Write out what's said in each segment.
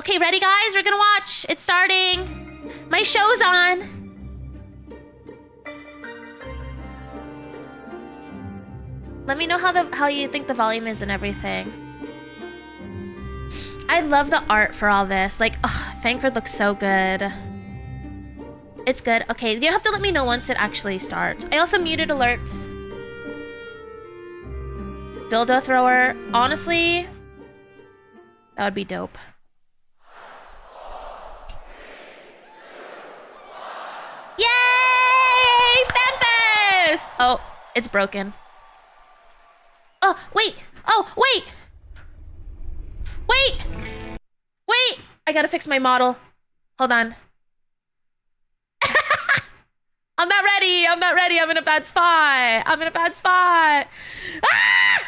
Okay, ready guys? We're gonna watch. It's starting. My show's on. Let me know how you think the volume is and everything. I love the art for all this. Like, ugh, Thancred looks so good. It's good. Okay, you have to let me know once it actually starts. I also muted alerts. Dildo thrower. Honestly, that would be dope. Yay! FanFest! Oh, it's broken. Oh, wait! Oh, wait! Wait! Wait! I gotta fix my model. Hold on. I'm not ready! I'm not ready! I'm in a bad spot! I'm in a bad spot! Ah!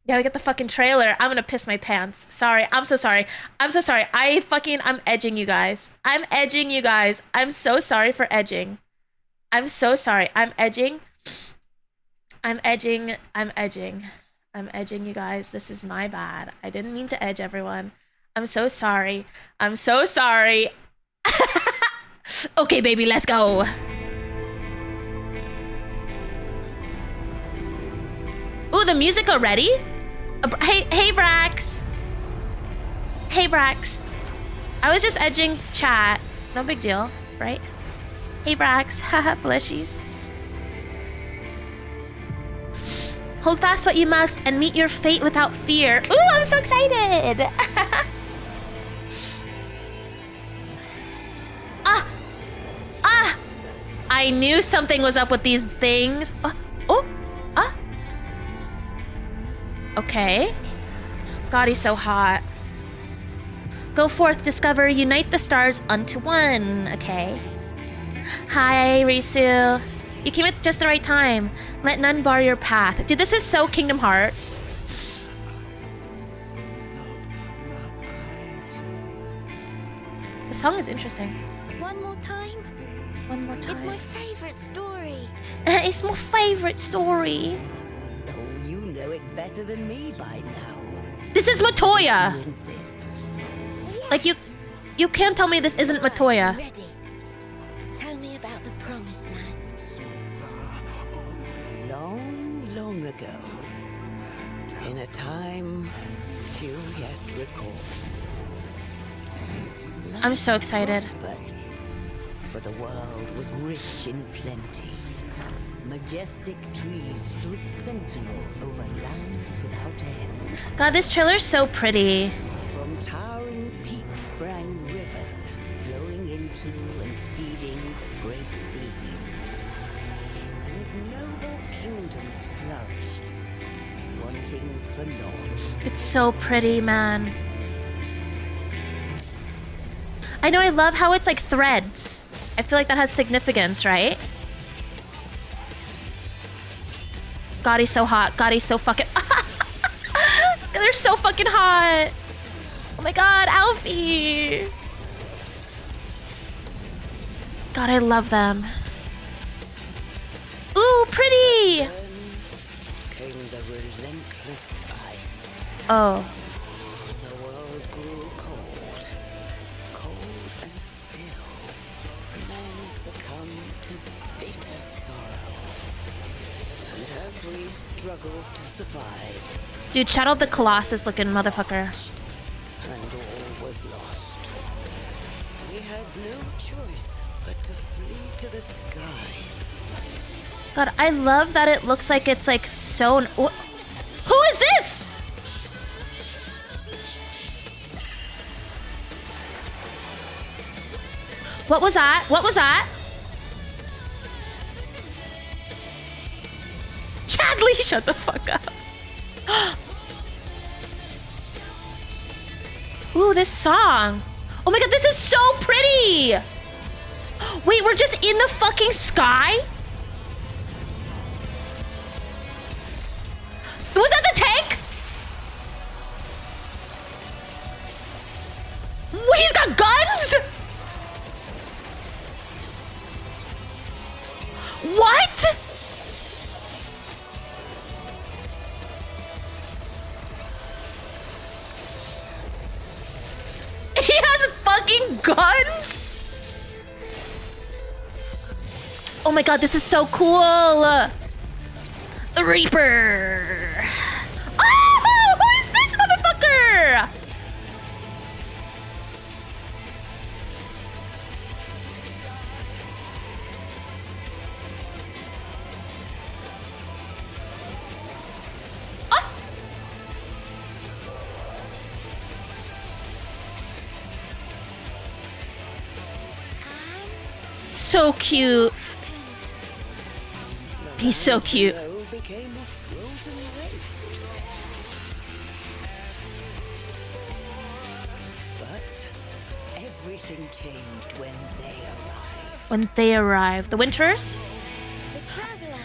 Gotta get the fucking trailer. I'm gonna piss my pants. Sorry. I'm so sorry. I'm so sorry. I'm edging you guys. I'm edging you guys. I'm so sorry for edging. I'm so sorry. I'm edging. I'm edging. I'm edging. I'm edging you guys. This is my bad. I didn't mean to edge everyone. I'm so sorry. I'm so sorry. Okay, baby, let's go. Ooh, the music already? Hey, Brax. Hey, Brax. I was just edging chat. No big deal, right? Hey, Brax. Haha, blushies. Hold fast what you must and meet your fate without fear. Ooh, I'm so excited. I knew something was up with these things. Okay. God, he's so hot. Go forth, discover, unite the stars unto one. Okay. Hi, Risu. You came at just the right time. Let none bar your path. Dude, this is so Kingdom Hearts. The song is interesting. One more time. One more time. It's my favorite story. It's my favorite story. Oh, you know it better than me by now. This is Matoya. You insist. Like you can't tell me this isn't Matoya. Ready. Tell me about the promised land. Long, long ago, in a time few yet recall. I'm so excited. Prospered, for the world was rich in plenty. Majestic trees stood sentinel over lands without end. God, this trailer's so pretty. From towering peaks sprang rivers, flowing into and feeding the great seas. And noble kingdoms flourished, wanting for naught. It's so pretty, man. I know, I love how it's like threads. I feel like that has significance, right? God, he's so hot. God, he's so fucking... They're so fucking hot. Oh my god, Alfie. God, I love them. Ooh, pretty. Then came the relentless ice. Oh. The world grew cold, cold and still. Men succumbed to bitter sorrow. And as we struggled to survive, Dude, Shadow of the Colossus looking motherfucker. and all was lost, we had no choice but to flee to the skies. God, I love that it looks like it's like sewn. Who is this? What was that? What was that? Chadley, shut the fuck up. Ooh, this song. Oh my god, this is so pretty. Wait, we're just in the fucking sky? Was that the tank? Wait, he's got guns? What? guns? Oh my god, this is so cool. The Reaper. Oh, who is this motherfucker? So cute. He's so cute. Below became a frozen waste. But everything changed when they arrived. When they arrive. The Winters? The traveler.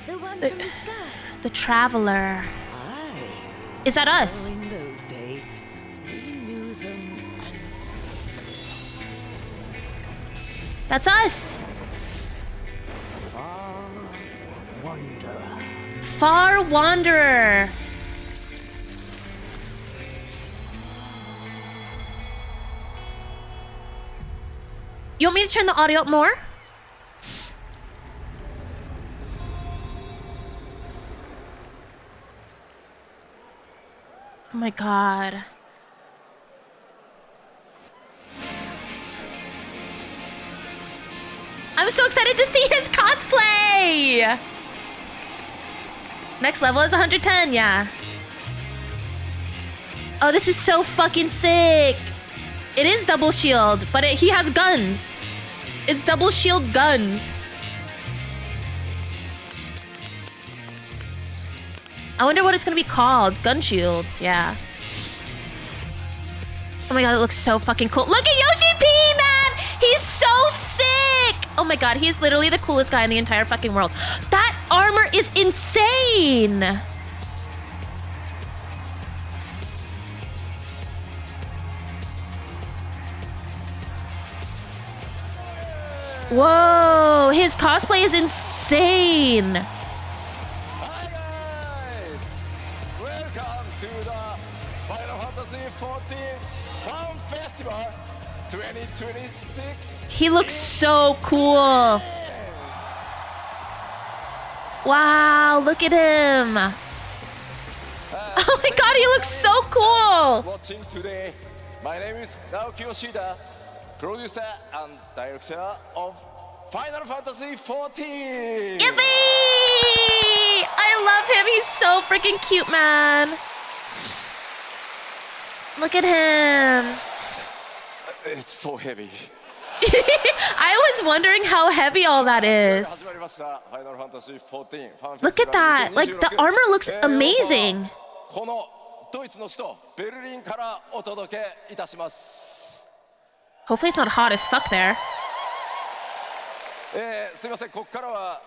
The one The- from the sky. The Traveler. Aye. Is that us? In those days, we knew them as That's us. Wanderer. Far Wanderer. You want me to turn the audio up more? Oh my god. I'm so excited to see his cosplay! Next level is 110, yeah. Oh, this is so fucking sick. It is double shield, but he has guns. It's double shield guns. I wonder what it's gonna be called. Gun shields, yeah. Oh my god, it looks so fucking cool. Look at Yoshi P, man! He's so sick! Oh my god, he's literally the coolest guy in the entire fucking world. That armor is insane! Whoa, his cosplay is insane! Hi guys! Welcome to the Final Fantasy XIV Fan Festival 2026. He looks so cool. Wow, look at him. Oh my god, he looks so cool. Watching today. My name is Naoki Yoshida, producer and director of Final Fantasy XIV. Yippee! I love him. He's so freaking cute, man. Look at him. It's so heavy. I was wondering how heavy all that is. 始まりました Final Fantasy XIV Fan Look at that. Festival Like, the 2026 armor looks えー amazing. このドイツの首都ベルリンからお届けいたします。 Hopefully it's not hot as fuck there. すみません、ここからは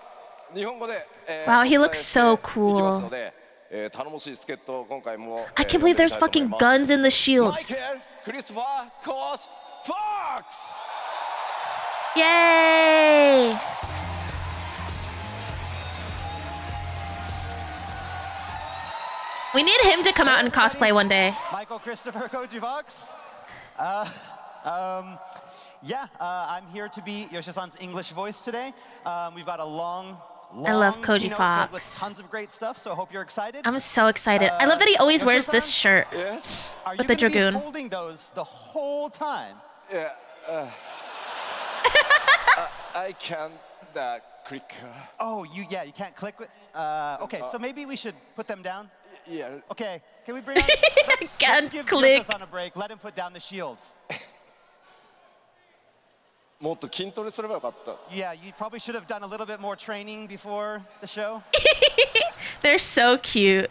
日本語で、 Wow, he お伝え looks して so いきます cool. ので、頼もしい助っ人を今回も I can't believe there's fucking guns in the マイ shields. ケル・クリストファー・コーチ・フォックス Yay! We need him to come out and cosplay one day. Michael Christopher Koji Vox. I'm here to be Yoshi-san's English voice today. We've got a long I love Koji keynote filled with Fox. tons of great stuff, so I hope you're excited. I'm so excited. I love that he always wears this shirt. Yes? Are you with the gonna Dragoon. be holding those the whole time? Yeah, I can't click. Oh, you can't click with. Okay, so maybe we should put them down. Yeah. Okay, can we bring on, Can't let's give click. Yoshi-san a break. Let him put down the shields. もっと筋トレすればよかった。 Yeah, you probably should have done a little bit more training before the show. They're so cute.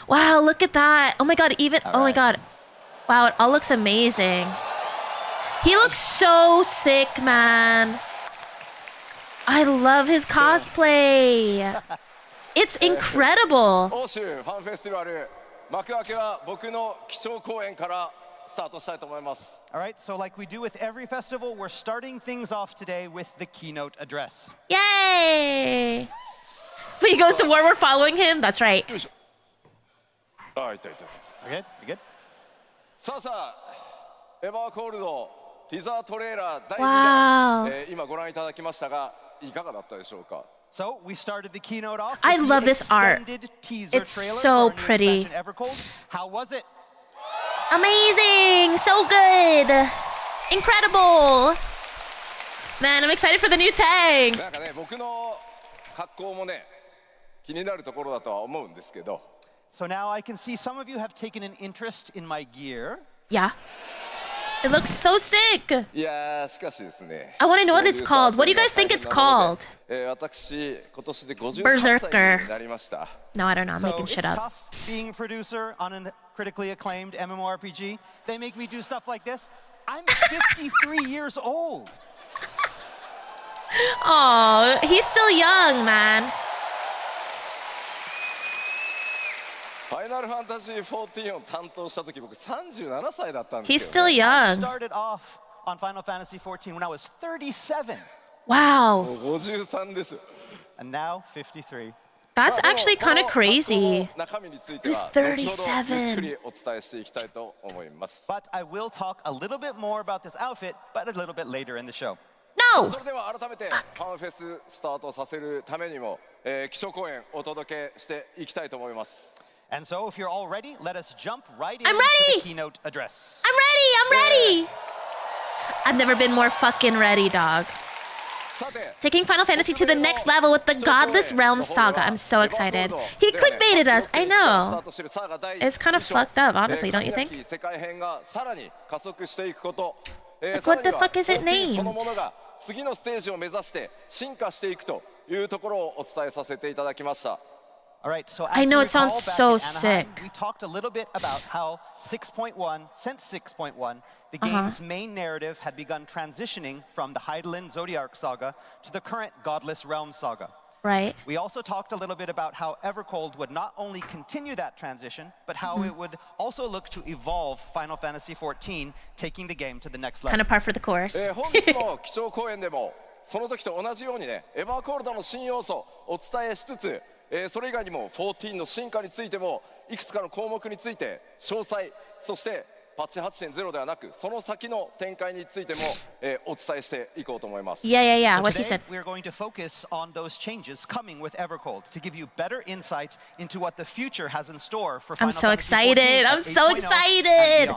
Wow, look at that. Oh my god, even oh my right. god. Wow, it all looks amazing. He looks so sick, man. I love his cosplay. It's incredible. 欧州ファンフェスティバル幕開けは僕の基調講演からスタートしたいと思います。 All right, so like we do with every festival, we're starting things off today with the keynote address. Yay! He goes to war, we're following him. That's right. よいしょ。あ、いたいたいた。 You good? You good? さあさあ、エバーコールドティザートレーラー第2 Wow. 弾、今ご覧いただきましたがいかがだったでしょうか。 So we started the keynote off with I the love this art. extended teaser It's trailer so for our new pretty. expansion, Evercold. How was it? Amazing! So good! Incredible! Man, I'm excited for the new tank! なんかね僕の格好もね気になるところだとは思うんですけど So now I can see some of you have taken an interest in my gear. Yeah. It looks so sick! いやーしかしですね I wanna know what it's called. What do you guys think it's called? 私今年で53 Berserker. 歳になりました No, I don't know. I'm So making it's shit up. tough being a producer on a critically acclaimed MMORPG. They make me do stuff like this. I'm 53 years old. Oh, he's still young, man. ファイナルファンタジー14を担当した時僕37歳だったんで He's すよ、 still ね、I young. started off on Final Fantasy XIV when I was 37, Wow. もう53です and now 53. That's actually kind of この crazy. 中身については He's 後ほどゆっく 37. りお伝えしていきたいと思います But I will talk a little bit more about this outfit, but a little bit later in the show. No! それでは改めてファンフェススタートさせるためにも、基礎講演お届けしていきたいと思います And so, if you're all ready, let us jump right I'm into ready! the keynote address. I'm ready! I've never been more fucking ready, dog. さて Taking Final Fantasy to the next level with the Godless Realms saga. I'm so excited. He clickbaited us, I know. It's kind of fucked up, honestly, don't you think? 世界編がさらに加速していくこと、 Like, what the fuck is it その named? ものが次のステージを目指して進化していくというところをお伝えさせていただきました All right, so I as know you it sounds recall, back so in Anaheim, sick. we talked a little bit about how 6.1, since 6.1, the game's main narrative had begun transitioning from the Hydaelyn Zodiark saga to the current Godless Realms saga. Right? We also talked a little bit about how Evercold would not only continue that transition, but how it would also look to evolve Final Fantasy XIV, taking the game to the next level. Kind of par for the course. 本日の基調講演でもその時と同じようにねエヴァーコールドの新要素をお伝えしつつ、それ以外にも14の進化についてもいくつかの項目について詳細そしてパッチ 8.0 ではなくその先の展開についても、お伝えしていこうと思います Yeah, yeah, yeah. So What he today, said. we're going to focus on those changes coming with Evercold to give you better insight into what the future has in store for I'm Final so Fantasy excited. 14 I'm at so 8.0 excited. and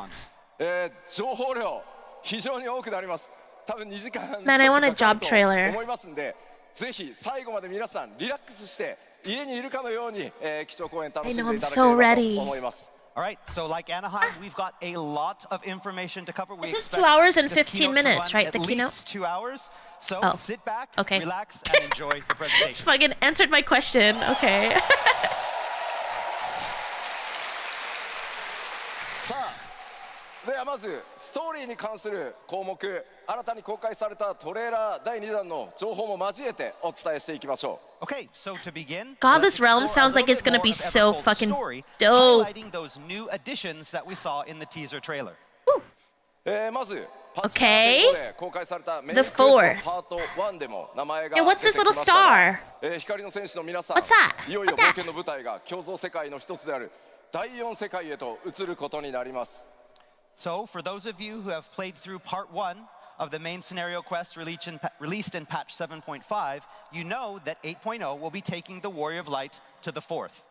beyond. 情報量非常に多くなります多分2時間 Man, I want a job ちょっとかかる trailer. と思いますんでぜひ最後まで皆さんリラックスして家にいるかのように、基調講演楽しんでいただけれ I know, I'm so ば ready. と思います All right, so like Anaheim, we've got a lot of information to cover. We This is expect 2 hours and this 15 keynote to minutes, run right? At The keynote? least 2 hours. So Oh, sit back, okay. relax, and enjoy the presentation. Fucking answered my question. Okay. さあではまずストーリーに関する項目新たに公開されたトレーラー第2弾の情報も交えてお伝えしていきましょう Okay, so to begin, Godless let's Realms explore a sounds like little it's bit gonna more be of so Evercold's fucking story, dope. highlighting those new additions that we saw in the teaser trailer. まずパッチ Okay. 7.5で公開されたメイン The クエスト fourth. パート1でも名前が Yeah, 出 what's て this き little ましたが star? 光の戦士の皆さん What's that? いよいよ What that? 冒険の舞台が共造世界の一つである第4世界へと移ることになります So, for those of you who have played through part 1 of the main scenario quest released in patch 7.5, you know that 8.0 will be taking the Warrior of Light to the 4th.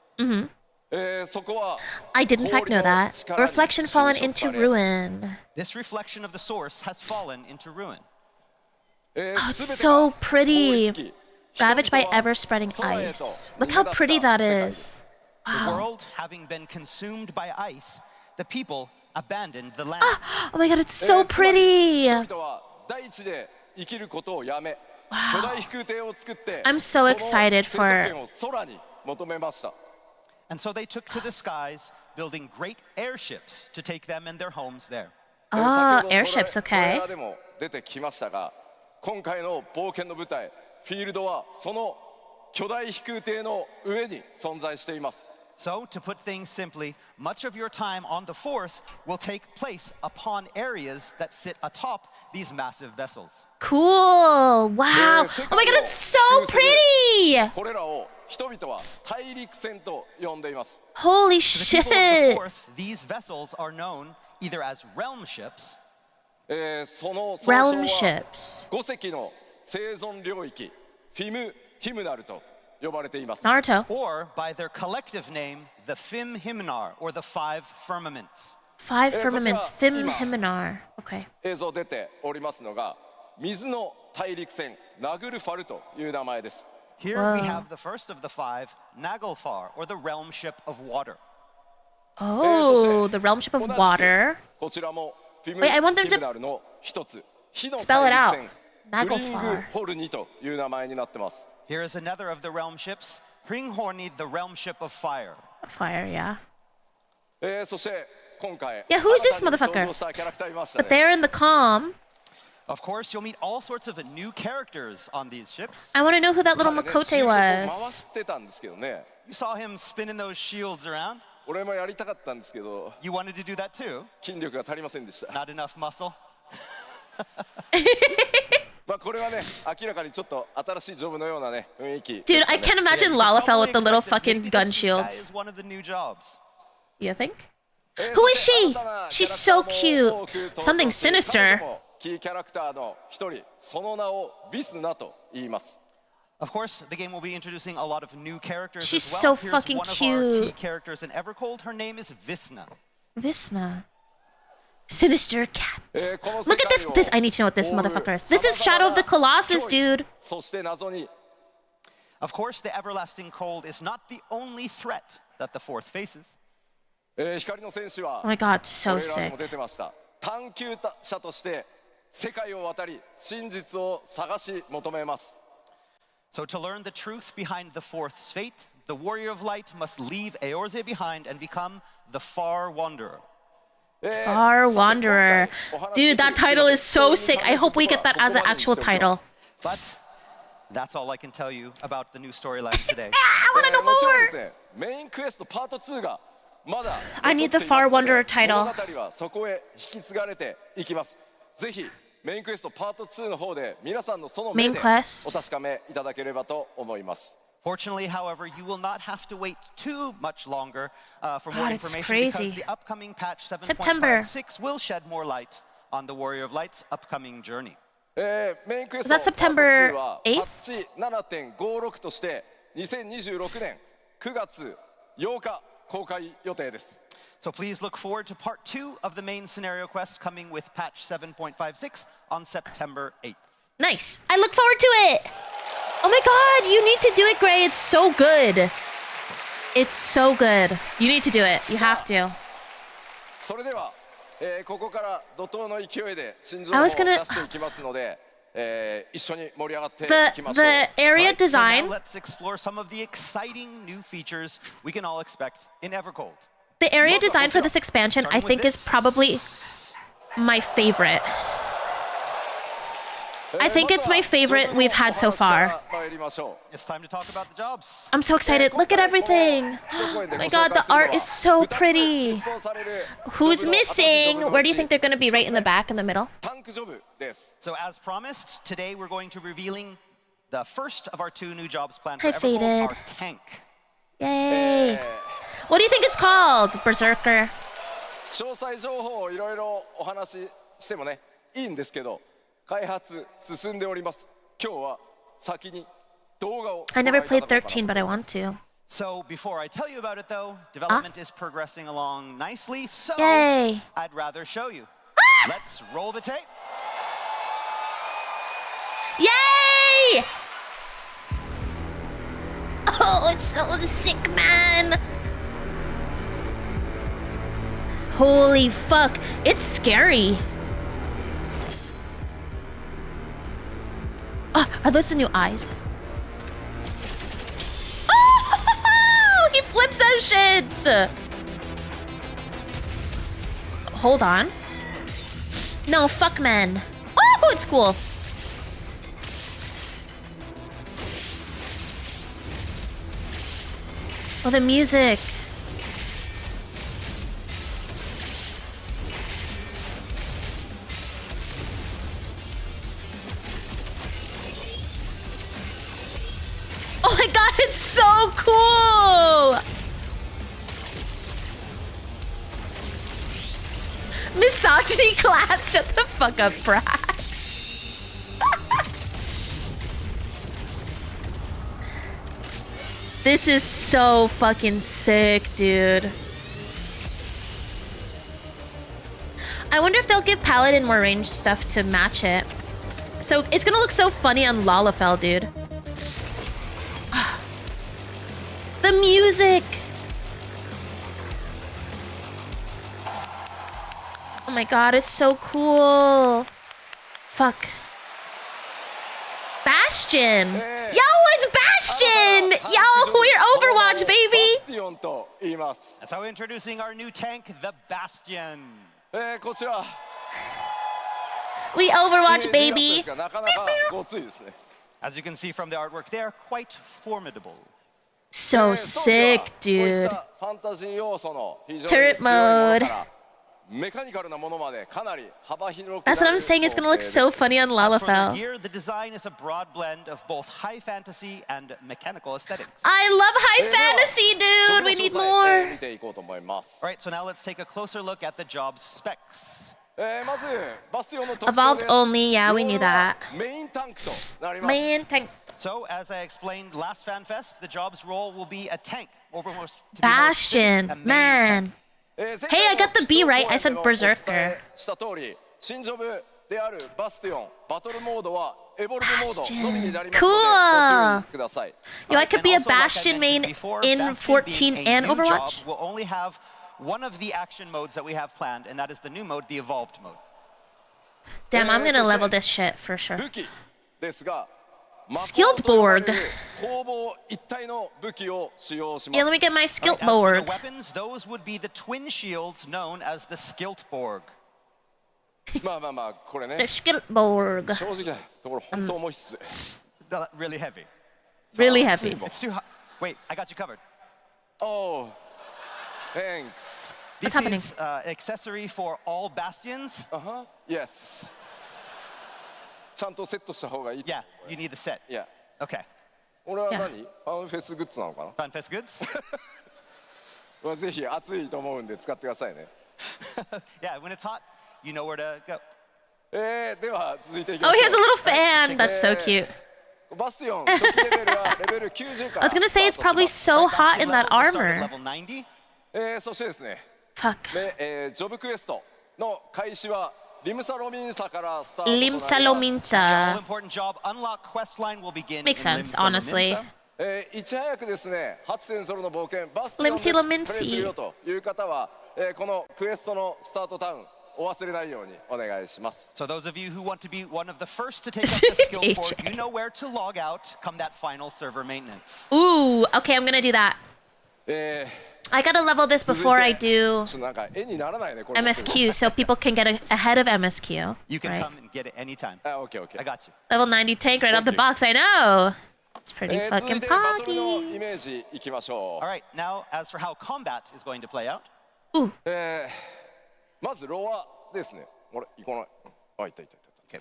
そこは I did in fact know that. Reflection fallen into ruin. This reflection of the source has fallen into ruin. Oh, it's so pretty. Ravaged by ever-spreading ice. Look how pretty that is. The world having been consumed by ice, the people abandoned the land. Oh my god, it's so pretty. 人々は大地で生きることをやめ巨大飛空艇を作って I'm so excited そ for- の生息圏を空に求めました And so they took to the skies, building great airships to take them and their homes there. Oh, 先ほど airships, トレー okay. ラーでも出てきましたが今回の冒険の舞台フィールドはその巨大飛空艇の上に存在しています So, to put things simply, much of your time on the 4th will take place upon areas that sit atop these massive vessels. Cool. Wow. Oh my god, it's so pretty. これらを人々は大陸船と呼んでいます Holy To the people of the shit. 4th, these vessels are known either as realm ships その総称 Realm は ships. 5隻の生存領域フィム・ヒムナルと呼ばれています。 Naruto. Or by their collective name, the Fim Himnar, or the Five Firmaments. 5 firmaments. Fim 今 Himinar. Okay. 映像出ておりますのが水の大陸船ナグルファルという名前です。 Here Wow. we have the first of the five, Naglfar, or the realm ship of water. Oh, the realm ship of 同じく water. こちらもフィム・ Wait, I want them ヒ to ムナルの一つ火の spell it 大 out. 陸船ブリング Naglfar. ホルニという名前になってます。 Here is another of the realm ships, Hringhorni, the realm ship of fire. Fire, yeah. そして今回 Yeah, who is this 新たに motherfucker? 登場したキャラクターいました But ね。 they're in the comm. Of course, you'll meet all sorts of new characters on these ships. I want to know who that little 彼ね Makote シールドこう回 was. してたんですけどね。 You saw him spinning those shields around. 俺もやりたかったんですけど You wanted to do that too. 筋力が足りませんでした。 Not enough muscle. まあこれはね明らかにちょっと新しいジョブのようなね雰囲気。 Dude, I can't imagine You Lalafell with probably the little expect that fucking maybe gun this guy shields. is one of the new jobs. You think? そ Who is して she? 新たな She's キャラクタ so ーも cute. 多く登場 Something する sinister. 彼女もキーキャラクターの一人、その名をビスナと言います。 Of course, the game will be introducing a lot of new characters She's as well. so Here's fucking one of our key cute. characters in Evercold. Her name is Visna. Visna. Sinister cat. この世 Look at 界 this. を This I need to know what this 覆う motherfucker is. This is Shadow of the Colossus, 様々な脅威 dude. そして謎に Of course, the everlasting cold is not the only threat that the fourth faces. 光の戦士は Oh my god, ト so レーラーに sick. も出てました。探求者として世界を渡り真実を探し求めます。 So, to learn the truth behind the fourth's fate, the warrior of light must leave Eorze behind and become the Far Wanderer. Far Wanderer. Dude, that title is so sick. I hope we get that as an actual title. But that's all I can tell you about the new storyline today. I want to know もちろんで more. すね、メインクエストパート2がまだ I need the 残っています Far ので Wanderer title. 物語はそこへ引き継がれていきます。ぜひメインクエストパート2の方で皆さんのその目 Main で quest. お確かめいただければと思います。 Fortunately, however, you will not have to wait too much longer for more God, it's information crazy. because the upcoming patch September. 7.56 will shed more light on the Warrior of Light's upcoming journey. メインクエス Is ト that パート September 2は 8th? パッチ 7.56 として2026年9月8日公開予定です。 So please look forward to part 2 of the main scenario quest coming with patch 7.56 on September 8th. Nice. I look forward to it. Oh my god, you need to do it, Gray. It's so good. It's so good. You need to do it. You have to. それでは、ここから怒涛の勢いで新情報 I を was 出 gonna- していきますので、一緒に盛り上がってい The きましょう。 the area Right, so design, now let's explore some of the exciting new features we can all expect in Evercold. the area design for this expansion, I think is probably my favorite. I think it's my favorite we've had so far. It's time to talk about the jobs. I'm so excited. Look at everything. Oh my god, the art is so pretty. Who's missing? Where do you think they're going to be? Right in the back, in the middle? タンクジョブです。 So as promised, today we're going to be revealing the first of our 2 new jobs planned for Hi, Evercold, Faded. our tank. Yay. What do you think it's called? Berserker. 詳細情報をいろいろお話ししてもねいいんですけど開発進んでおります。今日は先に動画を I ご覧 never いただ played こうかな 13, but I want to. So before I tell you about it though, development is progressing along nicely, so Yay. I'd rather show you. Let's roll the tape. Yay! Oh, it's so sick, man. Holy fuck. It's scary. Oh, are those the new eyes? Oh, he flips those shits. Hold on. No, fuck men. Oh, it's cool. Oh, the music. Oh my god, it's so cool! misogyny class. Shut the fuck up, Brax. This is so fucking sick, dude. I wonder if they'll give Paladin more range stuff to match it. So it's gonna look so funny on Lalafell, dude. The music! Oh my god, it's so cool. Fuck. Bastion! Yo, it's Bastion! Yo, we're Overwatch, baby! バスティオンと言います。 That's how we're introducing our new tank, the Bastion. こちら We Overwatch, イメージが baby! なかなかごついですね。 As you can see from the artwork, they are quite formidable. So 装備は sick, こういっ dude. たファンタジー要素の非常に Turret 強いもの mode. からメカニカルなものまでかなり幅広く That's what I'm saying, it's gonna look so funny on As for the Lalafell. gear, the design is a broad blend of both high fantasy and mechanical aesthetics. I love high fantasy, そ dude! の We 詳 need 細 more! 見ていこうと思います。 All right, so now let's take a closer look at the job's specs. まずバスティオンの特徴 Evolved です。 only, yeah, we knew ロールは that. メインタンクとなります。 Man, tank. So, as I explained last FanFest, the job's role will be a tank, or more to be more Bastion, specific, a main tank. man. Hey, I got the B right. I said Berserker. した通り、新ジョブであるバスティオンバトルモードはエボルブモードのみになりますので Cool. ご注意ください。 Yo, I could And be a also, like I Bastion mentioned main before, in Bastion 14 being a and new Overwatch. job will only have one of the action modes that we have planned, and that is the new mode, the Evolved mode. Damn, I'm gonna level this shit for sure. 武器ですが、 Skilled board. 攻防一体の武器を使用しま Yeah, す let。me get my All skill right, as for the board. weapons, those would be the twin shields known as the Skiltborg. まあまあまあこれ The ね、 skill board. 正直なところ本当重いっす。 Really heavy. Really heavy. It's too hot. Wait, I got you covered. Oh, thanks. This happening? is an accessory for all bastions. Yes. ちゃんとセットした方がいい。 Yeah, you need the set. Yeah. Okay. 俺は何？ファンフェスグッズなのかな？ FanFest goods? まあぜひ暑いと思うんで使ってくださいね。 Yeah, when it's hot, you know where to go. では続いていき Oh, ま he し has a ょ little fan. That's so cute. う。バスティオン初期レベルはレベル90から I was gonna say it's probably スタートし so ます hot in that Level will start at armor. level 90. そしてですね、 Fuck. ジョブクエストの開始はリムサロミンサからスタートとなります。 Limsa All Lominsa. important job. Unlock quest line will begin Makes in sense, Limsa honestly. Lominsa. いち早くですね、8.0の冒険バスティオン Limsy で Lominsi プレイするよという方は、このクエストのスタートタウンお忘れないようにお願いします。 So those of you who want to be one of the first to take up the skill AJ. board, you know where to log out come that final server maintenance. Ooh, okay, I'm gonna do that. え I gotta level this 続いて before I do ちょっとなんか絵にならないねこれ。 MSQ so people can get ahead of MSQ. You can Right? come and get it anytime. オッケーオッケ I ー。 got you. Level 90 tank right out the you. box, I know. It's pretty 続い fucking てバトルのイメ poggy. ージいきましょ All right, now as for how combat is going to play out, うまずロアですね。あれ行かない。あ、いたいたい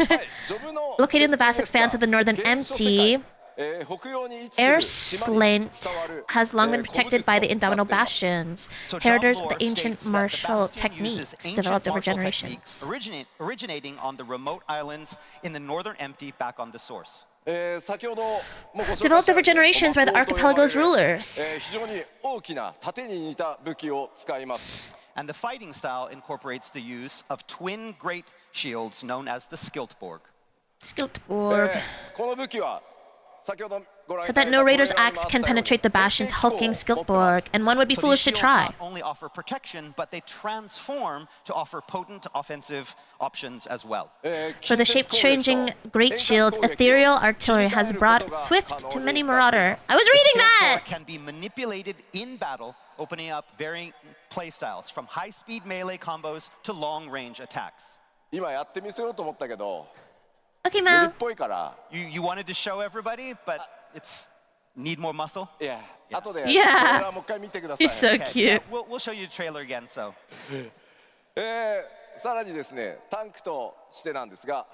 た。はい、ジョブの Located in the vast expanse of the northern 原初世 empty, 界北洋に位置す Air る島に Slint 伝わる has long been protected by the 古武術 indomitable となっています bastions, so job heritors of lore the ancient states that the martial Bastion uses techniques ancient developed over martial generations. techniques originating on the remote islands in the northern empty back on the source. 先ほどもご紹介した Developed over generations by the コマコと呼ばれる archipelago's rulers. 非常に大きな盾に似た武器を使います。 And the fighting style incorporates the use of twin great shields known as the Skiltborg. Skiltborg. この武器は先ほどご覧い So ただ that いた no raider's トレーラーにも axe あった can ように penetrate the bastion's 変形 hulking 機構を持ってます Skiltborg, and one would be So foolish these to shields try. not only offer protection, but they transform to offer potent offensive options as well. For the shape-changing Great Shield, ethereal artillery has brought swift to many marauder. I was reading Skiltborg that! can be manipulated in battle, opening up varying playstyles from high-speed melee combos to long-range attacks. 今やってみせようと思ったけど Okay, 無理っ Mao. ぽいから You wanted to show everybody, but it's need more muscle. いや後で Yeah. トレーラーもう一回見てください He's so Okay, cute. we'll show you the trailer again. So さらにですねタンクとしてなんですが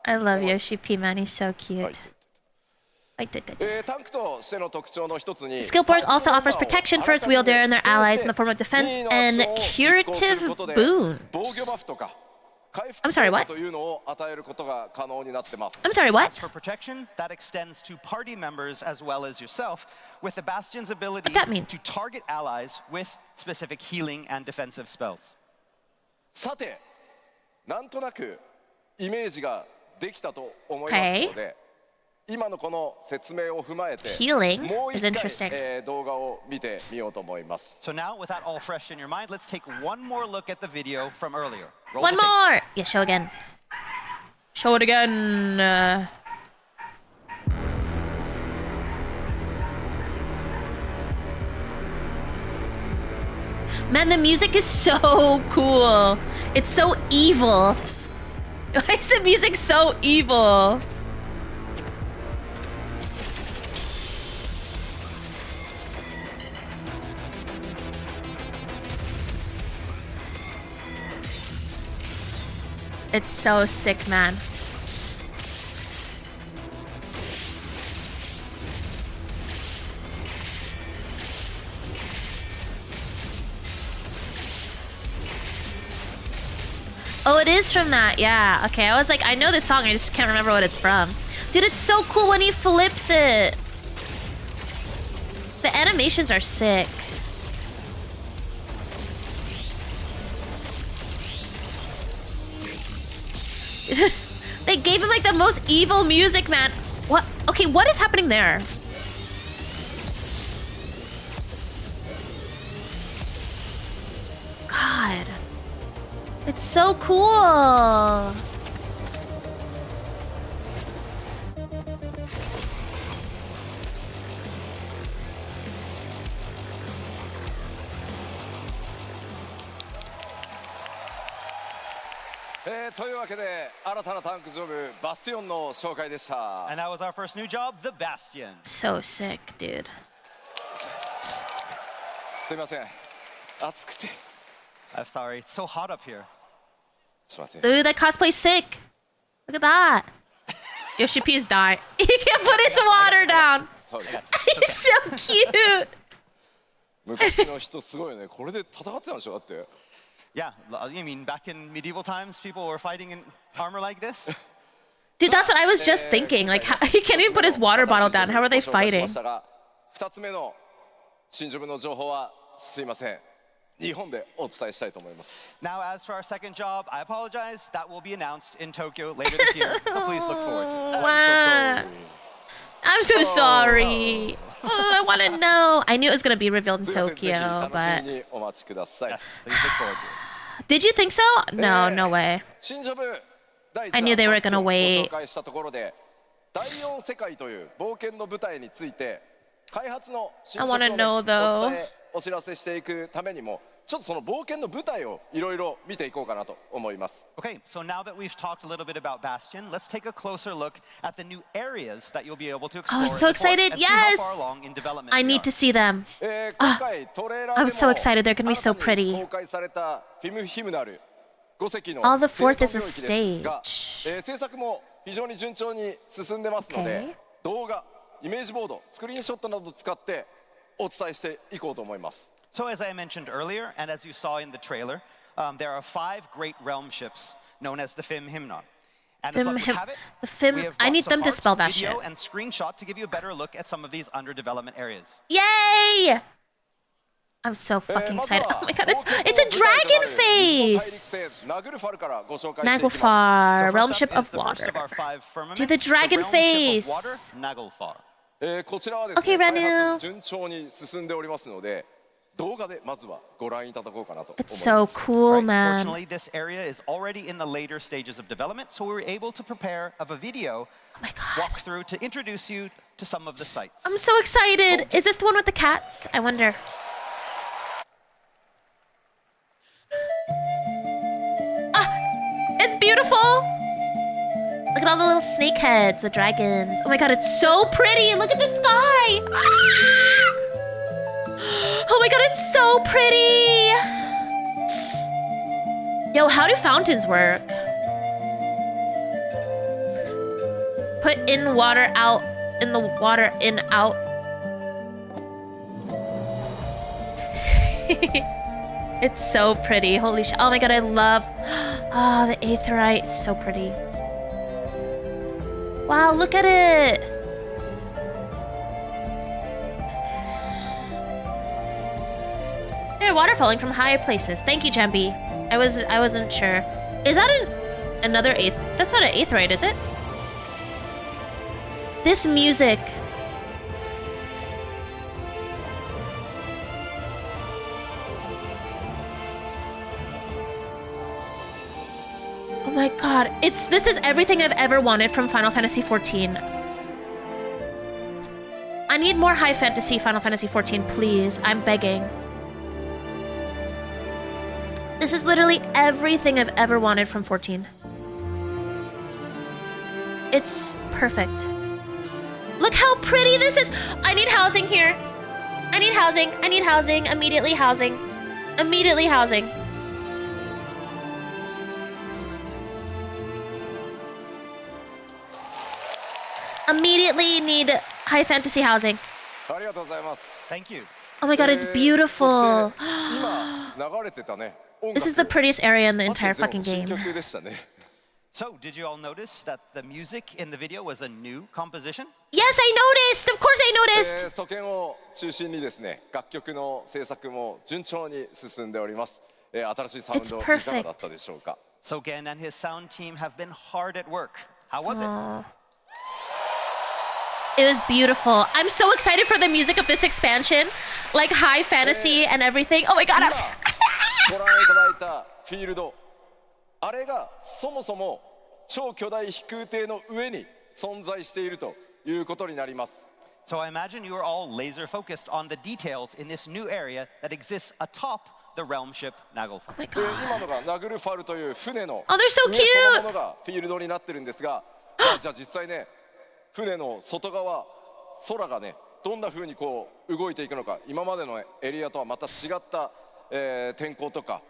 I love Yoshi P, man. He's so はい cute. タンクとしての特徴の一つに Skillboard also offers protection for its wielder and their allies in the form of defense and curative boon. 防御バフとか回復 I'm sorry, 効果 what? というのを与えることが可能になってます。 I'm sorry, what? As for protection, that extends to party members as well as yourself, with the Bastion's ability What's that mean? to target allies with specific healing and defensive spells. さて、なんとなくイメージができたと思いますので、今のこの説明を踏まえて Healing もう is 一回、 interesting. 動画を見てみようと思います。 So now, with that all fresh in your mind, let's take one more look at the video from earlier. Roll One the tape. more! Yeah, show again. Show it again. Man, the music is so cool. It's so evil. Why is the music so evil? It's so sick, man. Oh, it is from that. Yeah. Okay. I was like, I know this song. I just can't remember what it's from. Dude, it's so cool when he flips it. The animations are sick. They gave him like the most evil music, man. What? Okay, what is happening there? God. It's so cool. というわけで新たなタンクジョブバスティオンの紹介でした。 And that was our first new job, the Bastion. So sick, dude. すいません。暑くて。 I'm sorry, it's so hot up here. ちょっと待って。 Dude, that cosplay's sick. Look at that. Yoshi P's die. He can put his water down. Sorry. He's so cute. 昔の人すごいよね。これで戦ってたんでしょだって。 Yeah, I mean, back in medieval times, people were fighting in armor like this. Dude, that's what I was just thinking. Like, how, he can't even put his water bottle down. How are they fighting? 2つ目の新ジョブの情報はすいません。日本でお伝えしたいと思います。 Now, as for our second job, I apologize. That will be announced in Tokyo later this year, so please look forward to it. Wow. I'm so sorry. Oh, I want to know. I knew it was going to be revealed in すいません、ぜひ Tokyo, 楽し but みにお待ちください。 Yes, please look forward to it. did you think so? No, no way. 新ジョブ第1 I knew they were gonna ご wait. 紹介したところで第4世界という冒険の舞台について開発の進捗を I wanna know, though. お伝えお知らせしていくためにもちょっとその冒険の舞台をいろいろ見ていこうかなと思います。 Okay, so now that we've talked a little bit about Bastion, let's take a closer look at the new areas that you'll be able to explore. I'm in so the port excited. and see how Yes! far along in development I we need are. to see them. 今回トレーラーで I'm も so excited. They're gonna be so 新たに pretty. 公開されたフィムヒムナル5隻の All the fourth is a 生産領域ですが stage. 制作も非常に順調に進んでますので、 Okay. 動画、イメージボード、スクリーンショットなどを使ってお伝えしていこうと思います。 So, as I mentioned earlier, and as you saw in the trailer, there are 5 great realm ships known as the Fim Himnon. And as luck would have it, The Fim- we have I brought need some them to art, spell that video, shit. and screenshot to give you a better look at some of these under development areas. Yay! I'm so fucking まず excited. は Oh my god, 冒険の it's a 舞台とな dragon る水の大陸 face! 船ナグルファルからご紹介していきます。 Naglfar, So realm first ship up of is the first of water. our 5 firmaments, To the dragon realm ship of water, face. Naglfar. こちらはですね、 Okay, 開 Ranu. 発順調に進んでおりますので、動画でまずはご覧いただこうかなと思いま It's す。 so cool, Right, man. Fortunately, this area is already in the later stages of development, so we were able to prepare a video Oh my god. walkthrough to introduce you to some of the sites. I'm so excited. Is this the one with the cats? I wonder. Ah, it's beautiful. Look at all the little snake heads, the dragons. Oh my god, it's so pretty. Look at the sky. Ah! Oh my god, it's so pretty. Yo, how do fountains work? Put in water out in the water, in, out. It's so pretty. Holy shit. Oh my god, I love... Oh, the aetheryte is so pretty. Wow, look at it! There, water falling from high places. Thank you, Jambi. I wasn't sure. Is that another eighth? That's not an aetheryte, is it? This music. Oh my god. This is everything I've ever wanted from Final Fantasy XIV. I need more high fantasy Final Fantasy XIV, please. I'm begging. This is literally everything I've ever wanted from 14. It's perfect. Look how pretty this is! I need housing here. I need housing. I need housing. Immediately housing. Immediately housing. Immediately need high fantasy housing. ありがとうございます。 Thank you. Oh my god, it's beautiful. そして今流れてたね。音 This 楽 is the prettiest area in the マジで entire 全 fucking 部新 game. 曲でしたね。 So, did you all notice that the music in the video was a new composition? Yes, I noticed! Of course I noticed! 祖権を中心にですね、楽曲の制作も順調に進んでおります。新しいサウンド It's いか perfect. Oh. がだったでしょうか。 Sogen and his sound team have been hard at work. How was it? Aw. It was beautiful. I'm so excited for the music of this expansion. Like high fantasy and everything. Oh my god, I'm ご覧いただいたフィールド、あれがそもそも超巨大飛空艇の上に存在しているということになります。 So I imagine you are all laser focused on the details in this new area that exists atop the realm ship Naglfar. Oh my で god. 今のがナグルファルという船の Oh, they're so 上そのも cute! のがフィールドになってるんですが、じゃあ実際ね、船の外側、空がね、どんな風にこう動いていくのか、今までのエリアとはまた違った、天候とか、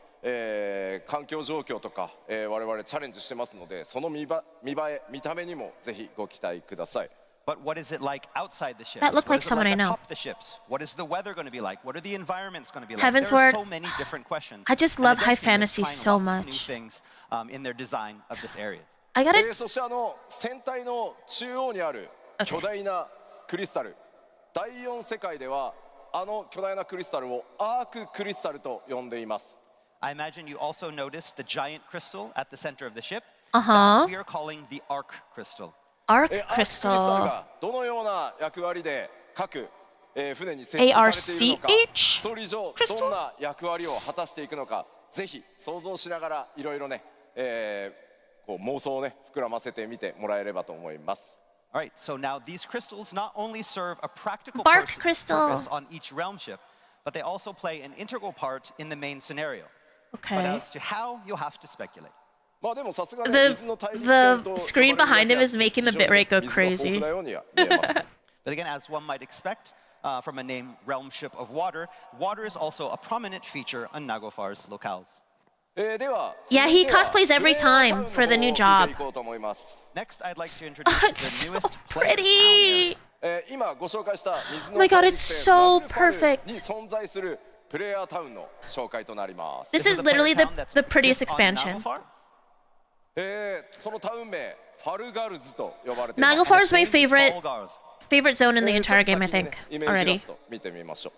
環境状況とか、我々チャレンジしてますので、その見栄え、見た目にもぜひご期待ください。 But what is it like outside the ships? That looked What like is it someone I know. atop the ships? What is the weather going to be like? What are the environments going to be like? Heaven's there are Word. so many different questions. I just And love high eventually fantasy let's so find lots of new much. things, in their design of this area. I gotta. そして船体の中央にある巨大なクリスタル、第4世界では巨大なクリスタルをアーククリスタルと呼んでいます。 I imagine you also noticed the giant crystal at the center of the ship. Uh-huh. That we are calling the Arc Crystal. Arc アーククリスタル crystal. がどのような役割で各、船に設置されているのか、 ARCH ストーリー上 crystal? どんな役割を果たしていくのか、ぜひ想像しながらいろいろね、こう妄想をね膨らませてみてもらえればと思います。 All right, so now these crystals not only serve a practical Bark purpose crystal. on each realm ship, but they also play an integral part in the main scenario. But Okay. as to how, you'll have to speculate. まあでもさすがに The- 水の大陸 the 船と screen 呼ばれ behind るだけ him あって is making the 非常に bitrate go 水が crazy. 豊富なようには見えます。 But again, as one might expect from a name Realm Ship of Water, water is also a prominent feature on Naglfar's locales. では Yeah, he 続いては cosplays every プレイヤータウン time の for the 方を new 見て job. いこうと思います。 Next, I'd like to introduce Oh, it's the so newest player town area. pretty. 今ご紹介した水 Oh の my god, 大 it's 陸船 so ナグルファル perfect. に存在するプレイヤータウンの紹介となります。 This is a player literally the town that's the prettiest exists on expansion. Naglfar. そのタウン名ファルガルズと呼ばれています。 Naglfar is my Named favorite Folgarth. favorite zone in the ちょっと entire 先 game, I にね think. イメージイラ Already. スト見てみましょ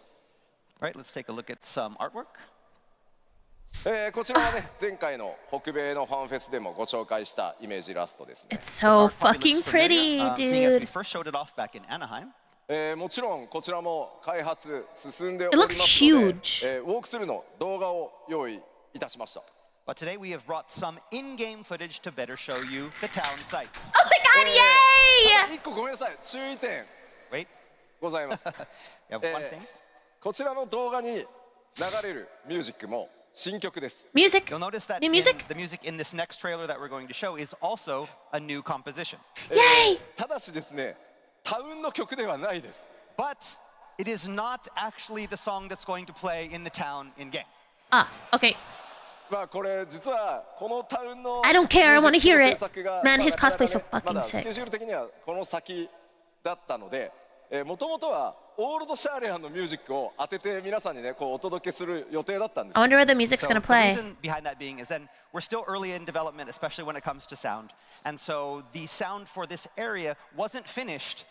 う。 All right, let's take a look at some artwork. こちらはね前回の北米のファンフェスでもご紹介したイメージイラストですね。 It's This so art probably fucking looks familiar, pretty, seeing as we dude. first showed it off back in Anaheim. もちろんこちらも開発進んでお It り looks ますので、 huge. ウォークスルーの動画を用意いたしました。 But today we have brought some in-game footage to better show you the town sites. Oh my god, yay! 1個ごめんなさい注意点 Wait, ございます。 you have one thing. こちらの動画に流れるミュージックも新曲です。 Music. You'll notice that New music? the music in this next trailer that we're going to show is also a new composition. Yay! ただしですねタウンの曲ではないです。 But it is not actually the song that's going to play in the town in-game. Ah, okay. まあこれ実はこのタウンの I don't care, I wanna hear it. ミュージックの制作が Man, his なかなか cosplay's so まだ fucking スケ sick. ジュール的にはこの先だったので、もともとはオールドシャーレアンのミュージックを当てて皆さんにねこうお届けする予定だったんです I wonder where the music's So gonna the play. reason behind that being is then we're still early in development, especially when it comes to sound. And so the sound for this area wasn't finished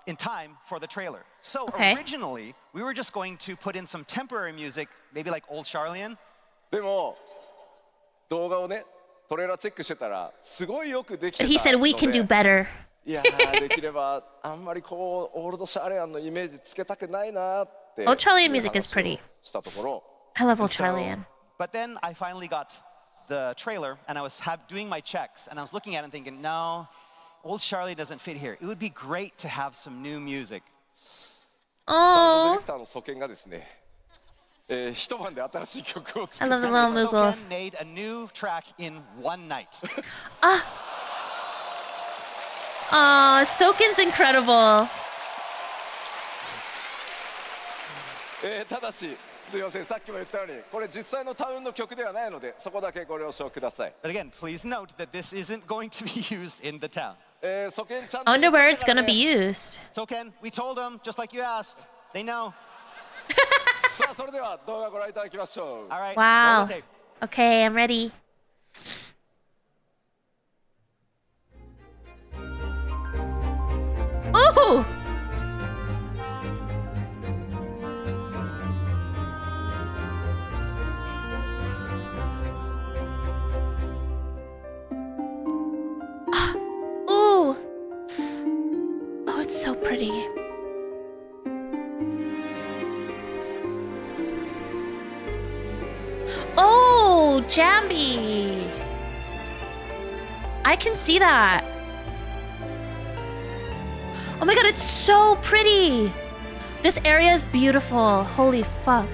in time for the trailer. So Okay. originally, we were just going to put in some temporary music, maybe like Old Charlian. でも動画をねトレーラーチェックしてたらすごいよくできて But た he said の we can do で better. いやーできればあんまりこうオールドシャーレアンのイメージつけたくないなって Old Charlian いう music is 話を pretty. したところ I love Old So- Charlian. But then I finally got the trailer, and I was doing my checks, and I was looking at it and thinking, no, Old Charlie doesn't fit here. It would be great to have some new music. サウンドディ Oh, レクターの祖権がですね、一晩で新しい曲を I 作っ love the て little So Moogle. Ken made a new track in one night. Aw, Soken's incredible. ただしすいませんさっきも言ったようにこれ実際のタウンの曲ではないのでそこだけご了承ください、 But again, please note that this isn't going to be used in the town. 祖権ちゃんと I 言 wonder って where た it's から gonna ね be used. So Ken, we told them, just like you asked. They know. さあそれでは動画ご覧いただきましょう All right, Wow. roll the tape. Okay, I'm ready. Ooh! Ah, ooh! Oh, it's so pretty. Oh, Jambi! I can see that. Oh my god, it's so pretty! This area is beautiful. Holy fuck.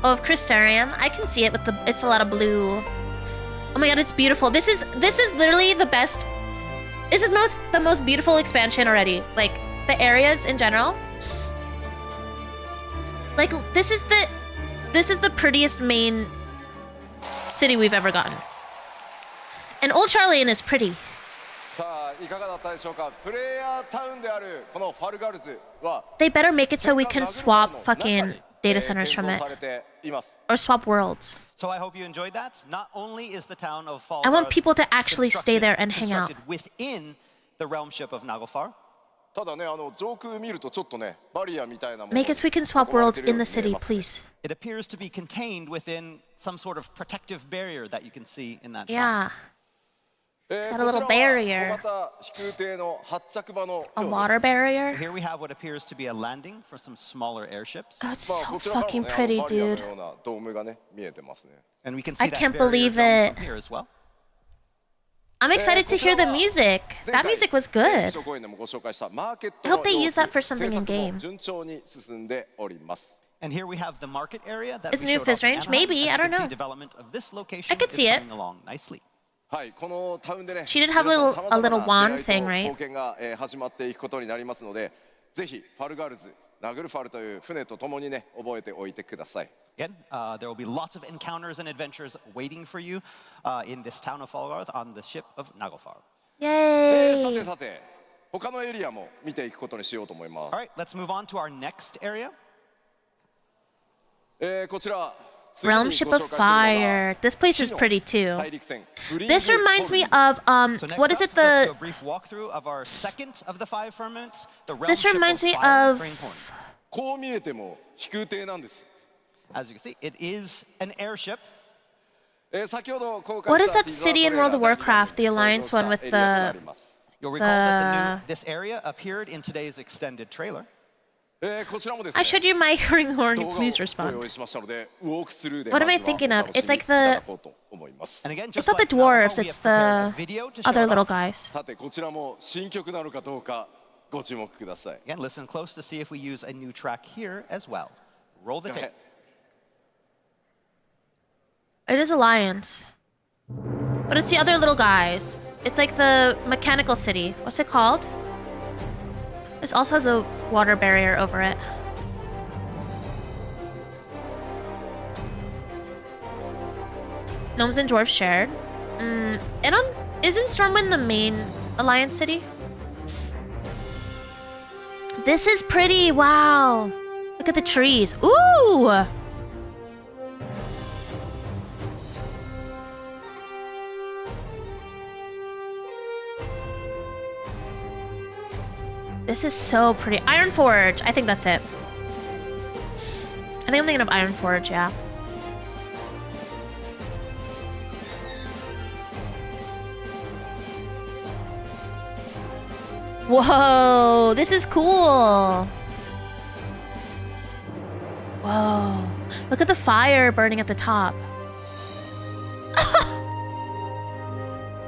Oh, of Crystarium. I can see it with the it's a lot of blue. Oh my god, it's beautiful. This is literally the best. This is the most beautiful expansion already. Like the areas in general. Like this is the prettiest main city we've ever gotten. And Old Charlian is pretty. さあいかがだったでしょうかプレイヤータウンであるこのファルガルズは They better make it so we can セントラル swap ナグルファルの中 fucking に data centers 建 from 造 it. されています Or swap worlds. So I hope you enjoyed that. Not only is the town of Fall I want Guards people to actually stay there and hang out. constructed within the realmship of Naglfar, ただね上空見るとちょっとねバリアみたいなもの Make it so we can swap 囲まれ worlds てるよ in うに the 見え city, ますね please. it appears to be contained within some sort of protective barrier that you can see in that shot. Yeah. こ got ち a ら little は barrier. 小型飛空艇の発着場のよ A うです water barrier? Here we have what appears to be a landing for some smaller airships. Oh, it's まあ so こちらからも fucking ね pretty, バリアの dude. ようなドームがね見えてますね And we can I see that can't barrier believe dome it. from here as well. I'm excited to hear the music. 前 That 回 music was 前 good. 回公演でもご紹介したマーケット I の hope they 様 use 子 that for something 制 in 作も game. 順調に進んでおります And here we have the market area that Is we New showed off in Fizz Range? Anaheim. Maybe, As I you don't can see, know. development of this location could is see it. coming along nicely. はいこのタウンでね She did have 皆さん a little 様々な wand 出会い thing, と right? 冒険が始まっていくことになりますのでぜひファルガルズナグルファルという船とともにね覚えておいてください Again, there will be lots of encounters and adventures waiting for you in this town of Falgarth on the ship of Naglfar. さ Yay! てさて他のエリアも見ていくことにしようと思いま All right, let's move on to our next area. すこちら次に Realm ご Ship 紹 of 介するのが Fire. This place is 火の pretty too. 大陸船グリーン This ズ reminds me ホールディングス So next what is up, it let's do a the brief walkthrough of our second of the five firmaments, the realm This ship reminds of me fire, of Greenhorn. こう見えても飛空艇なんです As you can see, it is an airship. 先ほど公開 What し is た that city in World of Warcraft, the Alliance one with the You'll recall that this area appeared in today's extended trailer. こちらもです I ね showed you my ringhorn. 動画を Please ご respond. 用意しましたのでウォークスルーで What am I まずは thinking of? お楽しみ It's like いただ the こうと思います And again, It's just not the like Naglfar, dwarves, we it's have prepared a the video to show other it little off. guys. さてこちらも新曲なのかどうかご注目ください Again, listen close to see if we use a new track here as well. Roll the tape. It is Alliance. But it's the other little guys. It's like the mechanical city. What's it called? This also has a water barrier over it. Gnomes and dwarves shared. Isn't Stormwind the main alliance city? This is pretty. Wow. Look at the trees. Ooh. This is so pretty. Ironforge. I think that's it. I think I'm thinking of Ironforge, yeah. Whoa, this is cool. Whoa. Look at the fire burning at the top.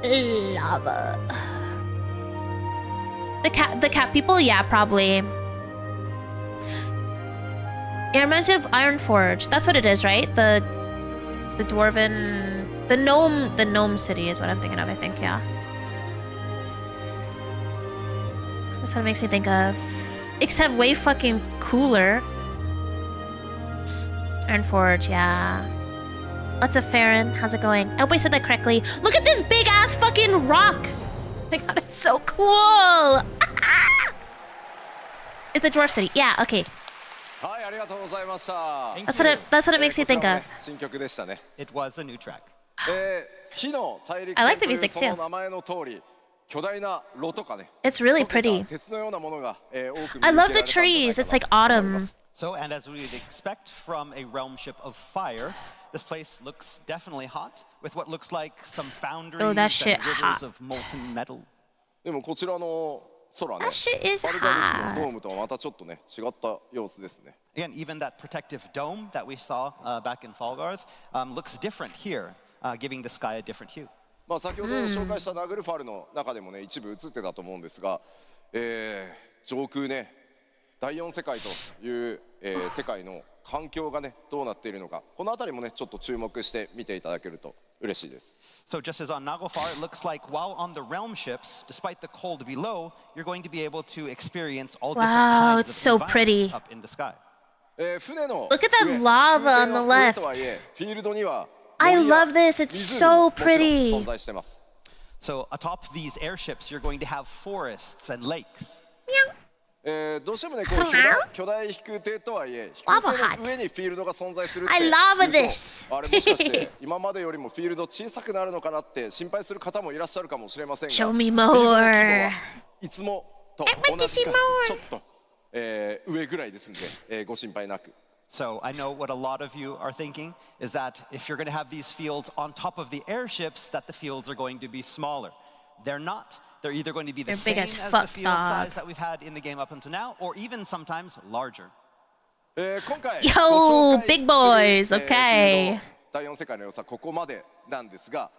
Lava. The cat people? Yeah, probably. It reminds me of Ironforge. That's what it is, right? The dwarven... The gnome city is what I'm thinking of, I think, yeah. That's what it makes me think of. Except way fucking cooler. Ironforge, yeah. What's up, Farron? How's it going? I hope I said that correctly. Look at this big ass fucking rock! Oh my god, it's so cool! It's the dwarf city. Yeah, okay. That's what it makes me think of. It was a new track. I like the music too. It's really pretty. I love the trees. It's like autumn. So, and as we would expect from a realm ship of fire, this place looks definitely hot, with what looks like some foundries Oh, that shit and rivers hot. of molten metal. でもこちらの空ね、 That shit is バルガルスの hot. ドームとはまたちょっとね違った様子ですね。 Again, even that protective dome that we saw back in Falgarth looks different here, giving the sky a different hue. まあ先ほど紹介したナグルファルの中でもね一部映ってたと思うんですが、上空ね第4世界という、世界の環境がねどうなっているのか、このあたりもねちょっと注目して見ていただけると嬉しいです。 So just as on Naglfar, it looks like while on the realm ships, despite the cold below, you're going to be able to experience all different Wow, kinds it's of so environments pretty. up in the sky. 船の Look at that 上 lava on the 空挺の上 left. とはいえフィールドには I 森や love this. It's 湖 so もちろん pretty. 存在してます。 So atop these airships, you're going to have forests and lakes. どうしてもねこう巨大飛空艇とはいえ飛 Lava 空 hut. 艇の上にフィールドが存在するって I 言う love と this. あれもしかして今までよりもフィールド小さくなるのかなって心配する方もいらっしゃるかもしれませんが Show me フィールドの規模 more. はいつもと I want 同 to じ see か more. ちょっと、上ぐらいですんで、ご心配なく。 So I know what a lot of you are thinking is that if you're going to have these fields on top of the airships, that the fields are going to be smaller. They're not. They're either going to be the They're same big as as fuck, the field dog. size that we've had in the game up until now, or even sometimes larger. 今回 Yo, ご紹介 big boys, する okay. フィールド第4世界の良さここまでなんですが、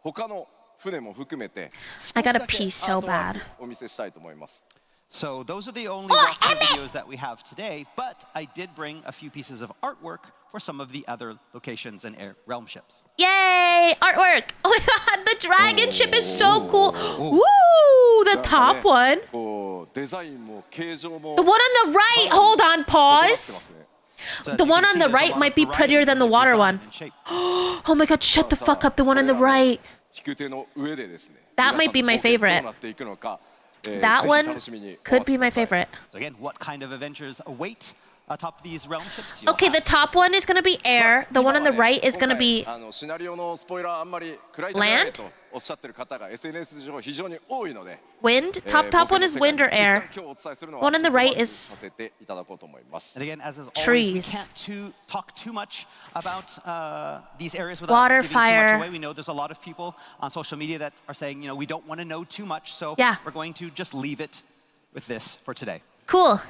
他の船も含めて I 少し gotta だけ pee ア so ートワーク bad. お見せしたいと思います。 So those are the only walkthrough videos that we have today, but I did bring a few pieces of artwork for some of the other locations and realm ships. Yay! Artwork! Oh my god, the dragon ship is so cool. Woo! The なんか top ね one. こうデザインも形状も The one on the right. Hold on, 異なってま pause. すね。 So as The you one can on see, the there's a right lot might of be variety prettier than the in water design one. and shape. Oh my god, shut the fuck up. The one on the right. 飛空艇の上でですね。 That might be my 皆さんの冒険 favorite. どうなっていくのか、That ぜひ one 楽しみにお could 待ち be く my ださい。 favorite. So again, what kind of adventures await atop these realm ships? You'll Okay, the have to top one is gonna be air. The one on the right is gonna be 今はねシナリオのスポイラーあんまり暗いところへとおっしゃってる方が SNS 上非常に多いので、 wind. Top one is wind or air. 今日お伝えするの One は on the right ここまで is させていただこうと思います。 And again, as is always, we Trees. can't talk too much about these areas without Water, giving too fire. much away. We know there's a lot of people on social media that are saying, you know, we don't want to know too much, so Yeah. we're going to just leave it with this for today. Cool.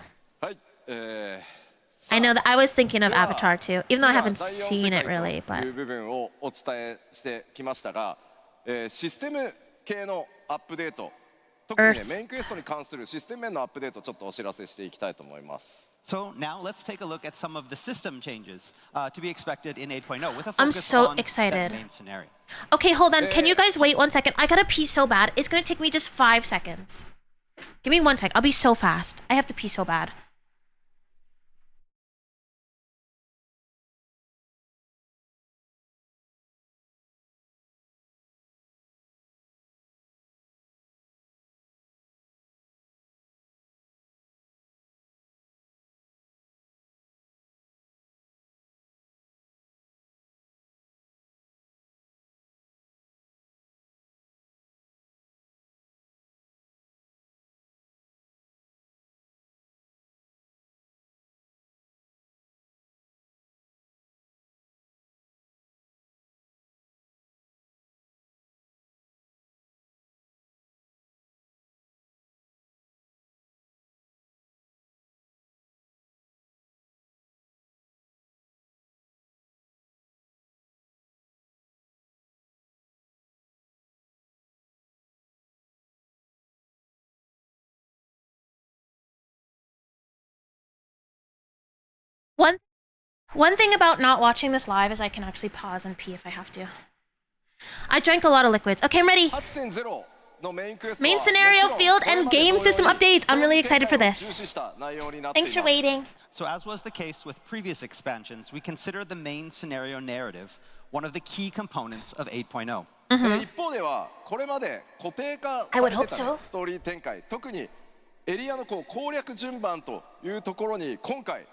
はい、I know that I was thinking of Avatar too, even though I 今 haven't 第四 seen 世 it 界 really, と but いう部分をお伝えしてきましたが、システム系のアップデート、特にね Earth メインクエストに関するシステム面のアップデートちょっとお知らせしていきたいと思います。So now let's take a look at some of the system changes to be expected in 8.0 with a focus I'm so on excited. that main scenario. Okay, hold on. Can you guys wait 1 second? I gotta pee so bad. It's gonna take me just 5 seconds. Give me 1 sec. I'll be so fast. I have to pee so bad. One thing about not watching this live is I can actually pause and pee if I have to. I drank a lot of liquids. Okay, I'm ready. 8.0 のメインクエスト Main は scenario もちろん field and game system updates. I'm really excited for ストーリー展開を this. 重視した内容になっています Thanks for waiting. So as was the case with previous expansions, we consider the main scenario narrative one of the key components of 8.0. 一方ではこれまで固定化 I さ would れ hope てたね so. ストーリー展開特にエリアの攻略順番というところに今回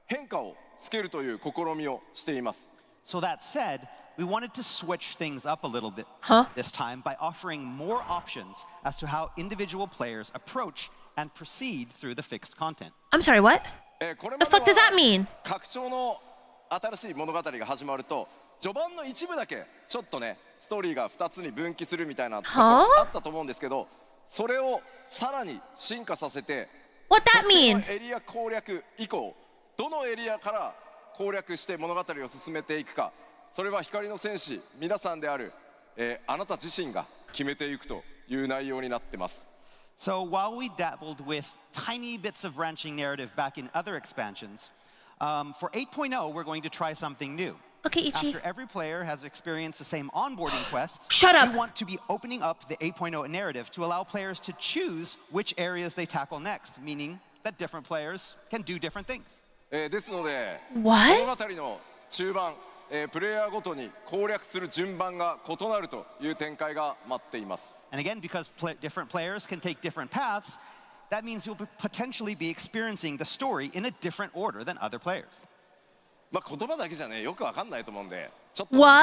変化をつけるという試みをしています So that said, we wanted to switch things up a little bit Huh? this time by offering more options as to how individual players approach and proceed through the fixed content. I'm sorry, what? これま The で fuck does は that mean? 拡張の新しい物語が始まると序盤の一部だけちょっとねストーリーが2つに分岐するみたいなところはああったと思うんですけどそれをさらに進化させて What that 特定 mean? のエリア攻略以降どのエリアから攻略して物語を進めていくかそれは光の戦士皆さんである、あなた自身が決めていくという内容になってます So while we dabbled with tiny bits of branching narrative back in other expansions, for 8.0, we're going to try something new. Okay, Ichi. After every player has experienced the same onboarding quests, Shut up. we want to be opening up the 8.0 narrative to allow players to choose which areas they tackle next, meaning that different players can do different things. ですので What? 物語の中盤、プレイヤーごとに攻略する順番が異なるという展開が待っています And again, because different players can take different paths, that means you'll potentially be experiencing the story in a different order than other players. まあ言葉だけじゃねよくわかんないと思うんでちょっと What?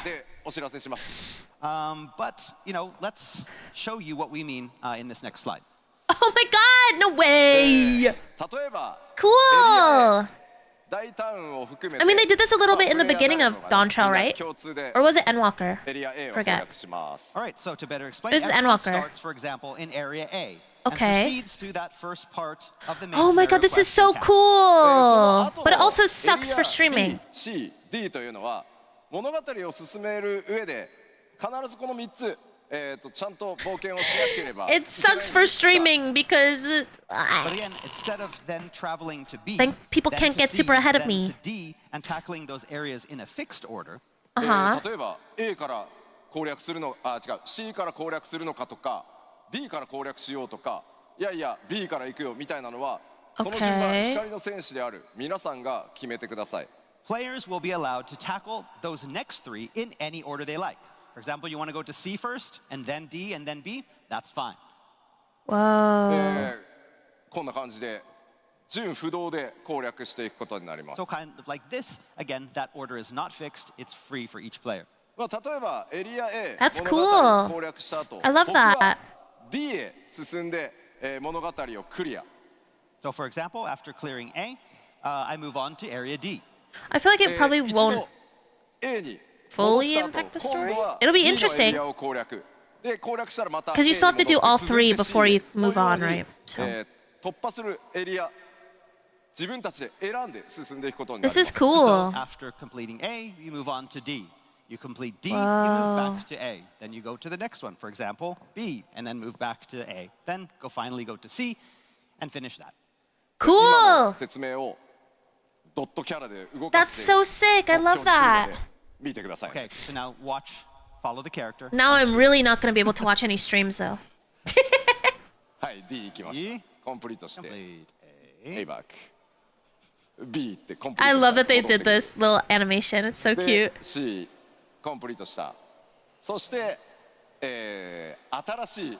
具体でお知らせします But, let's show you what we mean in this next slide. Oh my god, no way! 例えば Cool! 大タウンを含めて I mean, they did this a little bit in the まあプレイ beginning ヤー of 誰もが Dawn ね Trail, みんな right? 共通で Or was it Endwalker? エリア A を攻 Forget. 略します All right, so to better explain, This is everyone Endwalker. starts, for example, in Area A Okay. and proceeds through that first part of the main Oh my scenario god, this is quest so and task. その cool! 後の But it also エリ sucks ア for streaming. B、C、D というのは物語を進める上で必ずこの3つ、ちゃんと冒険をしなければ It sucks for streaming because But again, instead of then traveling to B, Then people then can't to get C, super ahead of then me. to D, and tackling those areas in a fixed order, uh-huh. 例えば A から攻略するの違う C から攻略するのかとか D から攻略しようとかいやいや B から行くよみたいなのはその順番 Okay. 光の戦士である皆さんが決めてください players will be allowed to tackle those next three in any order they like. For example, you want to go to C first, and then D, and then B, that's fine. Whoa. こんな感じで順不動で攻略していくことになります So kind of like this, again, that order is not fixed, it's free for each player. まあ例えばエリア A That's 物語 cool. 攻略した後 I love 僕は that. D へ進んで、物語をクリア So for example, after clearing A, I move on to area D. I feel like it probably 一 won't 度 A に fully 戻った後 impact the 今度 story. は It'll be B のエ interesting. リアを攻略で攻略したらまた Because you still have to do all three 続いて before you C の move on, ように right? So 突破するエリア自分たちで選んで進んでいくことになり this ま is す cool. So after completing A, you move on to D. You complete D, you Wow. move back to A. Then you go to the next one, for example, B, and then move back to A. Then finally go to C and finish that. Cool! 今の説明をドットキャラで動か That's して so sick. I 実況 love するので that. 見てください。 Okay, so now follow the character. Now I'm really not going to be able to watch any streams though. はい、D 行きました。 E コンプリートして Complete A A. バック B ってコンプリ I ートした love that they 戻って did くる this little animation. It's so で cute. C コンプリートした。そして、新しい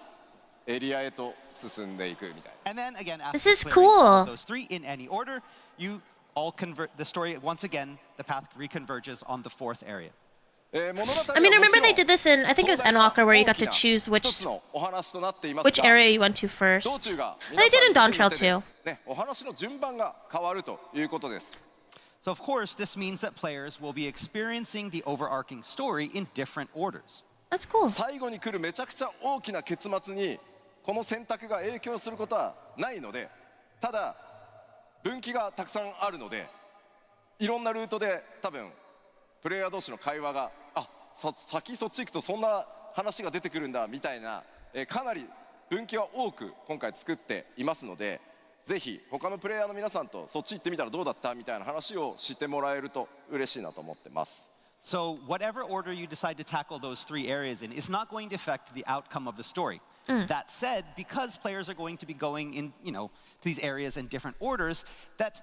エリアへと進んでいくみたいな。 And then again, after This is clearing all of cool. those three in any order, you all convert the story once again. The path reconverges on the fourth area. I mean, remember they did this in, I think it was Endwalker, where you got to choose which area you went to first. They did in Dawn Trail too. ね、お話の順番が変わるということです。 So of course, this means that players will be experiencing the overarching story in different orders. That's cool. 最後に来るめちゃくちゃ大きな結末にこの選択が影響することはないので、ただ分岐がたくさんあるので、いろんなルートで多分プレイヤー同士の会話が先そっち行くとそんな話が出てくるんだみたいな、かなり分岐は多く今回作っていますので、ぜひ他のプレイヤーの皆さんとそっち行ってみたらどうだったみたいな話をしてもらえると嬉しいなと思ってます。 So whatever order you decide to tackle those three areas in is not going to affect the outcome of the story. That said, because players are going to be going in, to these areas in different orders, that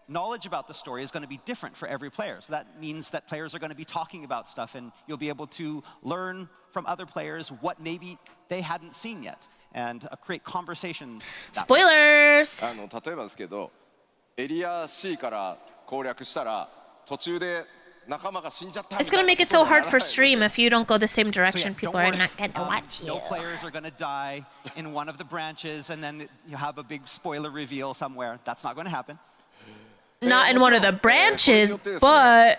knowledge about the story is going to be different for every player. So that means that players are going to be talking about stuff, and you'll be able to learn from other players what maybe they hadn't seen yet, and create conversations. Spoilers! 例えばですけど、エリア C から攻略したら途中で仲間が死んじゃったみ It's たい gonna な make it こと so になら hard ない for ので stream if you don't go the same So direction. yes, People don't are worry. not gonna watch you. No players are going to die in one of the branches, and then you have a big spoiler reveal somewhere. That's not going to happen. Not in one of the branches, but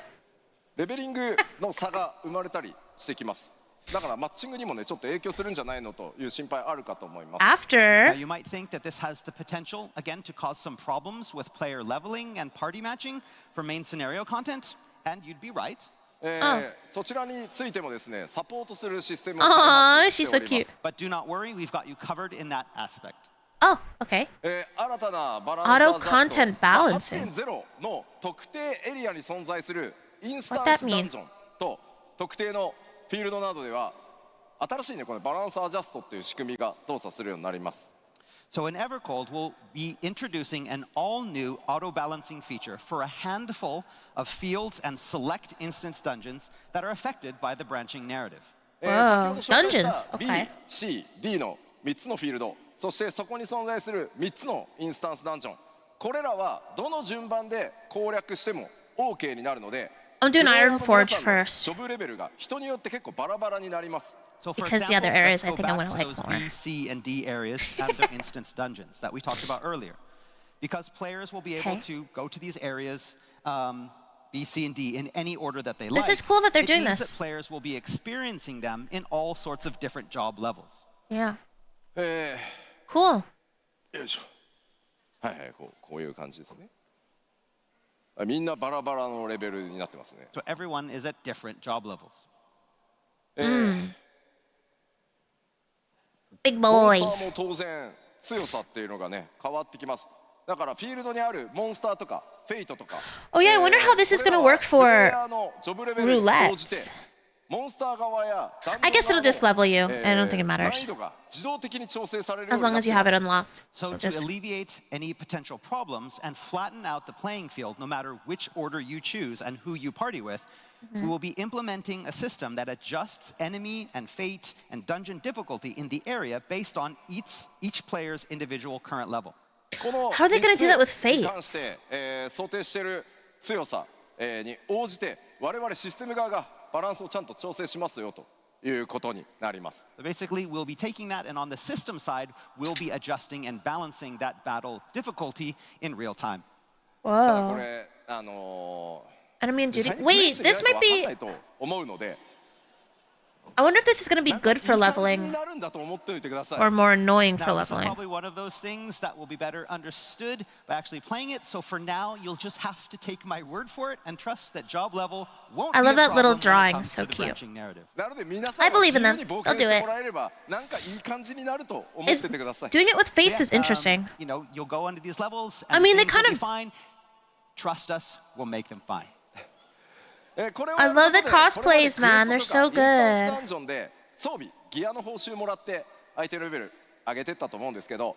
レベリングの差が生まれたりしてきます。だからマッチングにもねちょっと影響するんじゃないのという心配あるかと思います。 Now, after. you might think that this has the potential, again, to cause some problems with player leveling and party matching for main scenario content, and you'd be right. そちらについてもですねサポートするシステムを Aw, 開発 she's してお so りま cute. す。 But do not worry, we've got you covered in that aspect. Oh, okay. 新たなバランス Auto content balancing. 8.0の特定エリアに存在するインスタ What ン that ス mean? ダンジョンと特定のフィールドなどでは新しいねこのバランスアジャストっていう仕組みが動作するようになります。 So in Evercold, we'll be introducing an all-new auto-balancing feature for a handful of fields and select instance dungeons that are affected by the branching narrative. わあ先ほど紹介した Dungeons B、okay. C、D の3つのフィールド、そしてそこに存在する3つのインスタンスダンジョン、これらはどの順番で攻略しても OK になるので、 I'm doing プレイヤーの Iron 皆 Forge さんの first. ジョブレベルが人によって結構バラバラになります。 So for Because the example, other areas let's I go think I back wanna to like those more. B, C, and D areas and their instance dungeons that we talked about earlier. Because players will be able Okay. to go to these areas, B, C, and D, in any order that they This like. is cool that they're it doing means this. that players will be experiencing them in all sorts of different job levels. Yeah. え Cool. よいしょ。はいはいこういう感じですね。みんなバラバラのレベルになってますね。 So everyone is at different job levels. Big モン boy. スターも当然強さっていうのがね変わってきます。だからフィールドにあるモンスターとかフェイトとか。 Oh yeah, I wonder how this is gonna work これ for らはプレイヤーのジョブレベルに応じて roulettes. モンスター側やダンジョン I guess it'll just level you. 側の I don't think it matters. 難易度が自動的に調整されるよう As に long なっ as て you い have ま it す。 unlocked. So It'll to just- alleviate any potential problems and flatten out the playing field, no matter which order you choose and who you party with, we will be implementing a system that adjusts enemy and fate and dungeon difficulty in the area based on each player's individual current level. この How are they gonna do that with 3つに fates? 関して、想定している強さ、に応じて我々システム側がバランスをちゃんと調整しますよということになります。 So basically, we'll be taking that, and on the system side, we'll be adjusting and balancing that battle difficulty in real time. ただこ Whoa. れEnemy and 実 duty. 際にプレイ Wait, してみ this ないと might 分かん be. ないと思うので、I wonder if this is going to be なんか good for いい感じに leveling なるんだと思っておいてください。 or more annoying for Now, this is leveling. probably one of those things that will be better understood by actually playing it. So for now, you'll just have to take my word for it and trust that job level won't I be a love that little problem when it drawing, comes so to the cute. branching narrative. なので皆さん I は believe 自 in 由 them. に冒 I'll 険 do して it. もらえればなんかいい感じになると思っ Is ててください。 doing it with fates Yeah, is interesting. you know, you'll go into these levels I and mean, they things will kind be of- fine. Trust us, we'll make them fine. これを I やること love the でこれまで cosplays, man. クエ They're スト so とかインスタンス good. ダンジョンで装備ギアの報酬もらって相手のレベル上げてったと思うんですけど、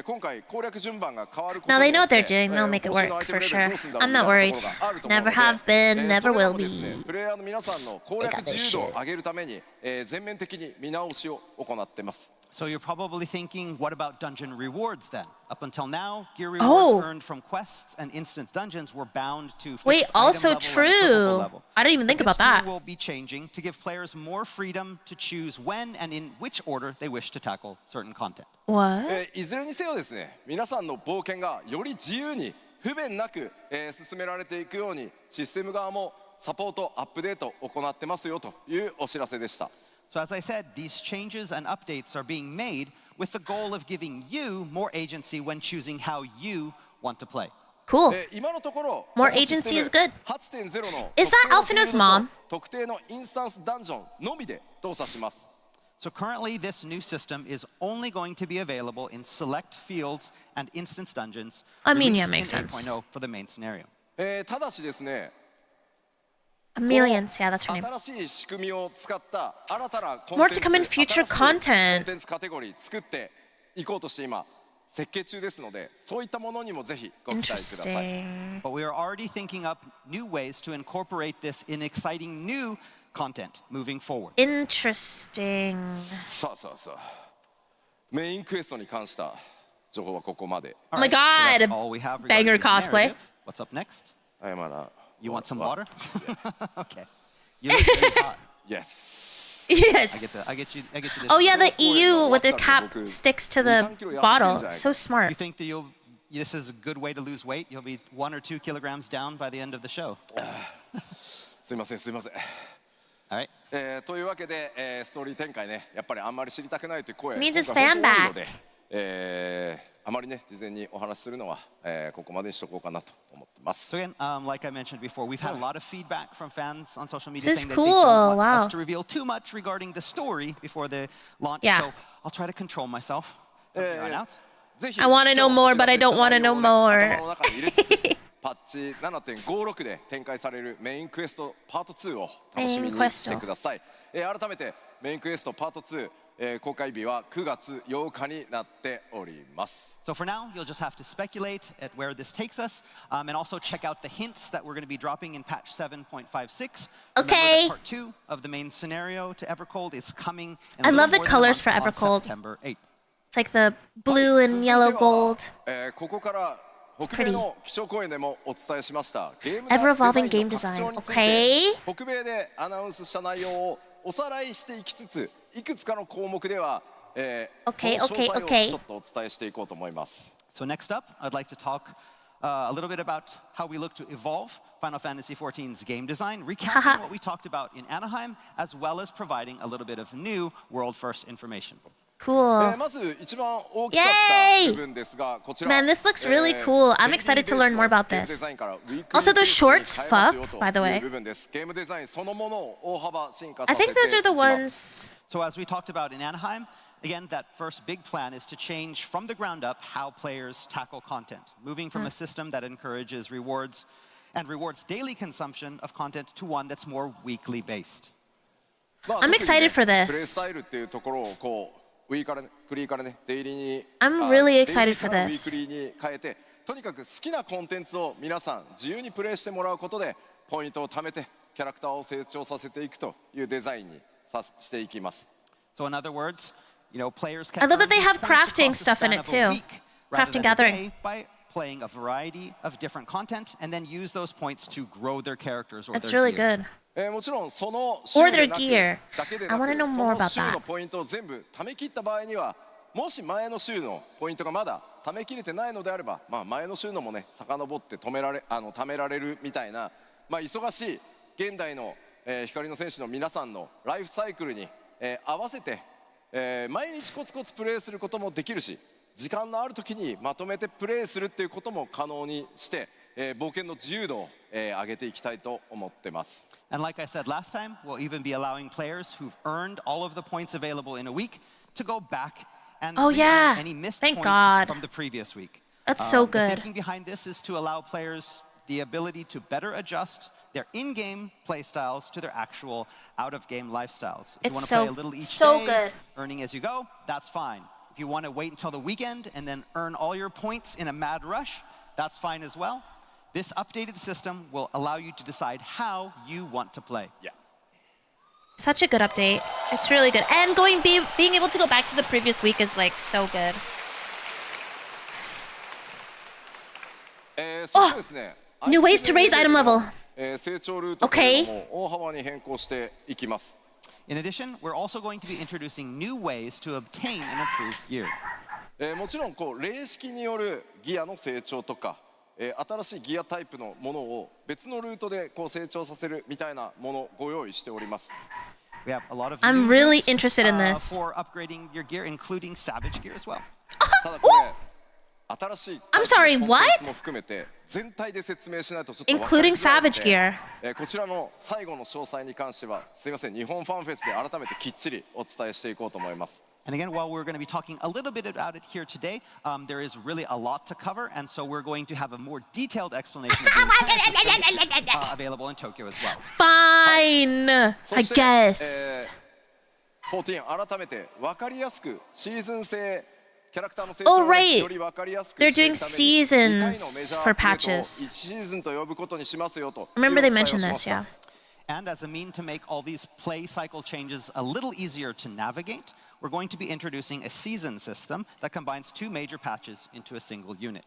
今回攻略順番が変わること No, に they よ know っ what they're て doing. They'll make it 報酬の work アイテム for レベル sure. どうするんだろ I'm うみた not いなと worried. ころがあると思うので Never have been, never それ will らもですね be. プレイヤーの皆さんの攻 I 略 got this 自由度を shit. 上げるために、全面的に見直しを行ってます。 So you're probably thinking, what about dungeon rewards then? Up until now, gear rewards Oh. earned from quests and instance dungeons were bound to fixed Wait, item also level and equipable true. level. I didn't even But think about this too that. will be changing to give players more freedom to choose when and in which order they wish to tackle certain content. What? いずれにせよですね、皆さんの冒険がより自由に不便なく、進められていくようにシステム側もサポートアップデートを行ってますよというお知らせでした。 So as I said, these changes and updates are being made with the goal of giving you more agency when choosing how you want to play. Cool. 今のところ More このシステム agency is good. 8.0 の Is that 特定の Alphina's フィールドと mom? 特定のインスタンスダンジョンのみで動作します。 So currently, this new system is only going to be available in select fields and instance dungeons I mean, yeah, released makes in sense. 8.0 for the main scenario. ただしですね、 Millions. Yeah, that's her name. 新しい仕組みを使った新たなコン More テン to come in ツ、 future 新しいコン content. テンツカテゴリー作っていこうとして今設計中ですので、そういったものにもぜひご期待ください。 Interesting. But we are already thinking up new ways to incorporate this in exciting new content moving forward. Interesting. さあさあさあ、メインクエストに関した情報はここまで。 Oh my So that's god. all we have Banger regarding the cosplay. narrative. What's up next? 謝ら。 You want some water? Okay. You look really hot. Yes. Yes. I get you this. Oh yeah, the 情報へ EU の with the わかる cap 僕 sticks to 2 the 3キロ痩せてんじゃ bottle. ないか So You smart. think that this is a good way to lose weight? You'll be 1 or 2 kilograms down by the end of the show. すいませんすいません。 All right. というわけで、ストーリー展開ね、やっぱりあんまり知りたくないという声 Needs his 今回 fan 本当多い back. ので、あまりね事前にお話しするのは、ここまでにしとこうかなと思ってます。 So again, like I mentioned before, we've had a lot of feedback from fans on social media This is saying that cool. they don't want Wow. us to reveal too much regarding the story before the launch. Yeah. So I'll try to control myself from here on out. ぜひ I wanna know more, but I don't 今日 wanna know お知らせした内容をね more. 頭の中に入れつつパッチ 7.56 で展開されるメインクエストパート2を楽しみにしてください。改めてメインクエストパート2、公開日は9月8日になっております。 So for now, you'll just have to speculate at where this takes us, and also check out the hints that we're going to be dropping in patch 7.56. Remember Okay. that part 2 of the main scenario to Evercold is coming in I a little love the more than a colors month for on Evercold. September 8th. It's like the blue and yellow gold. ここから北米の基調講演でもお伝えしましたゲーム Ever-evolving デ game ザインの拡張につい design. て北米でアナウンスした内容をおさらいしていきつついくつかの項目では、Okay, その詳 okay, 細を okay. ちょっとお伝えしていこうと思います。 So next up, I'd like to talk a little bit about how we look to evolve Final Fantasy XIV's game design, recapping what we talked about in Anaheim, as well as providing a little bit of new world-first information. Cool. まず一番大きかった部分ですが、こちら。 Man, this looks really cool. I'm excited to learn more about this. Also, those shorts fuck, by the way. ゲームデザインそのものを大幅進化さ I せてい think き those are the ます。 ones. So as we talked about in Anaheim, again, that first big plan is to change from the ground up how players tackle content, moving from a system that encourages rewards and rewards daily consumption of content to one that's more weekly based. I'm excited for this. プレイスタイルっていうところをこうウィーからね、クリーからね、デイリーに I'm really excited デイリー for からウィ this. ークリーに変えて、とにかく好きなコンテンツを皆さん自由にプレイしてもらうことでポイントを貯めてキャラクターを成長させていくというデザインにしていきます。 So in other words, you know, players can I love earn that they these have points crafting across the stuff in span it of a too. week rather Crafting than a gathering. day by playing a variety of different content and then use those points to grow their characters or That's their really gear. good. もちろんその週 Or で their なく gear. だけで I な wanna く know そ more の about 週 that. のポイントを全部貯め切った場合にはもし前の週のポイントがまだ貯めきれてないのであれば、まあ、前の週のもね遡って貯められるみたいな、まあ、忙しい現代の、光の戦士の皆さんのライフサイクルに、合わせて、毎日コツコツプレーすることもできるし、時間のある時にまとめてプレーするっていうことも可能にして、冒険の自由度を、上げていきたいと思ってます。And like I said last time, we'll even be allowing players who've earned all of the points available in a week to go back and Oh, yeah. re-earn any missed Thank points God. from the previous week. That's so The good. thinking behind this is to allow players the ability to better adjust their in-game play styles to their actual out-of-game lifestyles. If you It's want to play so- a little each so day, good. earning as you go, that's fine. If you want to wait until the weekend and then earn all your points in a mad rush, that's fine as well. This updated system will allow you to decide how you want to play. Yeah. Such a good update. It's really good. And being able to go back to the previous week is like so good. そしてですね、 New ways to raise item level. 成長ルートというのも大幅に変更していきます。 In addition, we're also going to be introducing new ways to obtain an improved gear. もちろんこう霊式によるギアの成長とか、新しいギアタイプのものを別のルートでこう成長させるみたいなものをご用意しております。 We have a lot of I'm new really routes, interested in this. for upgrading your gear, including Savage gear as well. ただこれ新しい I'm sorry, コンテン what? ツも含めて全体で説明しないとちょっと分か Including りづらいので Savage gear. こちらの最後の詳細に関してはすいません、日本ファンフェスで改めてきっちりお伝えしていこうと思います。 And again, while we're going to be talking a little bit about it here today, there is really a lot to cover, and so we're going to have a more detailed explanation of the entire system, available in Tokyo as well. Fine. そ I して guess. 14改めて分かりやすくシーズン性キャラクターの成 Oh, 長を right. より分かりやすく They're してい doing くために2回のメ seasons ジャー for アップデートを patches. 1シーズンと呼ぶことにしますよと Remember they いうお伝えを mentioned しま this, した yeah. And as a mean to make all these play cycle changes a little easier to navigate, we're going to be introducing a season system that combines two major patches into a single unit.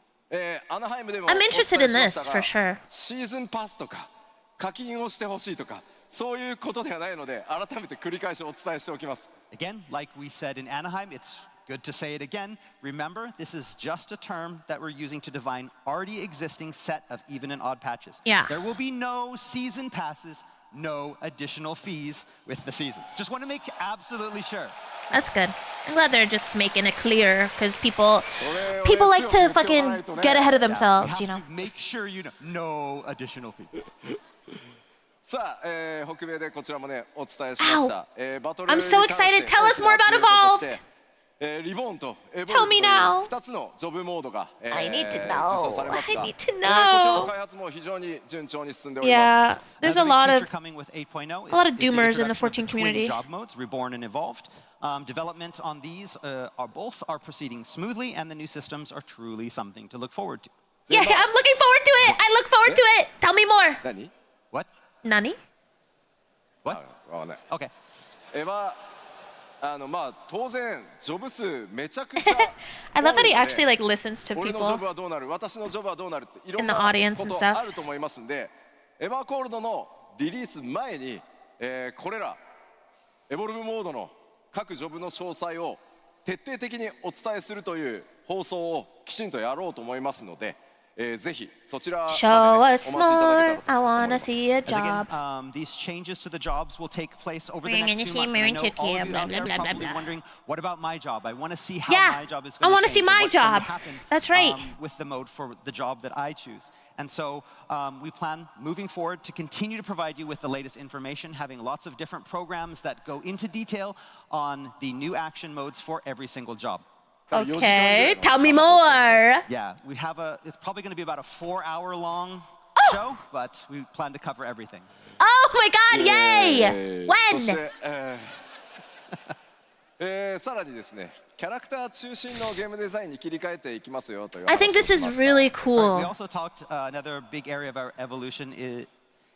アナハイムでも I'm お伝え interested し in ま this した for が sure. シーズンパスとか課金をしてほしいとかそういうことではないので改めて繰り返しお伝えしておきます。 Again, like we said in Anaheim, it's good to say it again. Remember, this is just a term that we're using to define already existing set of even and odd patches. Yeah. There will be no season passes, no additional fees with the season. Just want to make absolutely sure. That's good. I'm glad they're just making it clear because people like to fucking get ahead of We themselves, have you know. to make sure you know, no additional fee. さあ、北米でこちらもねお伝えしました。バトル I'm so に関して excited. Tell us more about 大きなアップデートとして Evolved. リボーンとエボル Tell ブ me という now. 2つのジョブモードが、I need to 実 know. 装されますが、 I need to こちらの know. 開発も非常に順調に進んでおります。 Yeah, there's Another a big lot feature of coming with 8.0 a lot of is the doomers in the introduction of 14 twin community. job modes, Reborn and Evolved. Development on these are proceeding smoothly, and the new systems are truly something to look forward to. Yeah, I'm looking forward to it. I look forward to it. Tell me more. 何？ What? Nani? What? わかんない。 Okay. まあ当然ジョブ数めちゃくちゃ I love that he 多いの actually で like listens to 俺のジョ people. ブはどうなる私のジョブはどうなるっていろん In the な audience こ and と stuff. あると思いますんでエバーコールドのリリース前に、これらエボルブモードの各ジョブの詳細を徹底的にお伝えするという放送をきちんとやろうと思いますので、ぜひそちらまで、ね、 Show お待 us ちいただけた more. らと I 思い wanna ます。 see a As again, job. these changes to the jobs will take place over the We're next gonna few see months. And I more know into all of Tokyo, you blah, out there blah, are blah, probably blah. wondering, what about my job? I want to see how Yeah, my job is I going to wanna change see and my what's going to job. happen, That's right. with the mode for the job that I choose. And so we plan moving forward to continue to provide you with the latest information, having lots of different programs that go into detail on the new action modes for every single job. Okay, tell me more. Yeah, it's probably going to be about a 4-hour long show, but we plan to cover everything. Oh my god, yay! そし When? て、さらにですねキャラクター中心のゲームデザインに切り替えていきますよという I 話 think を this し is ました really Right, we cool. also talked, another big area of our evolution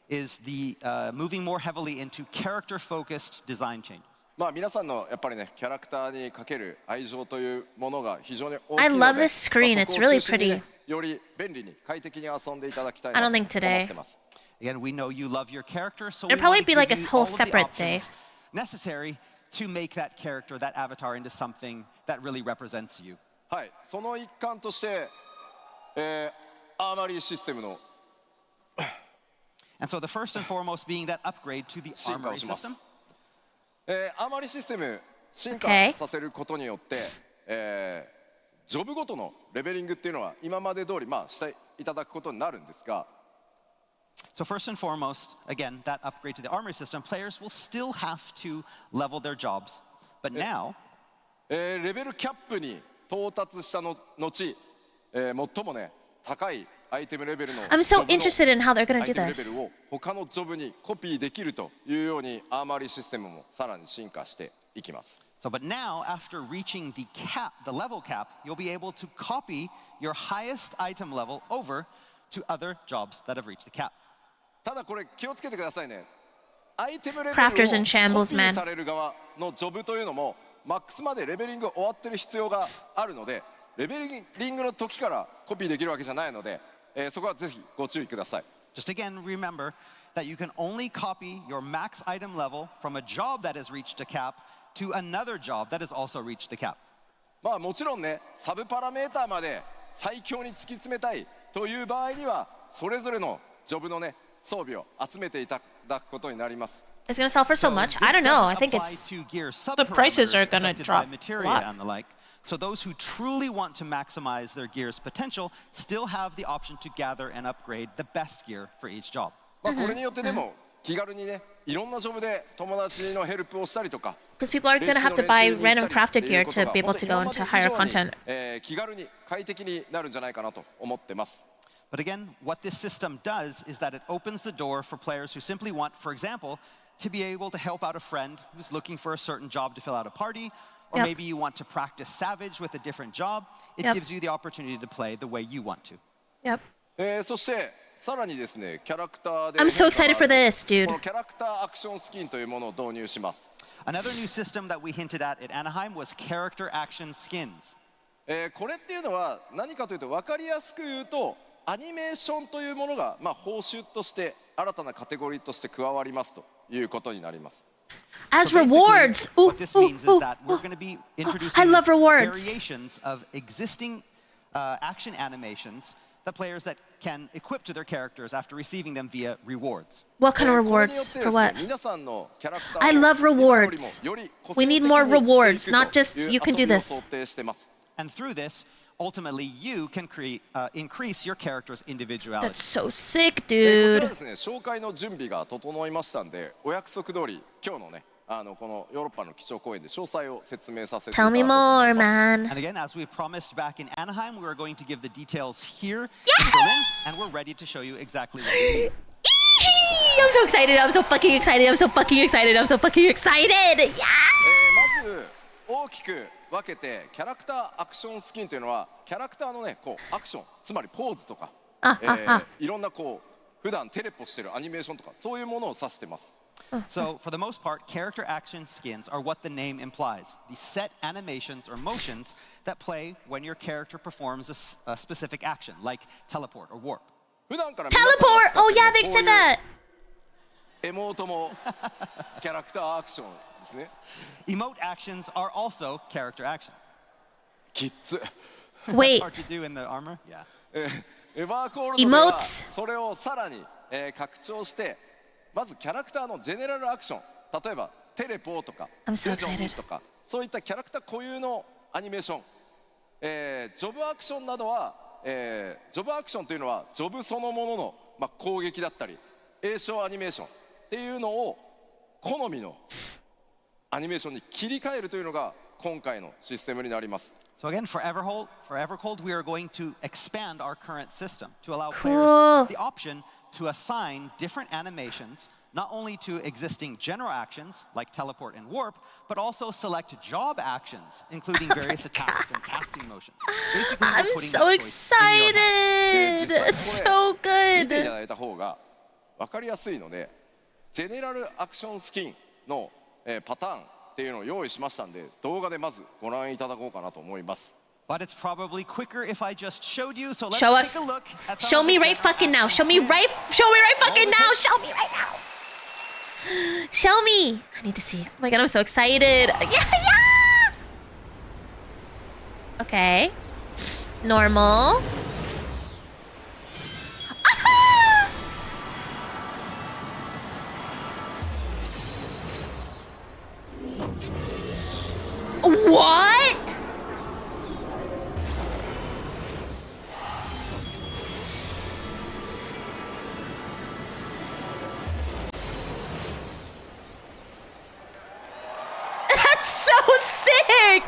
is the moving more heavily into character-focused design changes. まあ皆さんのやっぱりねキャラクターにかける愛情というものが非常に大きい I の love で、 this screen. まあ It's そこを really 中心にね pretty. より便利に快適に遊んでいただきたい I な don't と think 思 today. ってます。 Again, we know you love your character, so There'd we want probably to be give like a you whole all of the separate day. options necessary to make that character, that avatar, into something that really represents you. はい、その一環として、アーマリーシステムの And so the first and foremost being that upgrade to the 進化を armory します system. アーマリシステム進化 Okay. させることによって、ジョブごとのレベリングっていうのは今まで通りしていただくことになるんですが、 So first and foremost, again, that upgrade to the armory system, players will still have to level their jobs. But now, レベルキャップに到達したの後、最もね高いアイテムレベルの I'm ジョ so ブの interested in how they're gonna アイ do テムレベ this. ルを他のジョブにコピーできるというようにアーマリーシステムもさらに進化していきます。 but now, after reaching the cap, the level cap, you'll be able to copy your highest item level over to other jobs that have reached the cap. ただこれ気をつけてくださいね。アイテムレベルをコ Crafters in ピ shambles, ー man. される側のジョブというのもマックスまでレベリング終わってる必要があるので、レベリングの時からコピーできるわけじゃないので、そこはぜひご注意ください。 Just again, remember that you can only copy your max item level from a job that has reached a cap to another job that has also reached the cap. もちろんね、サブパラメーターまで最強に突き詰めたいという場合にはそれぞれのジョブのね装備を集めていただくことになります。 It's gonna sell for so much. I don't know. I think it's the prices are gonna drop a lot. and the like. So those who truly want to maximize their gear's potential still have the option to gather and upgrade the best gear for each job. これによってでも気軽にね、いろんなジョブで友達のヘルプをしたりとか、 Because people are 練習 gonna の have to 練 buy 習に行ったり random って crafted い gear うこと to が be able 本当 to に go 今ま into で以 higher 上に content. 気軽に快適になるんじゃないかなと思ってます。 But again, what this system does is that it opens the door for players who simply want, for example, to be able to help out a friend who's looking for a certain job to fill out a party, or Yep. maybe you want to practice Savage with a different job. It Yep. gives you the opportunity to play the way you want to. Yep. そしてさらにですね、キャラクターで I'm so excited for this, こ dude. のキャラクターアクションスキンというものを導入します。 Another new system that we hinted at Anaheim was character action skins. これっていうのは何かというと分かりやすく言うとアニメーションというものが報酬として新たなカテゴリーとして加わりますということになります。 As So basically, rewards. Ooh, what this ooh, means is ooh, that we're ooh. going to be I introducing love rewards. variations of existing action animations that players that can equip to their characters after receiving them via rewards. What kind of これによっ rewards? てで For すね what? 皆さんのキャラクターを I love 今よりも rewards. より個性 We 的 need に more してい rewards, く not と just いう you can 遊 do びを this. 想定してます。 And through this, ultimately, you can increase your character's individuality. That's so sick, こちら dude. ですね、紹介の準備が整いましたんで、お約束通り今日のね、このヨーロッパの基調講演で詳細を説明させていただ Tell こう me と思 more, います。 man. And again, as we promised back in Anaheim, we are going to give the details here in Berlin, and we're ready to show you exactly what we mean. I'm so excited. I'm so fucking excited. I'm so fucking excited. I'm so fucking excited. Yeah. まず大きく分けてキャラクターアクションスキンというのはキャラクターのねこうアクションつまりポーズとか、いろんなこう普段テレポしてるアニメーションとかそういうものを指してます。 So, for the most part, character action skins are what the name implies. The set animations or motions that play when your character performs a specific action, like teleport or warp. 普段から皆さんが使 Teleport. って Oh る yeah, they こう said いう that. エモートもキャラクターアクションですね。 Emote actions are also character actions. キッズ。 Wait. Hard to do in the armor? Yeah. エバーコールドでは Emotes それをさらに、拡張してまずキャラクターのジェネラルアクション例えばテレポとか I'm so ビジョン excited. とかそういったキャラクター固有のアニメーション、ジョブアクションなどは、ジョブアクションというのはジョブそのものの、攻撃だったり栄称アニメーションっていうのを好みのアニメーションに切り替えるというのが今回のシステムになります So again, for Evercold, we are going to expand our current system to allow Cool. players the option to assign different animations, not only to existing general actions like teleport and warp, but also select job actions, including various attacks and casting motions. Basically, we're I'm putting so that choice in your hands. excited. It's so 見ていた good. だいた方が分かりやすいのでジェネラルアクションスキンの、パターンっていうのを用意しましたんで動画でまずご覧いただこうかなと思います But it's probably quicker if I just showed you. So let's Show take us. a look at some Show of me the right general fucking now. actions Show me here. right fucking now. Show me right now. Show me. I need to see. Oh my god, I'm so excited. Yeah, yeah. Okay. Normal. Ah! so sick!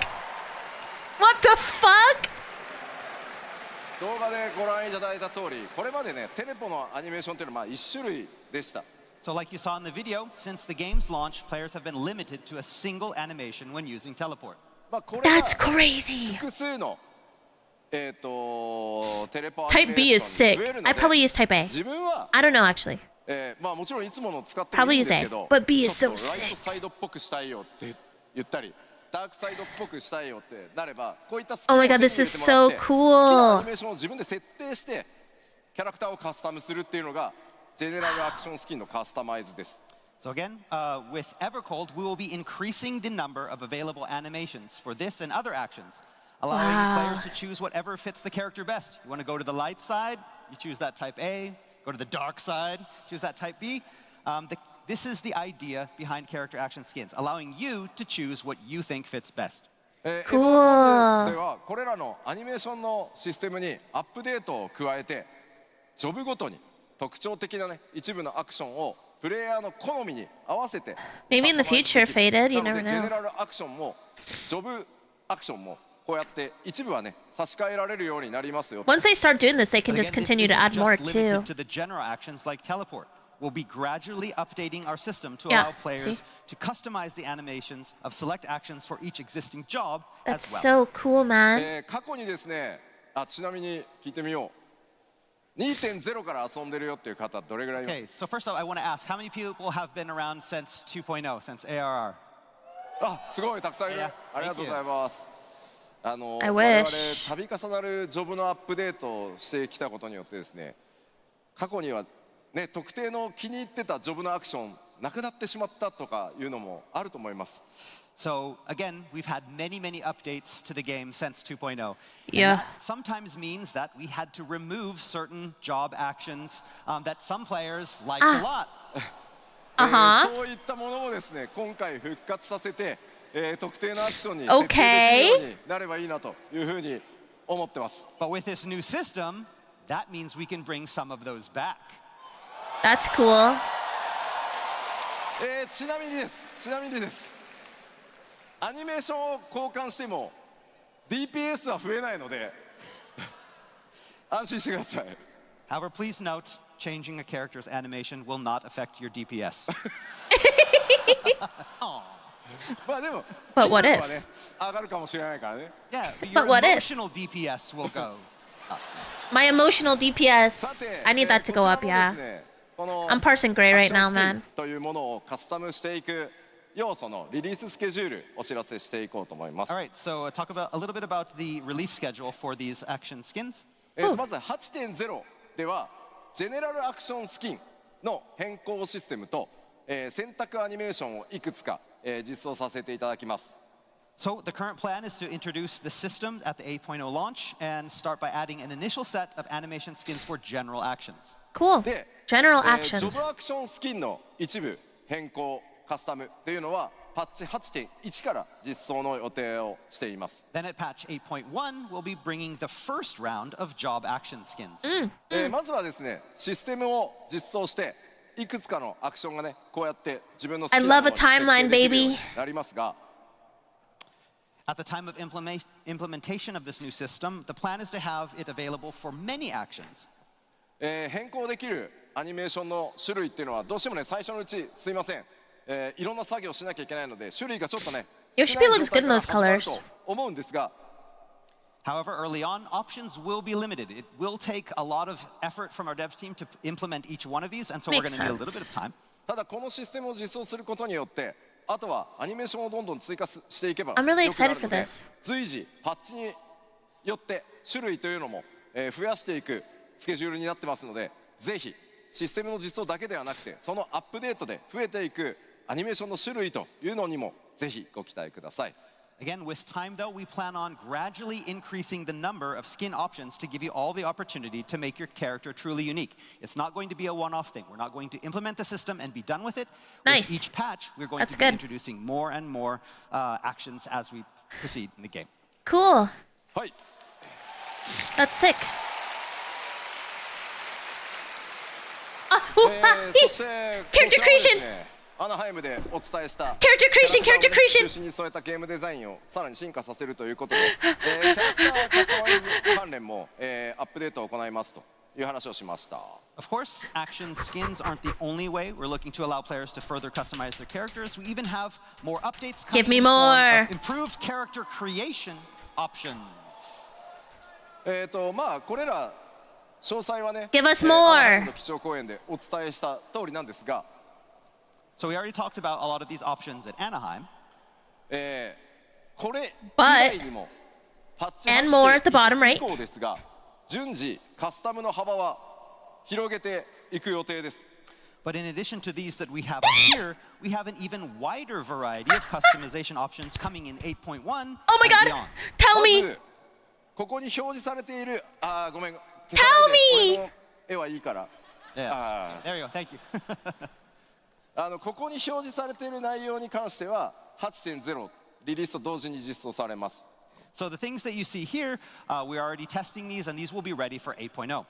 What the fuck? 動画でご覧いただいた通り、これまでねテレポのアニメーションっていうのは1種類でした。 So like you saw in the video, since the game's launch, players have been limited to a single animation when using teleport. まあこれが That's crazy. 複数のテレポアニ Type メー B シ is ョンに増え sick. るの I で probably use Type A. 自分は I don't know actually. まあもちろんいつもの使ってもいいんですけど、 Probably use A, but B is ちょっ so とライト sick. サイドっぽくしたいよって言ったり、ダークサイドっぽくしたいよってなれば、こういったスキン Oh を my 手 god, に this 入れ is てもらって so 好きなア cool. ニメーションを自分で設定してキャラクターをカスタムするっていうのがジェネラルアクションスキンのカスタマイズです。 So again, with Evercold, we will be increasing the number of available animations for this and other actions, allowing players to choose whatever fits the character best. You want to go to the light side, you choose that type A. Go to the dark side, choose that type B. This is the idea behind character action skins, allowing you to choose what you think fits best. エヴァーコードではこれらのアニメーションのシステムにアップデートを加えてジョブごとに特徴的なね一部のアクションをプレイヤーの好みに合わせて Maybe in the future, Faded, you なの never でジェネ know. ラルアクションもジョブアクションもこうやって一部はね差し替えられるようになりますよ。 Once they start doing this, they can But just again, this continue to isn't add more just too. limited to the general actions like teleport. We'll be gradually updating our system to Yeah, allow players see? to customize the animations of select actions for each existing job That's as well. so cool, man. 過去にですね、ちなみに聞いてみよう。2.0 から遊んでるよっていう方どれぐらいいます Okay, so first off, I want to ask, how many people have been around since 2.0, since ARR? あ、すごいたくさんいる。 Yeah, ありがとうございます。I 我 wish. 々度重なるジョブのアップデートをしてきたことによってですね、過去にはね特定の気に入ってたジョブのアクションなくなってしまったとかいうのもあると思います。 So again, we've had many updates to the game since 2.0. And Yeah. that sometimes means that we had to remove certain job actions that some players liked a lot. そういったものもですね、今回復活させて、特定のアクションに設定できるようになればいいなというふうに思ってます。 But with this new system, that means we can bring some of those back. That's cool. ちなみにです。アニメーションを交換しても DPS は増えないので安心してください。 However, please note, changing a character's animation will not affect your DPS. まあでも But what 気 if? 分はね上がるかもしれないからね。 Yeah, but But your what if? emotional DPS will go. My emotional さ DPS. て I need that to go こちら up, も yeah. ですねこの I'm parsing gray right アクショ now, ンスキン man. というものをカスタムしていく要素のリリーススケジュールお知らせしていこうと思います All。right, so talk about a little bit about the release schedule for these action skins. まず 8.0 ではジェネラルアクションスキンの変更システムと、選択アニメーションをいくつか、実装させていただきます。 So the current plan is to introduce the system at the 8.0 launch and start by adding an initial set of animation skins for general actions. Cool. で、 General ジョ actions. ブアクションスキンの一部変更カスタムっていうのはパッチ 8.1 から実装の予定をしています。 Then at patch 8.1, we'll be bringing the first round of job action skins. まずはですねシステムを実装していくつかのアクションがねこうやって自分の好き I な love も a のに設定 timeline, できるよう baby. になりますが At the time of implementation of this new system, the plan is to have it available for many actions. 変更できるアニメーションの種類っていうのはどうしてもね最初のうちすいません、いろんな作業しなきゃいけないので種類がちょっとね Your 少ない spiel looks good in 状 those 態から始まる colors. と思うんですが However, early on, options will be limited. It will take a lot of effort from our dev team to implement each one of these, and so we're going Makes to need a little bit of sense. time. ただこのシステムを実装することによってあとはアニメーションをどんどん追加していけば I'm really 良くなる excited for ので this. 随時パッチによって種類というのも、増やしていくスケジュールになってますのでぜひシステムの実装だけではなくてそのアップデートで増えていくアニメーションの種類というのにもぜひご期待ください。 Again, with time though, we plan on gradually increasing the number of skin options to give you all the opportunity to make your character truly unique. It's not going to be a one-off thing. We're not going to implement the system and be done with it. Nice. With each patch, we're going That's to be good. introducing more and more actions as we proceed in the game. Cool. はい That's sick. Ah, ooh, ah, そ hee. して Character こちらもです creation. ねアナハイムでお伝えした Character creation, キャラ character クターを creation. 中心に添えたゲームデザインをさらに進化させるということで、キャラクターカスタマイズ関連も、アップデートを行いますという話をしました。 Of course, action skins aren't the only way we're looking to allow players to further customize their characters. We even have more updates coming Give me in the form more. of improved character creation options. まあこれら詳細はね、 Give us アナハイ more. ムの基調講演でお伝えした通りなんですが、 So we already talked about a lot of these options at Anaheim. これ以 But- 外にもパッチ And more at the bottom 8.1 right. 以降ですが、順次カスタムの幅は広げていく予定です。 But in addition to these that we have here, we have an even wider variety of customization options coming in 8.1 Oh my and god! beyond. Tell ま me! ずここに表示されているごめん Tell me! これの絵はいいから Yeah. There you go. Thank you. ここに表示されている内容に関しては 8.0 リリースと同時に実装されます。 So the things that you see here, we're already testing these, and these will be ready for 8.0.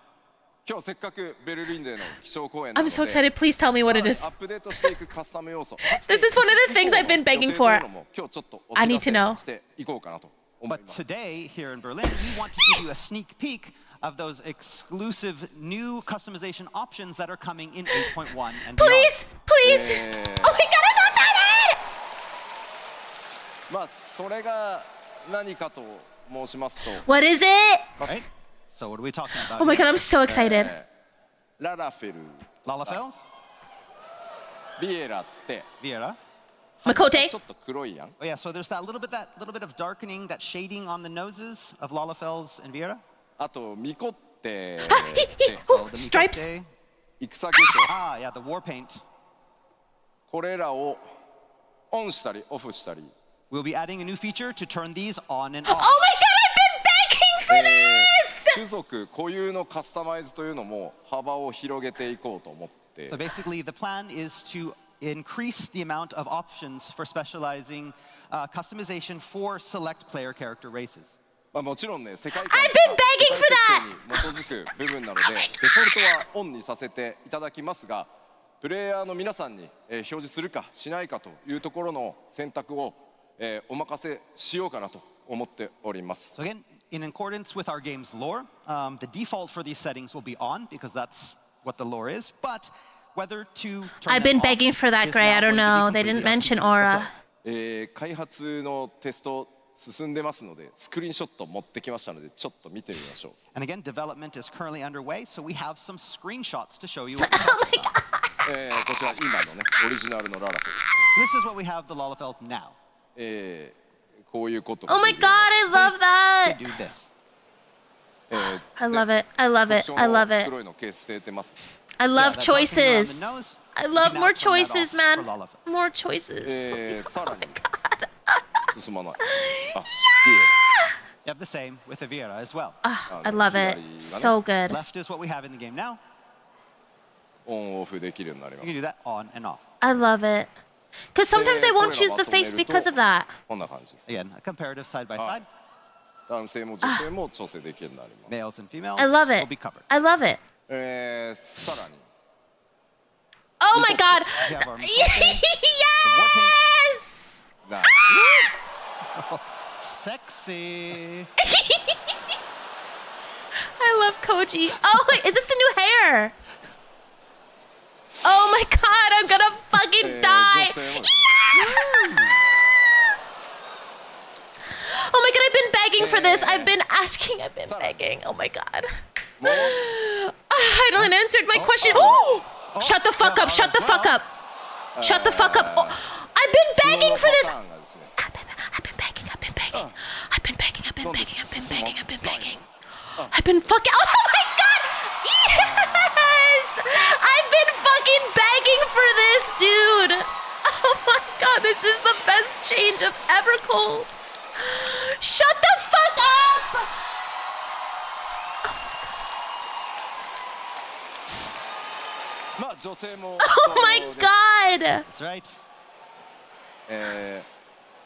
今日せっかくベルリンでの基調講演な I'm の so で excited. Please tell me what it さ is. らにアップデートしていくカスタム要素 This is one of the things I've been begging for. 予定というのも今日ちょっとお I 知 need ら to know. せしていこうかなと思い But ます。 today, here in Berlin, we want to give you a sneak peek of those exclusive new customization options that are coming in 8.1 and beyond. Please! Please! Eh. Oh my god, I'm so excited! まあそれが何かと申しますと、 What is it? Right? So what are we talking about? Oh my here? god, I'm so excited. ララフェル、 Lalafels? ビエラって Viera? Makote? ちょっと黒いやん。 Oh yeah, so there's that little bit of darkening, that shading on the noses of Lalafels and Viera. あとミコってAh, he, So oh, the stripes. Mikote. 戦化粧 Ah, yeah, the war paint. これらをオンしたりオフしたり、 We'll be adding a new feature to turn these on and Oh off. my god, I've been begging for this! 種族固有のカスタマイズというのも幅を広げていこうと思って、 So basically, the plan is to increase the amount of options for specializing customization for select player character races. まあもちろんね世界観 I've been begging for that! 世界設定に基づく部分なのでデフォルトはオンにさせていただきますが、プレイヤーの皆さんに表示するかしないかというところの選択をお任せしようかなと思っております。 So again, in accordance with our game's lore, the default for these settings will be on because that's what the lore is. But whether to turn I've them been off begging for that, is Gray. I now don't going to be know. They didn't completely up to mention the aura. player. 開発のテスト進んでますのでスクリーンショット持ってきましたのでちょっと見てみましょう。 And again, development is currently underway, so we have some screenshots to show you what we're talking about. こちら今のねオリジナルのララフェル This is what we have the Lalafeld now. です。こういうこと。 Oh my god, I love that! Do this. I love it. I love it. I love it. 黒いのケース据えてます。 I Yeah, love that darkening around the choices. nose, I you love can now more turn that choices, off man. for Lalafels. More choices. さらに進まない。あ、You have the same with the Viera as well. I love it. So good. Left is what we have in the game now. オンオフできるようになりま You can す。 do that on and off. I love it. Because sometimes I won't choose the face because of that. こんな感じです。 Again, a comparative side by side. 男性も女性も調整できるようになります。 Males and females I love will it. be covered. I love it. さらに Oh my god! We have our Yes! な Sexy. I love Koji. Oh, wait, is this the new hair? Oh my god, I'm gonna fucking 女 die. 性も Oh my god, I've been begging for this. I've been asking. I've been begging. Oh my god. もう Heidelin answered my question. Oh! Shut the fuck up. Shut the fuck up. Shut the fuck up. Oh, I've been begging for そ this. のパターンがですね I've been begging. I've been begging. I've been begging. I've been begging. I've been begging. I've been begging. I've been fucking. Oh my god! Yes! I've been fucking begging for this, dude. Oh my god, this is the best change I've ever called. Shut the fuck up! まあ女性も Oh my 同様です god! That's right.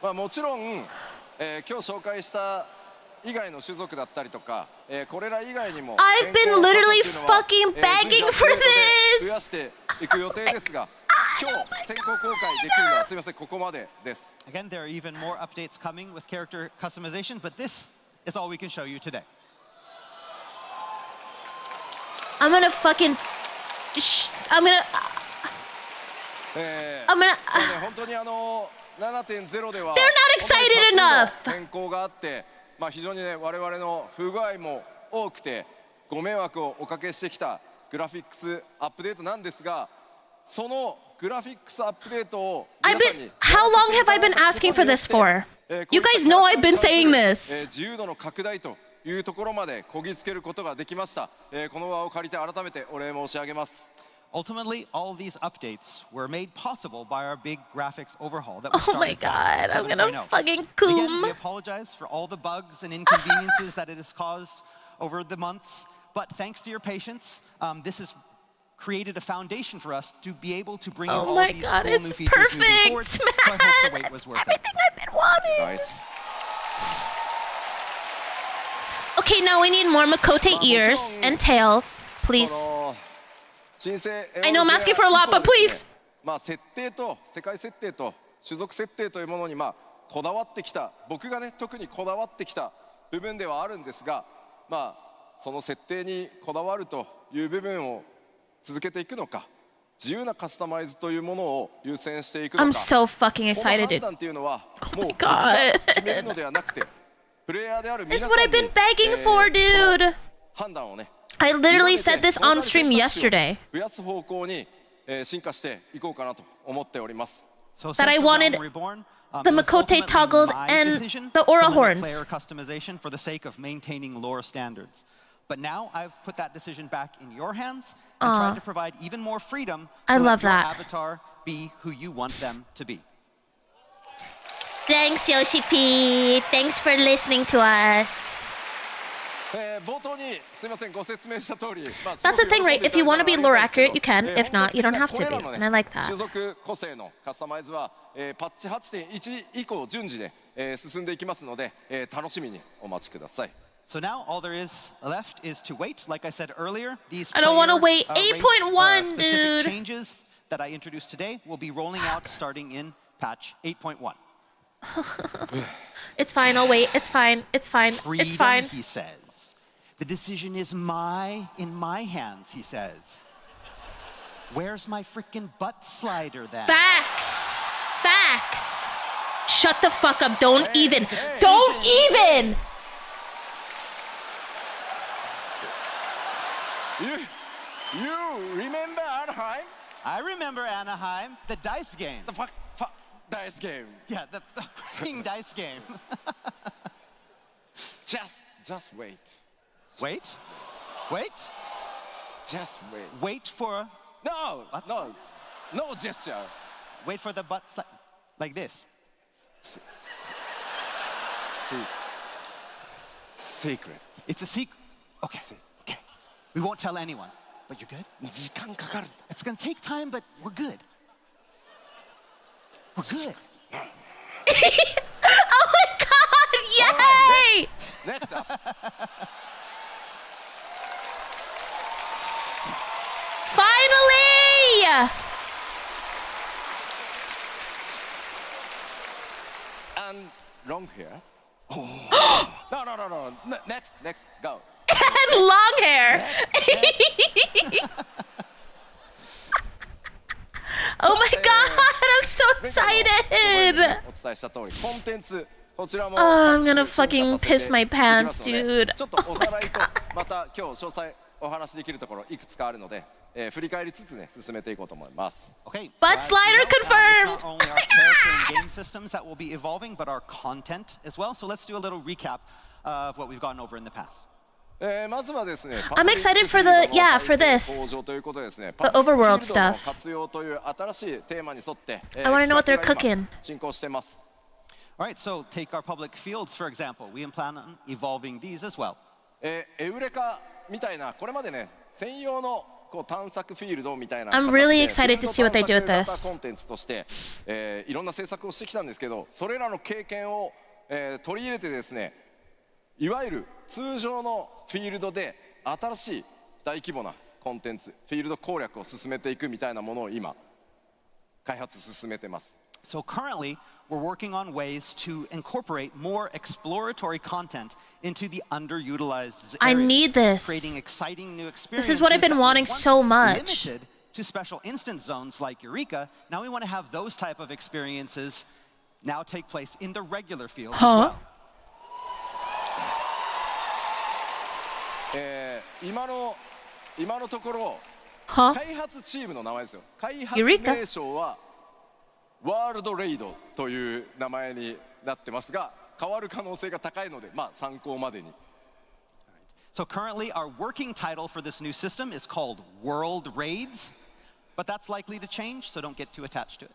まあもちろん、今日紹介した以外の種族だったりとか、これら以外にも I've been 変更箇所っていう literally のは fucking begging 随時アップ for デートで増や this! していく予定ですが、今日先行公開できるのはすみませんここまでです。 Again, there are even more updates coming with character customization, but this is all we can show you today. I'm gonna fucking. I'm gonna. 本当に7.0 では They're not excited enough! 変更があって、非常にね我々の不具合も多くてご迷惑をおかけしてきたグラフィックスアップデートなんですが、そのグラフィックスアップデートを皆さんに How long have I been asking for this for? You guys know I've been saying this. 自由度の拡大というところまでこぎつけることができました。この場を借りて改めてお礼申し上げます。 Ultimately, all these updates were made possible by our big graphics overhaul that we Oh my started back god, in I'm gonna 7.0. fucking Again, coom. we apologize for all the bugs and inconveniences that it has caused over the months, but thanks to your patience, this has created a foundation for us to be able to bring you Oh all my these god, cool new it's features moving forward. perfect, So I hope the man. wait was worth it. Everything I've been wanting. Nice. Okay, now we need more Makote ears and tails, please. 新生 I know I'm asking for a lot, but please. 設定と世界設定と種族設定というものにこだわってきた、僕がね特にこだわってきた部分ではあるんですが、その設定にこだわるという部分を続けていくのか、自由なカスタマイズというものを優先していくのか、 I'm so fucking この判 excited. 断っていうのはもう my 僕が god. 決めるのではなくて、プレイヤーである皆 It's さん what に I've been begging for, dude. 判断をね。 I literally said this on stream yesterday 増やす方向に進化していこうかなと思っております。 So That I since wanted Realm Reborn, the it was Makote ultimately toggles my and decision the Aura to limit horns. player customization for the sake of maintaining lore standards. But now I've put that decision back in your hands and tried to provide even more freedom I to love let your that. avatar be who you want them to be. Thanks, Yoshi P. Thanks for listening to us. 冒頭にすみませんご説明した通り、That's the thing, right? If you want to be lore accurate, you can. If not, you don't have to be. And I like that. 種族個性のカスタマイズはパッチ 8.1 以降順次で進んでいきますので、楽しみにお待ちください。 So now all there is left is to wait. Like I said earlier, these I don't wanna player, wait. race, 8.1, specific dude. changes that I introduced today will be rolling out starting in patch 8.1. It's fine. I'll wait. It's fine. It's fine. Freedom, It's fine. he says. The decision is in my hands, he says. Where's my freaking butt slider then? Facts. Facts. Shut the fuck up. Don't even. Don't even. You remember Anaheim? I remember Anaheim, the dice game. The fuck dice game. Yeah, the fucking dice game. Just wait. Wait. Wait. Just wait. Wait for No, What? no gesture. wait for the butt slide like this. Secret. It's a secret. Okay. Okay. We won't tell anyone. But you're good? 時間かかる。 It's gonna take time, but we're good. We're good. Oh my god. Yay. Next up. Finally. And long hair. No. Next, go. And long hair. Oh my god. I'm so 前回の excited. お伝えした通りコンテンツこちらも Oh, I'm gonna 各種 fucking 進化させて piss my いきます pants, ので dude. ちょっとおさらいとまた今日詳細お話しできるところいくつかあるので、振り返りつつね進めていこうと思います。 Okay. Butt as you slider know, confirmed. It's not only our character and game systems that will be evolving, but our content as well. So let's do a little recap of what we've gotten over in the past. まずはですね I'm excited for the- yeah, for this. 向上ということでですね The overworld パブリックフィールドの stuff. 活用という新しいテーマに沿って I wanna know what they're 企画が今 cooking. 進行してます。 All right. So take our public fields, for example. We plan on evolving these as well. エウレカみたいなこれまでね専用のこう探索フィールドみたいな I'm 形で really excited to see what they do with フィールド探索 this. 型コンテンツとして、いろんな制作をしてきたんですけどそれらの経験を、取り入れてですねいわゆる通常のフィールドで新しい大規模なコンテンツフィールド攻略を進めていくみたいなものを今開発進めてます。 So currently, we're working on ways to incorporate more exploratory content into the underutilized I areas, need this. creating exciting new This experiences. is what I've been that were wanting once so much. Limited to special instance zones like Eureka. Now we want to have those type of experiences now take place in the regular field as Huh? well. 今のところ Huh? 開発チームの名前ですよ。開発 Eureka? 名称はワールドレイドという名前になってますが、変わる可能性が高いので、まあ参考までに。 So currently, our working title for this new system is called World Raids, but that's likely to change, so don't get too attached to it.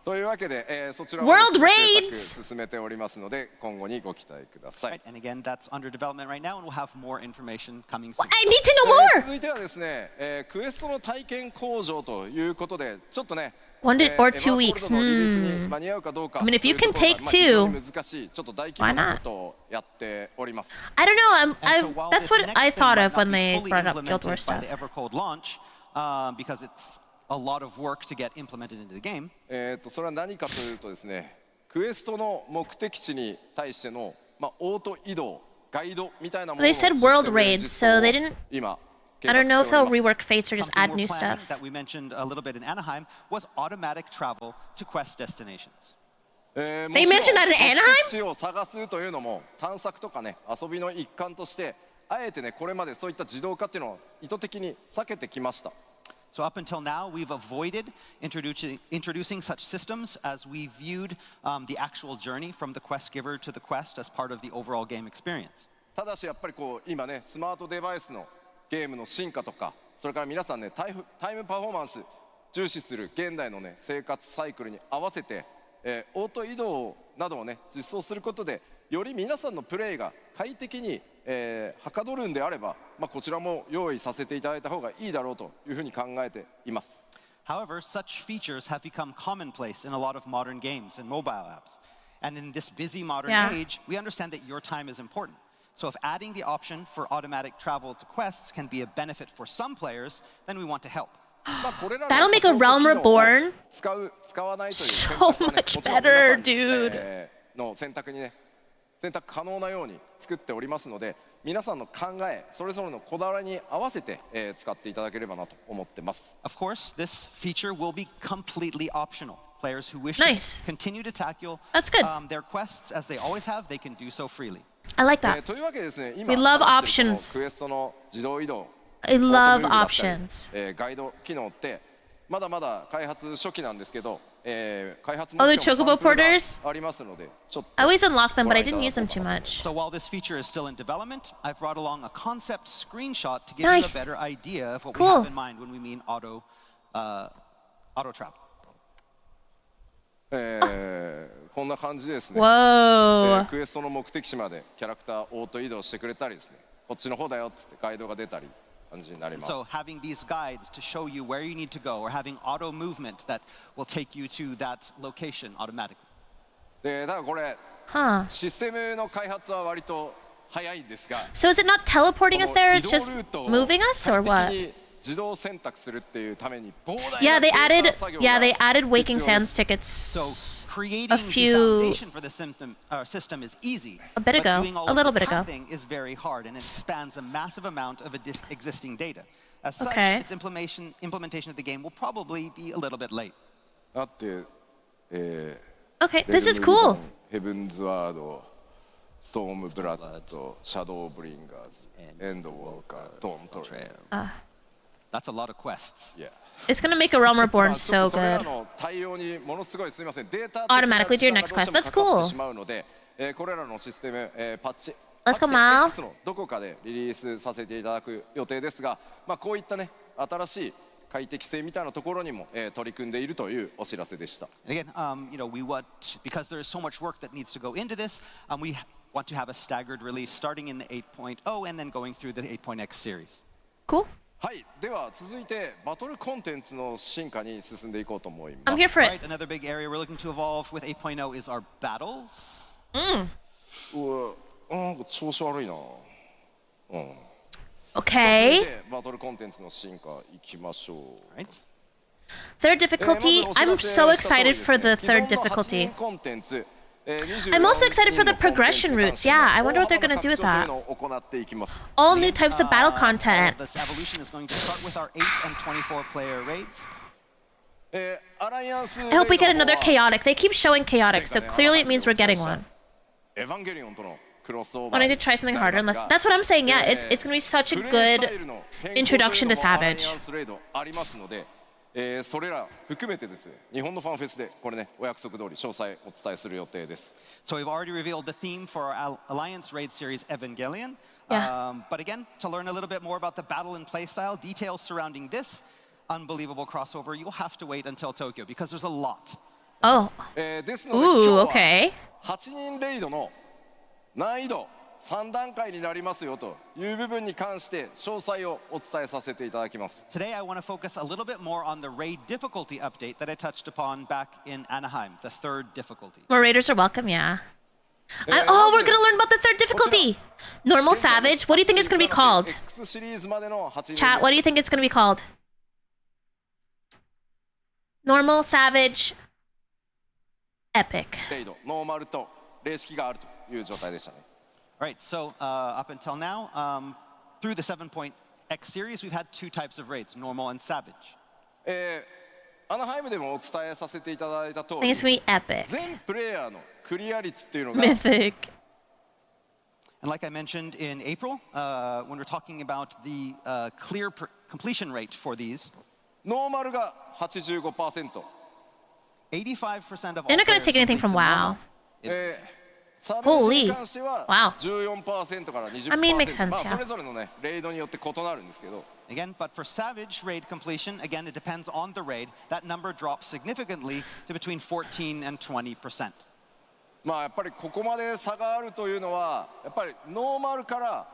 というわけで、そちら World 制 Raids! 作進めておりますので、今後にご期待ください。 Right, and again, that's under development right now, and we'll have more information coming soon. I need to know more. 続いてはですね、クエストの体験工場ということで、ちょっとね、 1 to, or 2 エヴァー weeks. コールドのリリースに間に合うかどうか I mean, if you という can ところが take まあ非常に two, 難しい、ちょっと大規模なことをやっております。 I don't know. And so while That's this what next I thing thought might of not when be they fully brought up Guild implemented Wars by stuff. the EverCold launch, because it's a lot of work to get implemented into the game. それは何かというとですね、クエストの目的地に対しての、まあ、オート移動、ガイドみたいなものの They システ said ム world 実 raids, 装 so を they didn't. 今 I don't know if 計画 they'll しております。 rework fates or just Something add we're new planning stuff. that we mentioned a little bit in Anaheim was automatic travel to quest destinations. も They ちろん mentioned that in Anaheim? 目的地を探すというのも探索とかね、遊びの一環としてあえてね、これまでそういった自動化っていうのを意図的に避けてきました。 So up until now, we've avoided introducing such systems as we viewed the actual journey from the quest giver to the quest as part of the overall game experience. ただしやっぱりこう今ね、スマートデバイスのゲームの進化とか、それから皆さんね、タイムパフォーマンス重視する現代のね、生活サイクルに合わせて、オート移動などをね、実装することでより皆さんのプレイが快適に、はかどるんであれば、まあ、こちらも用意させていただいた方がいいだろうというふうに考えています。 However, such features have become commonplace in a lot of modern games and mobile apps. And in this busy modern Yeah. age, we understand that your time is important. So if adding the option for automatic travel to quests can be a benefit for some players, then we want to help. まあこれらの That'll make a サポート Realm 機能を Reborn 使わないという選 so 択はね、 much もちろん better, 皆さんに dude. の選択にね、選択可能なように作っておりますので、皆さんの考え、それぞれのこだわりに合わせて、使っていただければなと思ってます。 Of course, this feature will be completely optional. Players who wish Nice. to continue to tackle That's good. Their quests as they always have, they can do so freely. I like that. というわけでですね、今 We love 話しているこの options. クエストの自動移動、 I オート love ムーブだったり options. ガイド機能ってまだまだ開発初期なんですけど、開発 Oh, 目 the 標 Chocobo のサンプル porters? がありますので、ちょっと I always unlock them, but I didn't ご覧い use ただ them こう too かな much. So while this feature is still in development, I've brought along a concept screenshot to give Nice. you a better idea of what Cool. we have in mind when we mean auto travel. こんな感じですね。 Whoa. クエストの目的地までキャラクターオート移動してくれたりですね、こっちの方だよっつってガイドが出たり感じになります。 So having these guides to show you where you need to go, or having auto movement that will take you to that location automatically. で、だからこれ Huh. システムの開発は割と早いんですが、 So is it not teleporting us there? こ It's の移 just 動ルートを moving us, or 快 what? 適に自動選択するっていうために膨大な Yeah, they データ added. 作業 Yeah, が they added Waking 必要で Sands す。 tickets So creating a the few foundation for the system is easy. a bit but ago, doing all a of little the bit ago. pathing is very hard, and it spans a massive amount of existing data. As such, Okay. its implementation of the game will probably be a little bit late. だって、 Okay, レ this ル is ムリボ cool. ン、ヘブンズワード、ストームブラッド、シャドーブリンガーズ、エンドウォーカー、ドーントレイル。 That's a lot of quests. Yeah. It's gonna make a Realm ま Reborn あちょっ so とそれら good. の対応にものすごいすみません、データ Automatically to your 的 next な quest. 時間がどう That's してもかかっ cool. てしまうので、これらのシステム、パッチ Let's go, パ Mal. ッチ X のどこかでリリースさせていただく予定ですが、まあ、こういったね新しい快適性みたいなところにも、取り組んでいるというお知らせでした。 And again, we want, because there is so much work that needs to go into this, we want to have a staggered release starting in the 8.0 and then going through the 8.x series. Cool. はい、では続いてバトルコンテンツの進化に進んでいこうと思い I'm ます。 here for Right, it. another big area we're looking to evolve with 8.0 is our battles. うわ、なんか調子悪いな。 Okay. でバトルコンテンツの進化いきましょう。 Right? Third difficulty. I'm so excited for the third difficulty. I'm also excited for the progression routes. Yeah, I wonder what they're gonna do with that. All new types of battle content. This evolution is going to start with our 8 and 24 player raids. I hope we get another chaotic. They keep showing chaotic, so clearly it means we're getting one. Wanting to try something harder, unless that's what I'm saying. Yeah, it's gonna be such a good introduction to Savage. それら含めてですね、日本のファンフェスでこれね、お約束通り詳細お伝えする予定です。So we've already revealed the theme for our Alliance Raid series Evangelion. Yeah. But again, to learn a little bit more about the battle and playstyle, details surrounding this unbelievable crossover, you'll have to wait until Tokyo because there's a lot. Oh. ですので今日 Ooh, は okay. 8人レイドの難易度3段階になりますよという部分に関して詳細をお伝えさせていただきます。 Today I want to focus a little bit more on the raid difficulty update that I touched upon back in Anaheim, the third difficulty. More raiders are welcome, yeah. Oh, we're gonna learn about the third difficulty! Normal Savage, what do you think it's gonna be called? X シリーズまでの8人 Chat, what do you think it's gonna be called? Normal, Savage, Epic. レイドノーマルと例式があるという状態でしたね。 All right, so up until now, through the 7.x series, we've had two types of raids, normal and savage. アナハイムでもお伝えさせていただいた通 I think り it's gonna be Epic. 全プレイヤーのクリア率っていうのが Mythic. And like I mentioned in April, when we're talking about the clear completion rate for these, ノーマルが 85%、 85% of all They're not gonna players take anything complete from the normal. WoW. サベージ Holy. に関しては Wow. 14% から 20%、 I mean, makes sense, まあ yeah. それぞれのねレイドによって異なるんですけど、 Again, but for savage raid completion, again, it depends on the raid. That number drops significantly to between 14 and 20%. まあやっぱりここまで差があるというのはやっぱりノーマルから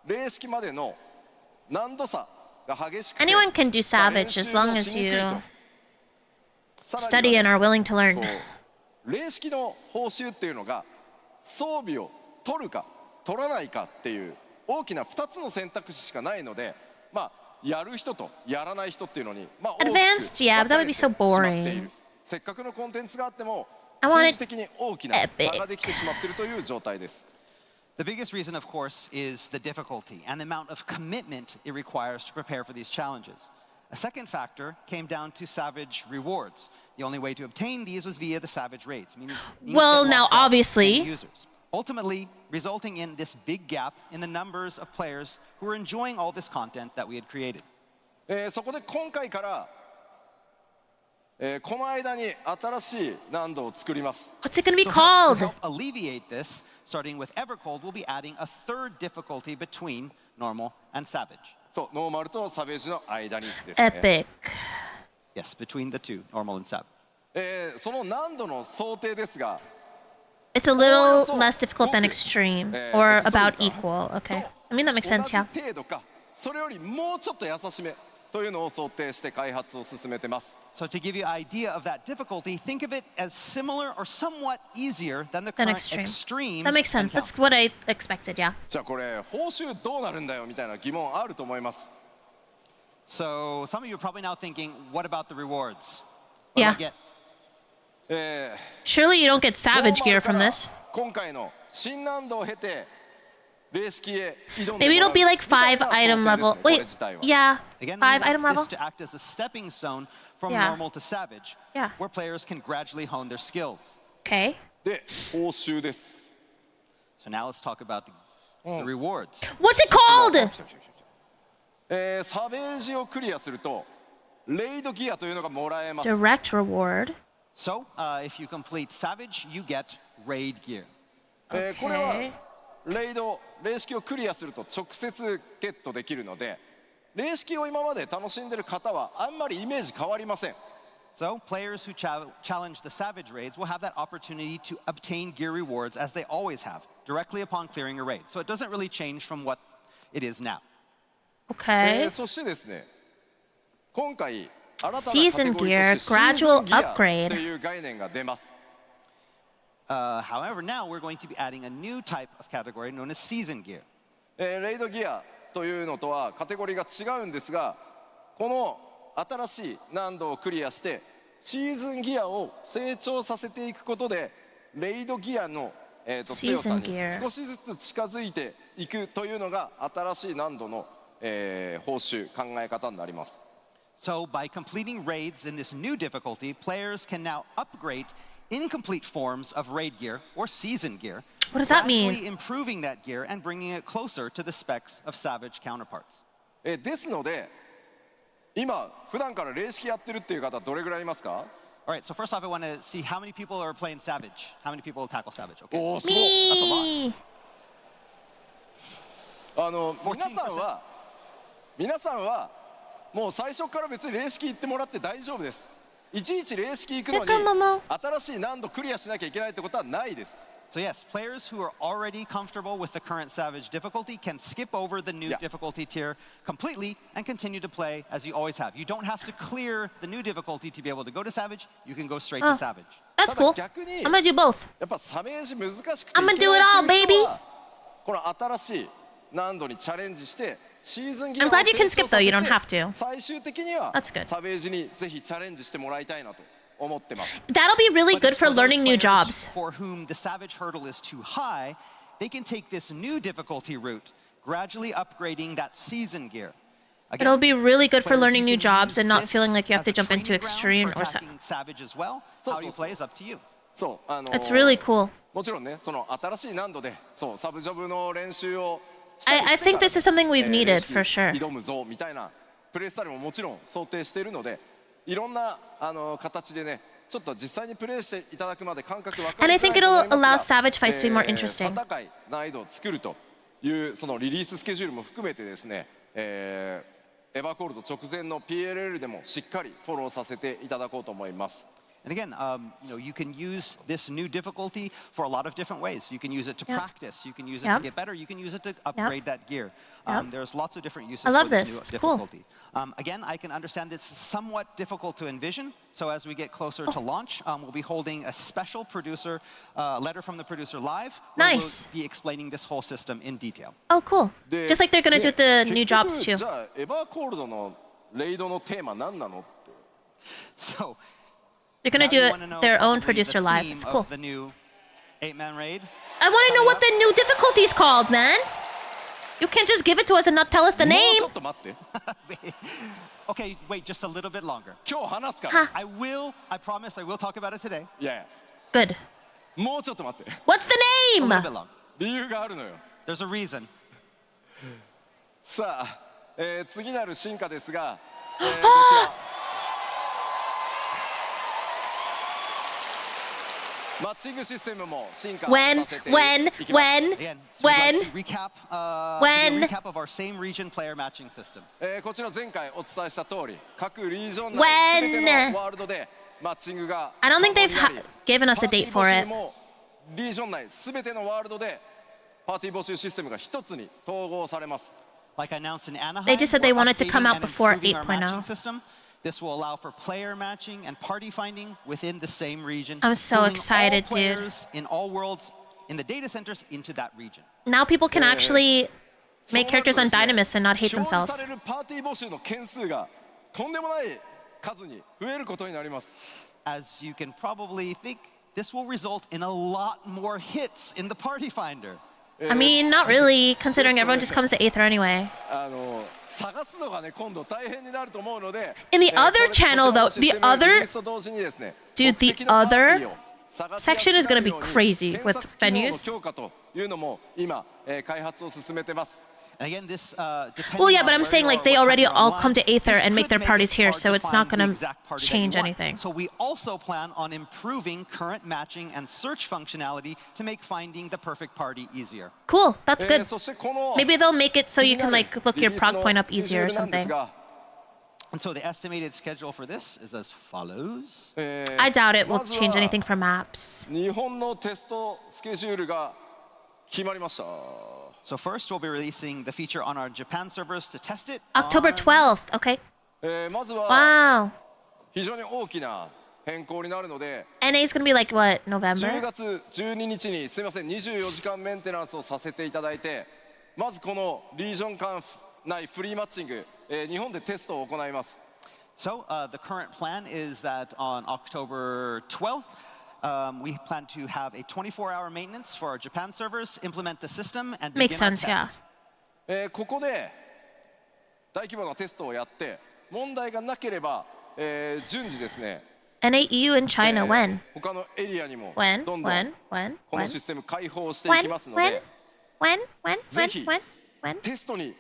例式までの難度差が激しくて、 Anyone can do まあ Savage 練習 as long も as しにくいと you さらには study ね and are willing to learn. こう例式の報酬っていうのが装備を取るか取らないかっていう大きな2つの選択肢しかないので、まあやる人とやらない人っていうのに、まあ、大きく Advanced, yeah, but that would be so 分かれてしまってい boring. る。せっかくのコンテンツがあっても I want 数 it 字的に大きな差ができてしまっているという状態です。 The biggest reason, of course, is the difficulty and the amount of commitment it requires to prepare for these challenges. A second factor came down to savage rewards. The only way to obtain these was via the savage raids, meaning you Well, get now, locked out obviously- many users. Ultimately, resulting in this big gap in the numbers of players who were enjoying all this content that we had created. そこで今回から、この間に新しい難度を作ります。 What's it gonna be So to called? help alleviate this, starting with Evercold, we'll be adding a third difficulty between normal and savage. そう、ノーマルとサベージの間にですね。 Epic. Yes, between the two, normal and savage. その難度の想定ですが、 It's a little less difficult than extreme, or about equal. Okay. I mean, that makes 同 sense, じ yeah. 程度か、それよりもうちょっと優しめというのを想定して開発を進めてます。 So to give you an idea of that difficulty, think of it as similar or somewhat easier than the Than current extreme. extreme. That makes sense. encounter. That's what I expected, yeah. じゃあこれ報酬どうなるんだよみたいな疑問あると思います。 So some of you are probably now thinking, what about the rewards? What do Yeah. I get? Surely you don't get savage gear from this. 今回の新難度を経て霊式へ挑ん Maybe でもら it'll う be like みたい 5な想定 item ですね level. これ Wait, 自体は yeah. Again, we 5 want item this level? to act as a stepping stone from Yeah. normal to savage, Yeah. where players can gradually hone their skills. Okay. で報酬です。 So now let's talk about the rewards. What's it called? サベージをクリアするとレイドギアというのがもらえます。 Direct reward. So if you complete savage, you get raid gear. これはレイド霊式をクリアすると直接ゲットできるので霊式を今まで楽しんでる方はあんまりイメージ変わりません。 So players who challenge the savage raids will have that opportunity to obtain gear rewards as they always have, directly upon clearing a raid. So it doesn't really change from what it is now. Okay. そしてですね今回新たなカテ Season ゴリーとして gear, シーズン gradual ギア upgrade. という概念が出ます。 However, now we're going to be adding a new type of category known as season gear. レイドギアというのとはカテゴリーが違うんですがこの新しい難度をクリアしてシーズンギアを成長させていくことでレイドギアの、強さ Season に gear 少しずつ近づいていくというのが新しい難度の、報酬考え方になります。 So by completing raids in this new difficulty, players can now upgrade incomplete forms of raid gear or season gear, What does that mean? gradually improving that gear and bringing it closer to the specs of Savage counterparts. ですので今普段から霊式やってるっていう方どれぐらいいますか？ All right, so first off, I want to see how many people are playing Savage. How many people will tackle Savage? Okay. おおすごい。 Me. 皆さんはもう最初から別に霊式行ってもらって大丈夫です。いちいち霊式行くのにてかママ新しい難度クリアしなきゃいけないってことはないです。 So yes, players who are already comfortable with the current Savage difficulty can skip over the new Yeah. difficulty tier completely and continue to play as you always have. You don't have to clear the new difficulty to be able to go to Savage. You can go straight to Oh. Savage. That's ただ cool. 逆に I'm gonna do both. やっぱサメージ難しくて I'm gonna いけ do it な all, いっていう人 baby. はこの新しい難度にチャレンジしてシーズンギア I'm を glad you can 成長 skip さ though. せ You don't て have to. 最終的には That's good. サベージにぜひチャレンジしてもらいたいなと思ってます。 That'll be really But good it's for those learning new players jobs. For whom the Savage hurdle is too high, they can take this new difficulty route, gradually upgrading that season gear. Again, It'll be really good for players, learning you new can jobs use and not this feeling like you have as to a jump into training ground extreme for or attacking Savage as well. So, How you so, play is up to you. そうIt's really cool. もちろんねその新しい難度でそうサブジョブの練習をしたり I してから think this is something we've 霊 needed 式 for sure. 挑むぞみたいなプレースタイルももちろん想定しているのでいろんな形でねちょっと実際にプレーしていただくまで感覚分か And り I づら think いと思い it'll ますが allow Savage fights to be more interesting. 戦い難易度を作るというそのリリーススケジュールも含めてですね、エヴァコールド直前の PLL でもしっかりフォローさせていただこうと思います。 And again, you can use this new difficulty for a lot of different ways. You can use it to Yep. practice. You can use it Yep. to get better. You can use it to upgrade that gear. Yep. There's lots of different uses I love for this this. new It's cool. difficulty. Again, I can understand this is somewhat difficult to envision. So as we get closer to launch, we'll be holding a special producer letter from the producer live. Where Nice. We'll be explaining this whole system in detail. Oh, cool. で Just like they're gonna do で the new jobs 結 too. 局じゃあエヴァコールドのレイドのテーマ何なの？ So They're gonna now do you it wanna know their own probably the producer live. theme It's of cool. The new 8-man raid. I want to know what the new difficulty's called, man. You can't just give it to us and not tell us the もう name. ちょっと待って。 Okay, wait just a little bit longer. 今日話すから Huh.。I promise I will talk about it today. いやいや Good. もうちょっと待って。 What's the A little bit name? long. 理由があるのよ。 There's a reason. さあ、次なる進化ですが、こちら。マッチングシステムも進化さ When, せて when, いきます。 when, Again, so we'd like when. to recap, When? do a recap of our same region player matching system. こちら前回お伝えした通り、各リージョン When? 内すべてのワールドでマッチングが I don't think they've 可能になり given us a date for パーティー募 it. 集もリージョン内すべてのワールドでパーティー募集システムが一つに統合されます。 Like I announced in Anaheim, They just said they we're wanted to come updating out and before improving our 8.0. matching system. This will allow for player matching and party finding within the same region. I'm so pulling excited, all dude. players in all worlds in the data centers into that region. Now people can actually そう make なると characters です on ね Dynamis and not hate 表示 themselves. されるパーティー募集の件数がとんでもない数に増えることになります。 As you can probably think, this will result in a lot more hits in the party finder. I mean, not really, considering everyone just comes to Aether anyway. 探すのがね今度大変になると思うので In the other こちら channel, の though, システム the other- リリースと同時にですね Dude, the 目的のパーティーを探しやすく section is な gonna る be ように crazy with 検索機能の venues. 強化というのも今開発を進めてます。 And again, this Well, yeah, depending but on I'm where saying you like are, they what time already you're all online, come to Aether this and make could their make parties it here, hard so to it's not find the gonna exact party that change you want. anything. So we also plan on improving current matching and search functionality to make finding the perfect party easier. Cool, that's good. そしてこの Maybe they'll make it so you 気に can な like る look リ your リース prog の point up スケジュ easier ー or ルなんです something. が And so the estimated schedule for this is as follows. I doubt it will まずは change anything for maps. 日本のテストスケジュールが決まりました。 So first, we'll be releasing the feature on our Japan servers to test it. October on- 12th, okay. まずは Wow. 非常に大きな変更になるので NA is gonna be like what, 10 November? 月12日にすみません24時間メンテナンスをさせていただいてまずこのリージョン間内フリーマッチング、日本でテストを行います。So the current plan is that on October 12th, we plan to have a 24-hour maintenance for our Japan servers, implement the system, and Makes begin our sense, yeah. test. ここで大規模なテストをやって問題がなければ、順次ですね、N8EU in China, when? 他のエリアにも When? どんどん When? この When? システム開放してい When? きますの When? で When? ぜひ When? テストに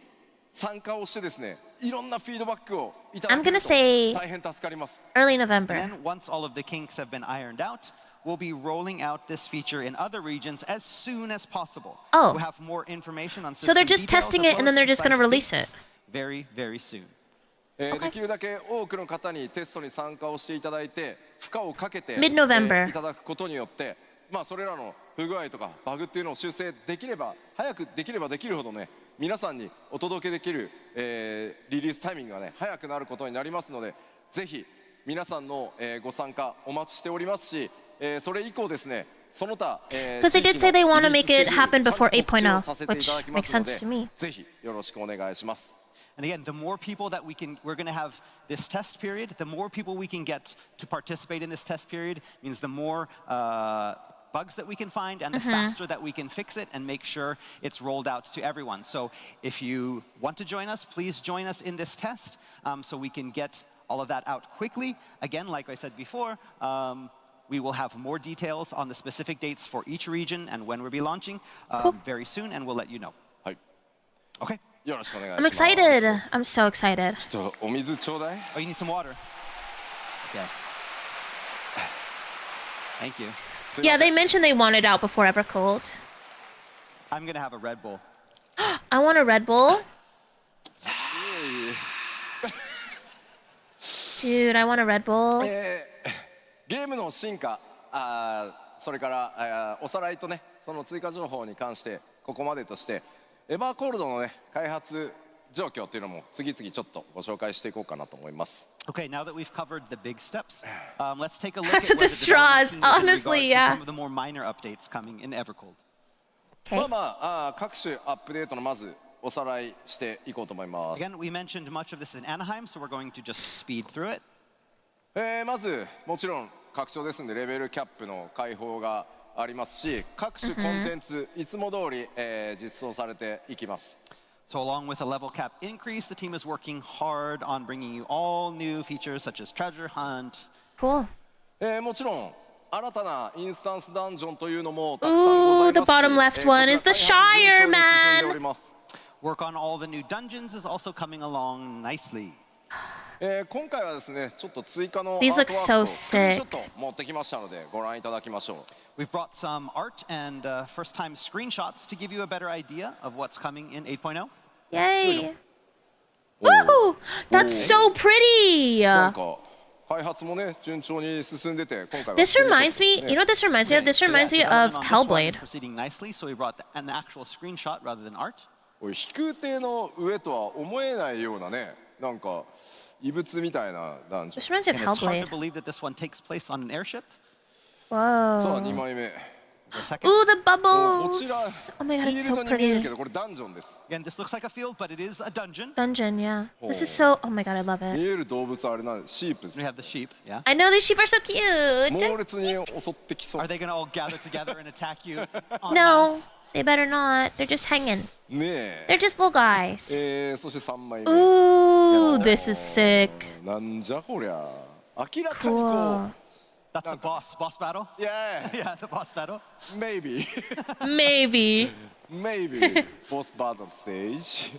参加をしてですね、いろんなフィードバックをいただ I'm け gonna ると say 大変助かります。 early And November. then once all of the kinks have been ironed out, we'll be rolling out this feature in other regions as soon as possible. Oh. We'll have more information on So they're system just details testing as it well and then as they're just gonna precise release dates it. Very, very soon. できるだけ多くの方にテストに参加をしていただいて負荷をかけて、Mid-November いただくことによって、まあ、それらの不具合とかバグっていうのを修正できれば早くできればできるほどね皆さんにお届けできる、リリースタイミングがね早くなることになりますのでぜひ皆さんの、ご参加お待ちしておりますし、それ以降ですねその他、Because they did say they wanna make it happen before 8.0, させていただきます which の makes sense to で me. ぜひよろしくお願いします。 And again, the more people that we're going to have this test period, the more people we can get to participate in this test period means the more bugs that we can find and the faster that we can fix it and make sure it's rolled out to everyone. So if you want to join us, please join us in this test so we can get all of that out quickly. Again, like I said before, we will have more details on the specific dates for each region and when we'll be launching very soon, and we'll let you know. はい Okay. よろしくお願いし I'm ます。 excited. I'm so excited. ちょっとお水ちょうだい。 Oh, you need some water? Okay. Thank you. Yeah, they mentioned they want it out before Evercold. I'm going to have a Red Bull. I want a Red Bull. Dude, I want a Red Bull. ゲームの進化それからおさらいとねその追加情報に関してここまでとしてエバーコールドのね開発状況っていうのも次々ちょっとご紹介していこうかなと思います。 Okay, now that we've covered the big steps, let's take a look That's at the where the straws, development team is in honestly, regard to yeah. some of the more minor updates coming in Evercold. Okay. まあまあ各種アップデートのまずおさらいしていこうと思います。 Again, we mentioned much of this in Anaheim, so we're going to just speed through it. まずもちろん拡張ですんでレベルキャップの開放がありますし各種コンテンツいつも通り、実装されていきます。 So along with a level cap increase, the team is working hard on bringing you all new features such as treasure hunt. Cool. もちろん新たなインスタンスダンジョンというのもたくさんございますし Ooh, the bottom left one is the Shire, こちら開発順調に進んでおります。 Work on all the new dungeons is also coming along nicely. 今回はですねちょっと追加のアー These トワ look ーク so とスクリーンショッ sick. ト持ってきましたのでご覧いただきましょう。 We've brought some art and first-time screenshots to give you a better idea of what's coming in 8.0. Yay. Woo! That's so pretty. なんか開発もね順調に進んでて今回は This スクリーンショッ reminds ト me, ですね you know what this reminds me of? This So yeah, reminds me development of on this one is Hellblade. proceeding nicely, so we brought an actual screenshot rather than art. おい飛空艇の上とは思えないようなねなんか異物みたいなダンジョ This ン。 reminds me of And it's hard to Hellblade. believe that this one takes place on an airship. さあ Whoa. 2枚目。 For a second. Ooh, the こちら bubbles. Oh my フ god, ィ it's ール so ドに見える pretty. けどこれダンジョンです。 Again, this looks like a field, but it is a dungeon. Dungeon, yeah. This is so. Oh my god, I love 見 it. える動物あれなんでシープです We。have the sheep, yeah. I know these sheep are so cute. 猛烈に襲ってきそう Are。they going to all gather together and attack you? en No, masse? they better not. They're just hanging. ね They're just little guys. そして3枚目。 Ooh, this is sick. なんじゃこりゃ。明らかにこ Cool. う。 That's the boss battle? Yeah, Yeah, the boss battle. maybe, Maybe. maybe boss battle stage.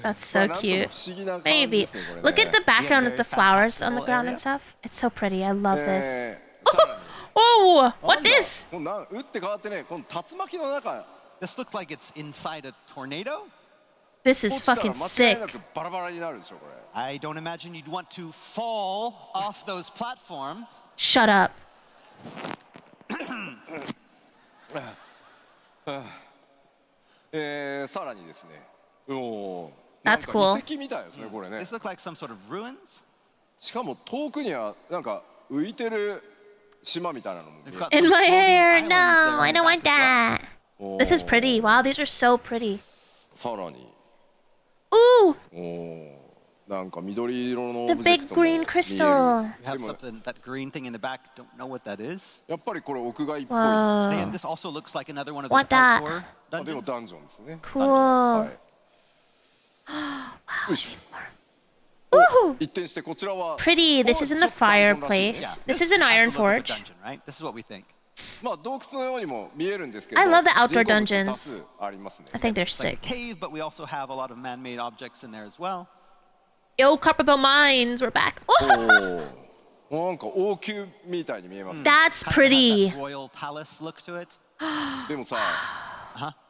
That's まあ so なんとも cute. 不思議な感じ Maybe. ですねこれ Look ね at the background very of the flowers on the fantastical ground area. and stuff. It's so pretty. I love this. さらに Oh, な what んだ this? この打って変わってねこの竜巻の中 This looks like it's inside a tornado. This 落 is ちたら fucking 間違い sick. なくバラバラになるでしょこれ。 I don't imagine you'd want to fall off those platforms. Shut up. さらにですね。おー That's なんか cool. 遺跡みたいですねこれね。 This looks like some sort of ruins. しかも遠くにはなんか浮いてる島みたいなのも見え We've る got In some my floating hair. islands No, there I in the don't want back as well. that. This is pretty. Wow, these are so pretty. さらに Ooh, おーなんか緑色のオ The ブジェク big トも見え green る。 crystal. You have でも something, that green thing in the back, don't know what that is. やっぱりこれ屋外っぽい。Whoa. Again, this also looks like another one of those What that? outdoor あでも dungeons. ダンジョンですね。 Cool. はい。よいしょ。 Woohoo! 一転してこちらは Pretty. This is in the ちょっとダンジョンらしい fireplace. です This is an has iron the look of a forge. dungeon, right? This is what we think. まあ洞窟のようにも見えるんですけど、 I love the outdoor 人工物 dungeons. 多数ありますね。 I think they're It's like a sick. cave, but we also have a lot of man-made objects in there as well. Yo, Copperville Mines, we're back. おお、なんか王宮みたいに見えますね。 That's Kind of has pretty. that royal palace look to it. でもさ、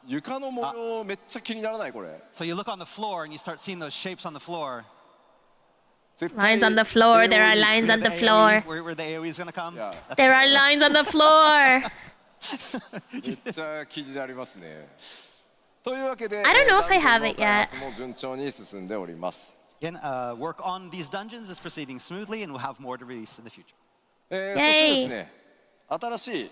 床の模様めっちゃ気にならないこれ。 So you look on the floor and you start seeing those shapes on the floor. 絶対 Lines on the floor. There are AOE lines on the The floor. AoE, where the AoE is gonna come. Yeah. That's- There are lines on the floor. めっちゃ気になりますね。というわけで、 I don't know if I ダン have ジョンの it 開 yet. 発も順調に進んでおります。 Again, work on these dungeons is proceeding smoothly, and we'll have more to release in the future. そしてですね、新しい、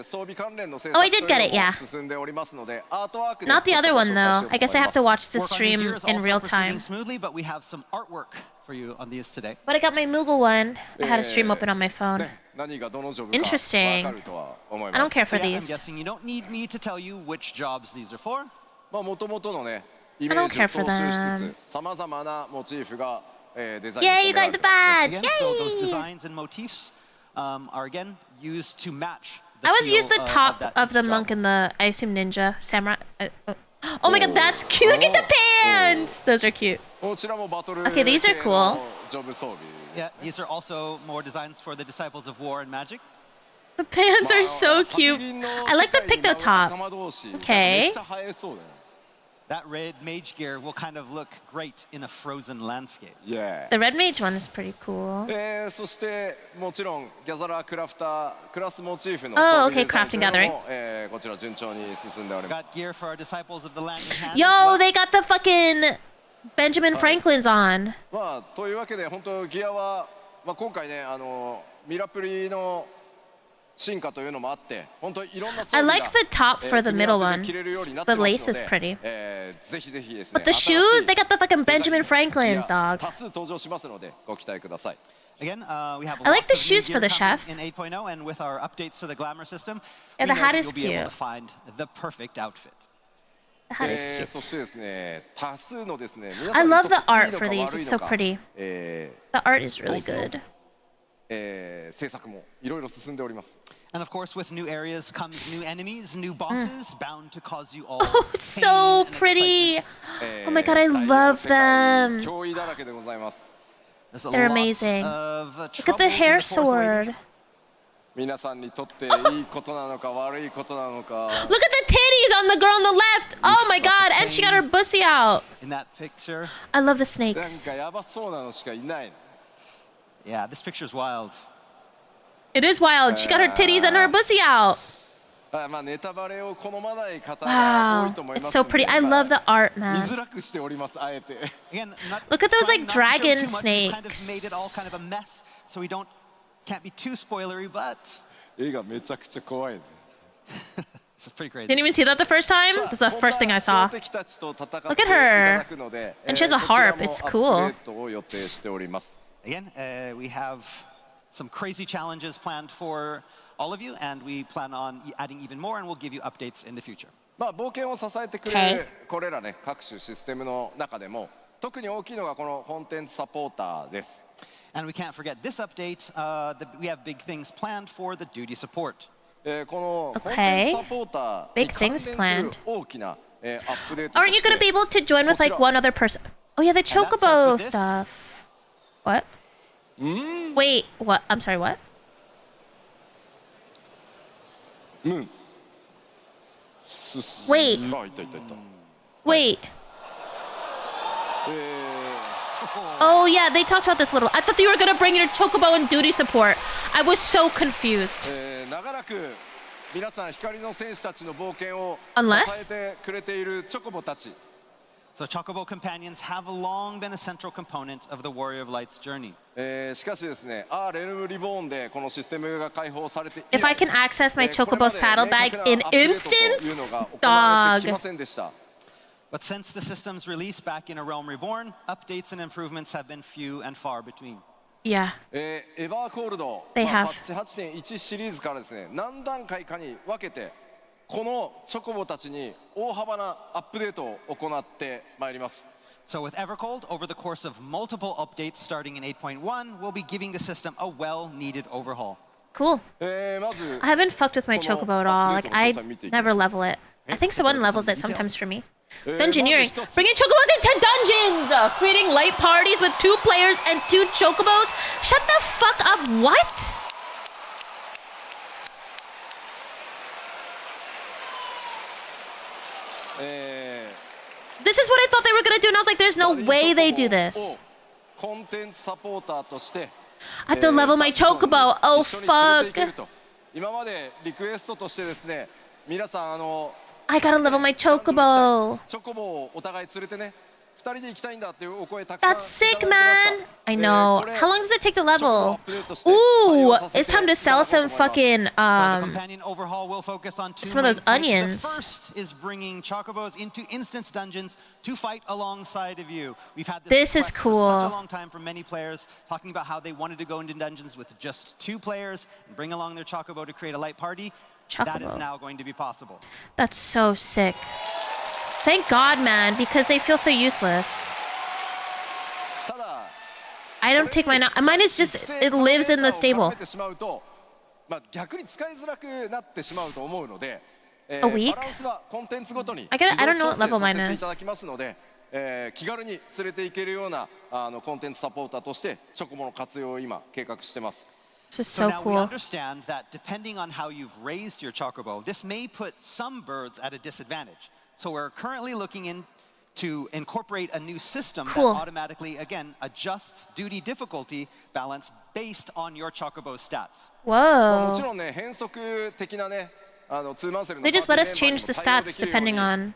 装備関連の制 Oh, I 作 did と get い it, うの yeah. も進んでおりますので、アートワークで Not the ちょっと other ご one 紹介し though. ようと I guess 思 I い have to ます。 watch the Work on stream your gear is in also real proceeding time. smoothly, but we have some artwork for you on these today. But I got my Moogle one. I had a stream open on my phone. ね、何がどのジョブか Interesting. わかるとは思い I ま don't す。 care for So yeah, I'm these. guessing you don't need me to tell you which jobs these are for. まあ元々のね、イメ I ー don't ジを care for 踏襲し them. つつ、さまざまなモチーフが、デザイン Yay, に you 込めら got れ the てますね。 badge. Again, so those Yay! designs and motifs are again used to match the I would feel use the top that of the each job. monk and the, I assume, ninja, samurai. Oh my god, that's cute. Look at the pants. Those are cute. こちらもバトル Okay, these are 系 cool. のジョブ装備。 Yeah, these are also more designs for the disciples of war and magic. The pants are ま so あ cute. 白銀の I like the 世界に picto 舞う top. 仲間同士 Okay. めっちゃ映えそうだよ。 That red mage gear will kind of look great in a frozen landscape. Yeah. The red mage one is pretty cool. そしてもちろんギャザラークラフタークラスモチーフの Oh, 装 okay, 備デザインというの crafting も、こちら順調に進んでおります。 Got gear for our disciples of the land in hand. as Yo, well. they got the fucking Benjamin Franklin's on. まあというわけで本当ギアは、まあ、今回ねミラプリの進化というのもあって本当いろんな装 I 備が like the top for the 組み合 middle わせ one. で着れるようになって The ます lace の is で pretty. ぜひぜひですね But the 新しい shoes, they got the fucking デザイン Benjamin Franklin's, ギア dog. 多数登場しますのでご期待ください。 Again, we have I like lots the of new shoes gear for the coming chef. in 8.0, and with our updates to the glamour system, Yeah, we the know hat that is you'll be able cute. to find the perfect outfit. The hat is そ cute. してですね多数のですね I 皆 love さ the んにと art って for いいの these. か悪い It's の so か pretty. The art is really good. 制作もいろいろ進んでおります。 And of course, with new areas comes new enemies, new bosses, bound to cause you all Oh, it's so pain and pretty. excitement. Oh my god, I 大量 love 世界 them. 脅威だらけでございます。 There's a They're lot amazing. of, Look at trouble the in hair the fourth awakening. sword. 皆さんにとっていいことなのか悪いことなのか Look at the titties on the girl on the left. Oh my god, and she got her bussy out. In that picture, I love the なん snakes. かやばそうなのしかいない。 yeah, this picture's wild. It is wild. She got her titties and her bussy out. まあネタバレを好まない方が多い Wow. と思いま It's す so ので pretty. I love the art, 見 man. づらくしておりますあえて。 Again, not Look at those, trying like, not to show dragon too much. We've kind of snakes. made it all kind of a mess, so we can't be too spoilery, but 絵がめちゃくちゃ怖いね。 this is pretty crazy. Didn't even see that the first time. This is the first thing I saw. Look Look at her. And she has a harp. It's cool. Again, we have some crazy challenges planned for all of you, and we plan on adding even more, and we'll give you updates in the future. まあ冒険を支えてくれ Okay. るこれらね各種システムの中でも特に大きいのがこのコンテンツサポーターです。 And we can't forget this update. We have big things planned for the duty support. このコン Okay. テンツサポーターに Big 関連 things する planned. 大きなアップデートと Aren't you して gonna be able to join with like one other person? Oh yeah, the starts chocobo with this. stuff. What? Wait, what? I'm sorry, what? ムーン Wait. あいたいたいた。 Wait. Oh yeah, they talked about this a little. I thought you were gonna bring your chocobo and duty support. I was so confused. 長らく皆さん光の戦士たちの冒険を Unless? 支えてくれているチョコボたち。 So Chocobo companions have long been a central component of the Warrior of Light's journey. しかしですね、レルムリボーンでこのシステムが開放されて以 If I 来 can access my これま chocobo で saddlebag 明確な in アップデートというの instance, が行われてき dog. ませんでした。But since the system's release back in A Realm Reborn, updates and improvements have been few and far between. Yeah. エヴァーコールド、 They パ have. ッチ8.1 シリーズからですね、何段階かに分けてこのチョコボたちに大幅なアップデートを行ってまいります。 So with Evercold, over the course of multiple updates starting in 8.1, we'll be giving the system a well-needed overhaul. Cool. まず I haven't fucked with my その chocobo at all. アッ Like プデー I トの詳細見ていきましょう。 never level it. I think someone Some levels it details. sometimes for me. まず Dungeoneering. 一つ Bringing chocobos into dungeons! Creating light parties with 2 players and 2 chocobos? Shut the fuck up. What? え This is what I thought they were gonna do, and I was like, there's ー no バディ way they チョ do コボ this. をコンテンツサポーターとして I have to level my ダンジョンに chocobo. Oh 一緒に連れて行ける fuck. と。今までリクエストとしてですね、皆さんI gotta level my chocobo. チョコボをお互い連れてね、2人で行きたいんだっていうお声たくさん That's い sick, ただきました man. I know. これ How long does it take to チョコボを level? アップデートして対 Ooh, 応させて it's time to いた sell だこうと some 思います fucking So the companion overhaul will focus on 2 some of those main points. onions. The first is bringing chocobos into instance dungeons to fight alongside of you. We've had This is request for such a cool. long time from many players talking about how they wanted to go into dungeons with just 2 players and bring along their chocobo to create a light party. That is Chocobo. now going to be possible. That's so sick. Thank God, man, because they feel so useless. ただ I don't take mine out. Mine is just, it lives in the 絡 stable. めてしまうと、逆に使いづらくなってしまうと思うので、A week? バランスはコンテンツごとに I don't know what 自動 level 調整 mine させてい is. ただきますので、気軽に連れて行けるようなコンテンツサポーターとしてチョコボの活用を今計画してます。 This is So so now we cool. understand that depending on how you've raised your chocobo, this may put some birds at a disadvantage. So we're currently looking in to incorporate a new system Cool. that automatically, again, adjusts duty difficulty balance based on your chocobo stats. も Whoa. ちろんね、変則的なね、ツーマンセルの They just パー let ティ us ーメンバーに change the も対応で stats きるように depending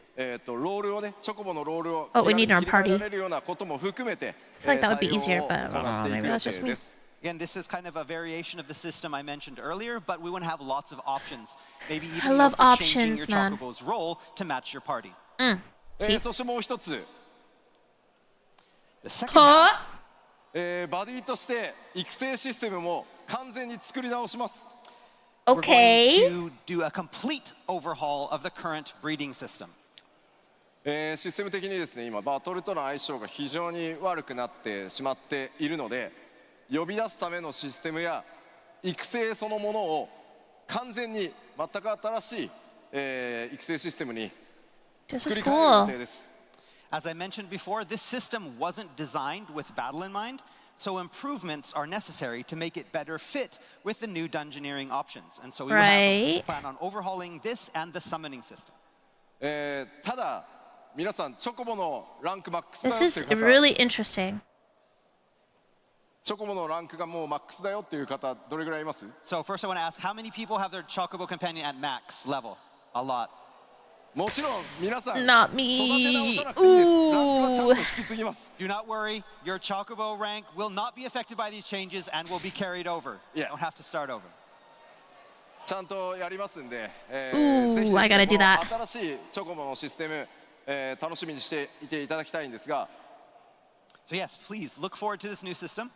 on. ロールをね、チョコボのロールを What we 気 need in our 軽に切り替え party. られるようなことも含めて、 I feel like that would be 対応 easier, を but I don't 行 know. ってい Maybe く予 that's just 定 me. です。 Again, this is kind of a variation of the system I mentioned earlier, but we want to have lots of options. Maybe I even love for changing options, your man. chocobo's role to match your party. See? そしてもう一つ、 The second Huh? half, バディとして育成システムも完全に作り直します。 we're Okay. going to do a complete overhaul of the current breeding system. システム的にですね、今バトルとの相性が非常に悪くなってしまっているので、呼び出すためのシステムや育成そのものを完全に全く新しい、育成システムに This 作 is り変える予 cool. 定です。 As I mentioned before, this system wasn't designed with battle in mind, so improvements are necessary to make it better fit with the new dungeoneering options. And so we will Right. plan on overhauling this and the summoning system. ただ皆さんチョコボのランクマックスだよ This って is いう方、 really interesting. チョコボのランクがもうマックスだよっていう方どれぐらいいます？ So first I want to ask, how many people have their Chocobo companion at max level? A lot. もちろん皆さん Not 育て直 me. さなくていいです。ランクはちゃんと Ooh. 引き継ぎます。 Do not worry, your Chocobo rank will not be affected by these changes and will be carried over. You Yeah. don't have to start over. ちゃんとやりますんで、Ooh, ぜひですね I gotta do that. この新しいチョコボのシステム、楽しみにしていていただきたいんですが、 So yes, please look forward to this new system.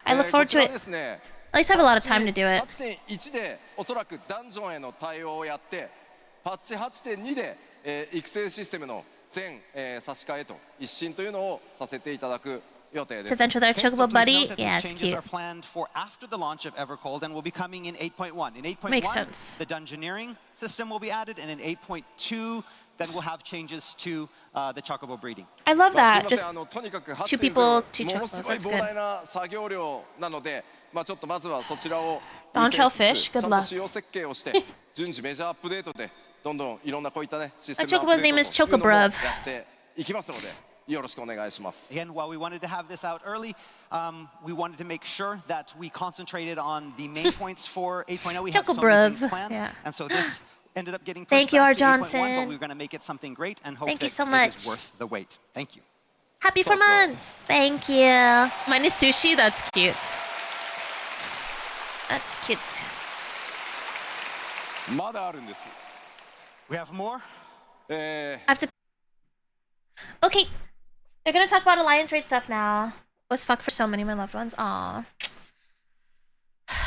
I look こ forward ち to ら it. ですね、 At least I have a lot of time to do it. 8.1 でおそらくダンジョンへの対応をやってパッチ8.2で、育成システムの全、差し替えと一新というのをさせていただく予定で To す。 then to their Okay, so chocobo please buddy. note that Yeah, these it's changes cute. are planned for after the launch of Evercold and will be coming in 8.1. In 8.1, Makes sense. the dungeoneering system will be added, and in 8.2, then we'll have changes to the Chocobo breeding. I love まあ that. すい Just ませんとにかく two people, two ものす chocobos. ごい That's 膨 good. 大な作業量なので、ちょっとまずはそちらを Don't 優先 shellfish. しつつ Good ちゃんと luck. 仕様設計をして順次メジャーアップデートでどんどんいろんなこういったねシステ My ムアップ chocobo's デー name ト is というのもや Chocobrov. っていきますのでよろしくお願いします。 Again, while we wanted to have this out early, we wanted to make sure that we concentrated on the main points for 8.0. We have so many things Chocobrov, planned, yeah. and so this ended up getting pushed Thank you, back R. to 8.1, Johnson. but we were going to make it something great and hope Thank you that so it much. is worth the wait. Thank you. Happy for So, so. months. Thank you. Mine is sushi. That's cute. That's cute. まだあるんです。 We have more. え I have to. Okay. They're gonna talk about Alliance Raid stuff now. Was fucked for so many of my loved ones. Aw.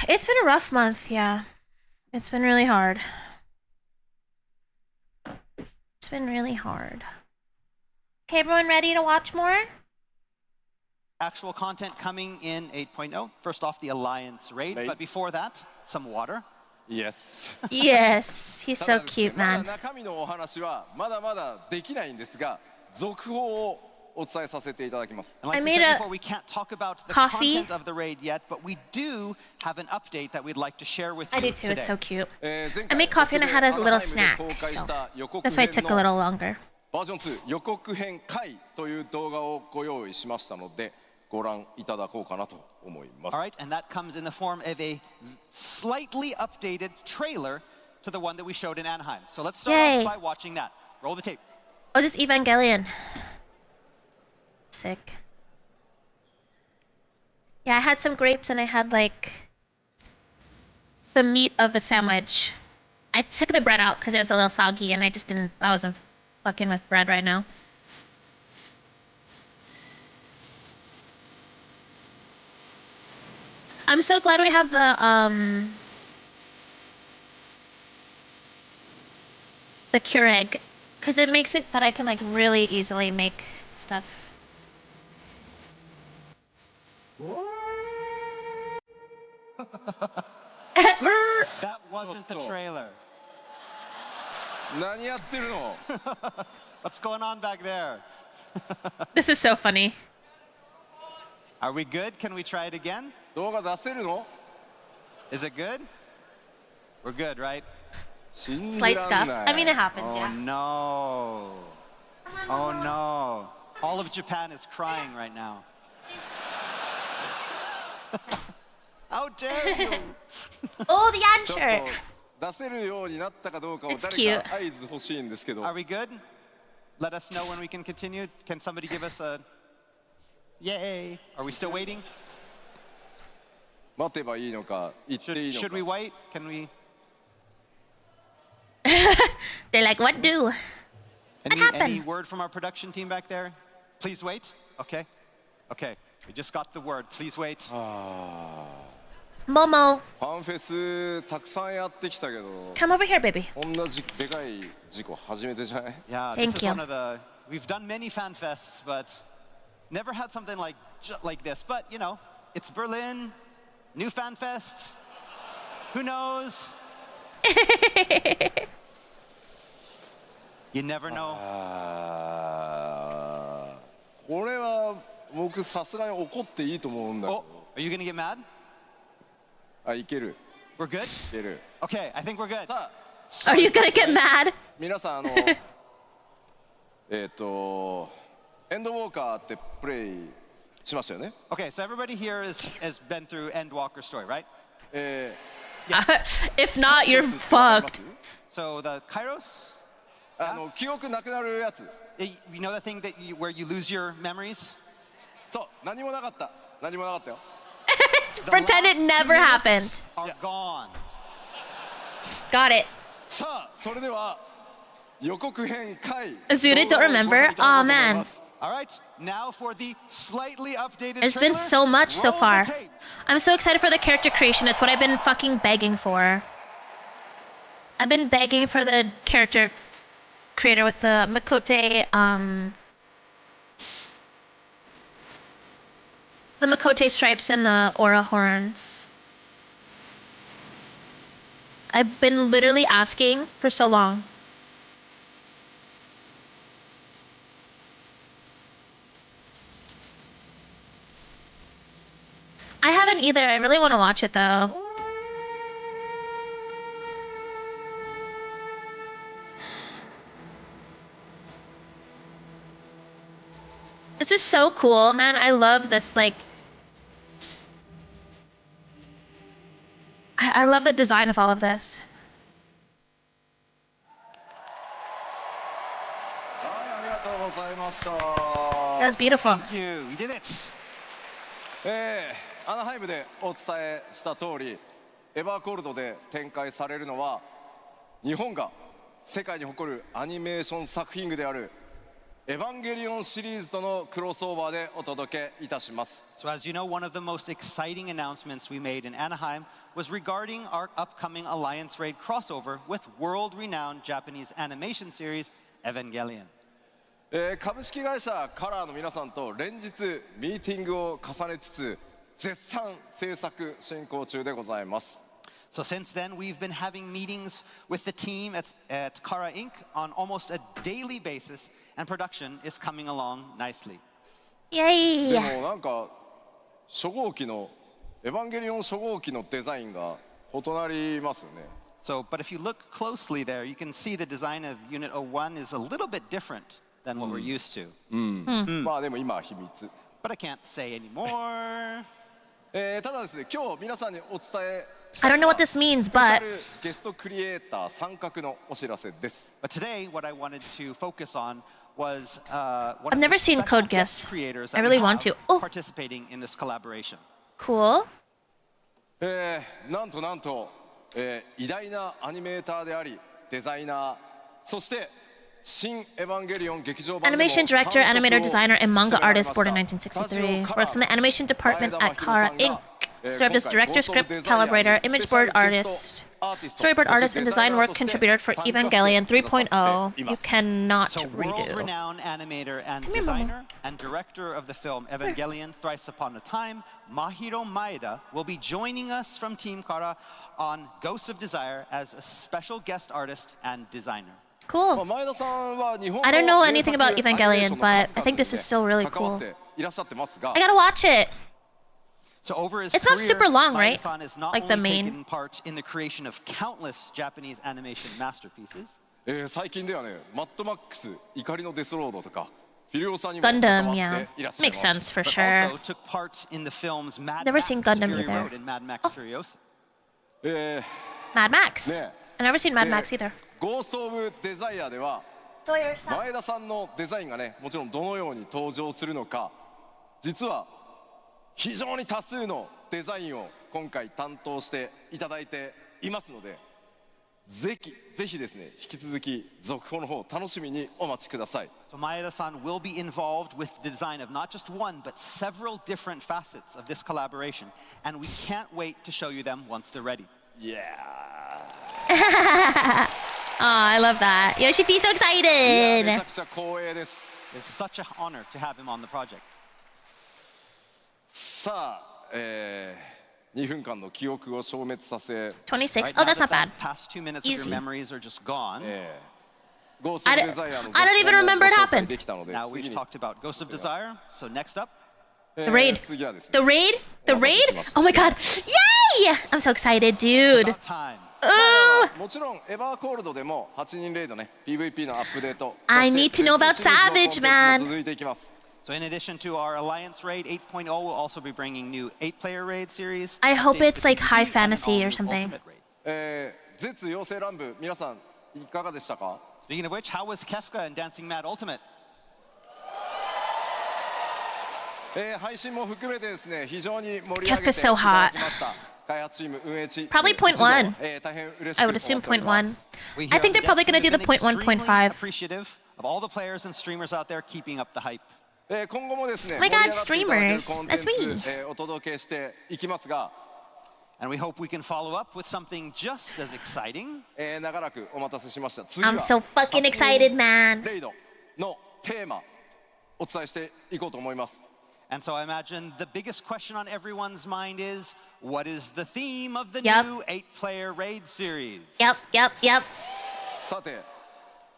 It's been a rough month, yeah. It's been really hard. It's been really hard. Okay, everyone ready to watch more? Actual content coming in 8.0. First off, the Alliance Raid. But before that, some water. Yes. Yes, he's た so だですね cute, まだ man. 中身のお話はまだまだできないんですが、続報をお伝えさせていただきます。 And like I we made said a before, we can't talk about the coffee. content of the raid yet, but we do have an update that we'd like to share with I you do too, today. it's so cute. 前 I made 回 coffee and I had a アナ little ハイムで snack, 公開し so た予告 that's why it 編 took a の little longer. バージョン2予告編回という動画をご用意しましたのでご覧いただこうかなと思います All right, and that comes in the form of a slightly updated trailer to the one that we showed in Anaheim. So let's start Yay. off by watching that. Roll the tape. Oh, this is Evangelion. Sick. Yeah, I had some grapes and I had like the meat of a sandwich. I took the bread out because it was a little soggy and I just didn't, I wasn't fucking with bread right now. I'm so glad we have the Keurig because it makes it that I can like really easily make stuff. That wasn't the trailer. 何やってるの What's going on back there? This is so funny. Are we good? Can we try it again? 動画出せるの Is it good? We're good, right? 信じ Slight ら stuff. んな I mean, it い happens, Oh yeah. no. Oh no. All of Japan is crying right now. How dare you? Oh, the ちょっ answer. と出せるようになったかどうかを It's 誰か合図欲しいんですけど Are we good? Let us know when we can continue. Can somebody give us a yay? Are we still waiting? 待てばいいのか言っていい Should の we か wait? Can we? They're like, what do? Any happened? word from our production team back there? Please wait. Okay. Okay. We just got the word. Please wait. Momo, ファンフェスたくさんやってきたけど come over here, baby. こんなでかい事故初めてじゃない Yeah, Thank this is you. one of the. We've done many fan fests, but never had something like this. But you know, it's Berlin, new fan fest. Who knows? You never know. あーこれは僕さすがに怒っていいと思うんだけ Oh, ど are you gonna get mad? あいける We're good. いける Okay, I think we're good. さあ Are you gonna get mad? 皆さんエンドウォーカーってプレイしましたよね Okay, so everybody here has been through Endwalker's story, right? If not, you're わかり fucked. ます So the Kairos, 記憶なくなるやつ you know that thing where you lose your memories? そう何もなかった何もなかったよ Pretend it last 2 never minutes happened. Are gone. Got it. さあそれでは予告編回 Azure, don't remember? Aw, man. All right, now for the slightly updated There's trailer. been so much so Roll the far. tape. I'm so excited for the character creation. It's what I've been fucking begging for. I've been begging for the character creator with the Makote, the Makote stripes and the aura horns. I've been literally asking for so long. I haven't either. I really want to watch it though. This is so cool, man. I love this, like... I love the design of all of this. はいありがとうございました That was beautiful. Thank you. We did it. アナハイムでお伝えした通りエバーコールドで展開されるのは日本が世界に誇るアニメーション作品群であるエヴァンゲリオンシリーズとのクロスオーバーでお届けいたします。 So as you know, one of the most exciting announcements we made in Anaheim was regarding our upcoming Alliance Raid crossover with world-renowned Japanese animation series Evangelion. 株式会社カラーの皆さんと連日ミーティングを重ねつつ絶賛制作進行中でございます。 So since then, we've been having meetings with the team at Kara Inc. on almost a daily basis, and production is coming along nicely. イェでイ。もなんか初号機のエヴァンゲリオン初号機のデザインが異なりますよね。 So, but if you look closely there, you can see the design of Unit 01 is a little bit different than what we're used to. まあでも今は秘密。 But I can't say anymore. ただですね、今日皆さんにお伝え I don't know what this means, スペシャ but ルゲストクリエイター参画のお知らせです。 But today, what I wanted to focus on was one I've of never the seen special Code guest Geass. creators I that really we want have to. Oh. participating in this collaboration. cool. なんと、偉大なアニメーターでありデザイナー、そして新エヴァンゲリオン劇場版でも Animation director, 監督を animator, designer, and manga 務められ artist ました born in 1963. Works in the animation department 前 at 田 Kara 真宙さん Inc. が Served as 今回 director, ゴースト・オブ・ script デザイアに collaborator, スペ image シャル board ゲス artist, トアーティスト storyboard そして artist, and デザイ design ナー work として contributor for 参加して Evangelion くださってい 3.0. ま You す。 cannot So, redo. world-renowned animator and designer and director of the film Evangelion Thrice Upon a Time, Mahiro Maeda, will be joining us from Team Kara on Ghosts of Desire as a special guest artist and designer. Cool. 前田さんは日本の I don't know 名 anything 作 about アニメーション Evangelion, の but 数 I think this is still 々 really に関わ cool. っていらっしゃってますが I gotta watch it. So over his It's not career, super long, right? Maeda-san has not Like the only main. taken part in the creation of countless Japanese animation masterpieces, 最近ではね、マッドマックス怒りのデスロードとかフィリオさんにも関 Gundam, わ yeah. っていらっしゃい Makes ます。 sense for but sure. also took part in the films Mad Never Max, seen Gundam Fury either. Road, and Mad Max Furiosa. Mad Max. Yeah. I've never seen Mad Max either. ゴースト・オブ・デザイアでは Sawyer, stop. 前田さんのデザインがね、もちろんどのように登場するのか、実は非常に多数のデザインを今回担当していただいていますので、ぜひですね、引き続き続報の方楽しみにお待ちください。 So Maeda-san will be involved with the design of not just one, but several different facets of this collaboration, and we can't wait to show you them once they're ready. Oh, I love that. Yoshi P, so いや、めちゃ excited. くちゃ光栄です。 It's such an honor to have him on the project. さあ、2分間の記憶を消滅させ、 26. Right Oh, now that's that not bad. past 2 minutes of Easy. your memories are just gone. ゴースト・オ I ブ・デ don't- ザイアの I don't even remember it ご紹介 happened. できたので、 Now 次 we've に talked about Ghosts of Desire, so next up, The raid. 次はです The ね、 raid? The raid? Oh my god. Yay! I'm so excited, it's dude. about time. Ooh. もちろんエバーコールドでも8人レイドね PVP のアップデート I そして need to know about 別シリーズのコンテンツ Savage, man. も続いていきます So in addition to our Alliance Raid 8.0, we'll also be bringing new 8-player raid series. I hope updates it's to like PvP, high and an fantasy or all-new something. Ultimate Raid. 絶妖精乱舞皆さんいかがでしたか Speaking of which, how was Kefka and Dancing Mad Ultimate? 配信も含めてですね非常に盛り上げてい Kefka's so ただきました開発チーム運営チーム Probably 一同 0.1. 大変嬉し I く would assume 思っております 0.1. We I here think on they're probably Dev gonna do Team the have been extremely 0.1.5. appreciative of all the players and streamers out there keeping up the hype. 今後もですね Oh my 盛り god, 上がっていただける streamers. コンテン That's ツ me. お届けしていきますが And we hope we can follow up with something just as exciting. 長らくお待たせしました次 I'm は so fucking excited, man. レイドのテーマお伝えしていこうと思います And so I imagine the biggest question on everyone's mind is, what is the theme of the Yep. new 8-player raid series? Yep. さて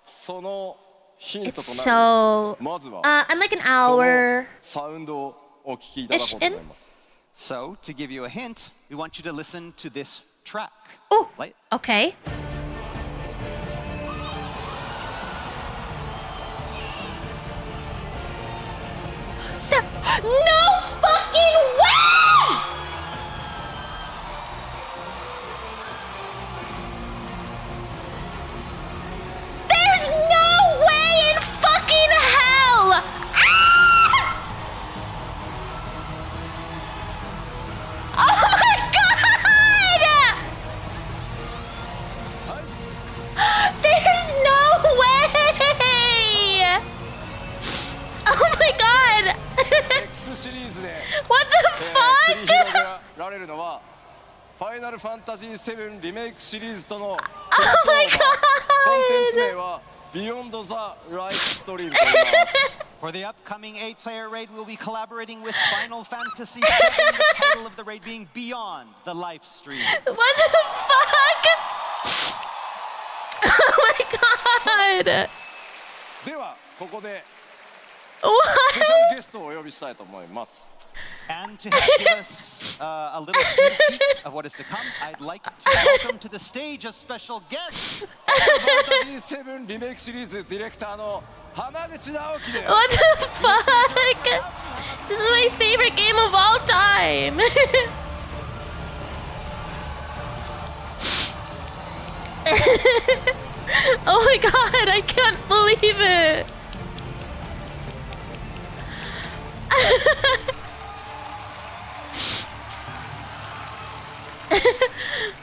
そのヒント It's とな so. るまずは I'm like an この hour. サウンドをお聞きいただこうと思います So, to give you a hint, we want you to listen to this track. Oh. Like- Okay. No fucking way! There's no way in fucking hell! Ah! Oh my god! There's no way! シリーズで、What the 繰り fuck? 広げられるのはファイナルファンタジー7リメイクシリーズとの Oh my コンテンツ名 god! は Beyond the Life Stream と言います。 For the upcoming 8-player raid, we'll be collaborating with Final Fantasy VII, the title of the raid being Beyond the Life Stream. What the fuck? Oh my god! ではここで What? スペシャルゲストをお呼びしたいと思います。 And to help give us a little sneak peek of what is to come, I'd like to welcome to the stage a special guest. ファンタジー7リメイクシリーズディレクターの浜口直樹です。 What the fuck? This is my favorite game of all time. Oh my god, I can't believe it.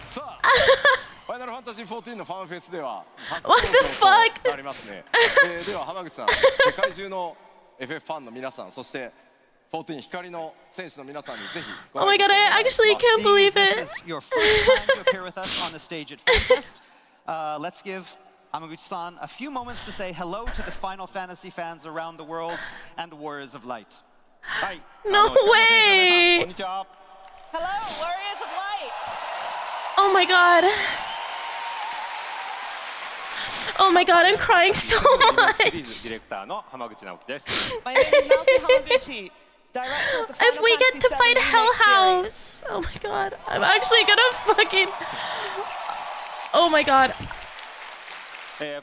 さあ、ファイナルファンタジー14のファンフェスでは初 What the 登場 fuck? となりますね。では浜口さん、世界中の FF ファンの皆さん、そして14光の選手の皆さんにぜひご Oh my 挨拶 god, をお I 願いし actually ます can't Seeing believe as this it. is your first time to appear with us on the stage at FanFest, let's give Hamaguchi-san a few moments to say hello to the Final Fantasy fans around the world and Warriors of Light. No way. Hello, Warriors of Light! Oh my god. Oh my god, I'm crying so シリー much. ズディレクターの浜口直樹です。 My name is Naoki Hamaguchi, director of the If Final we get Fantasy to VII fight Hell Remake series. House. Oh my god. I'm actually gonna fucking. Oh my god.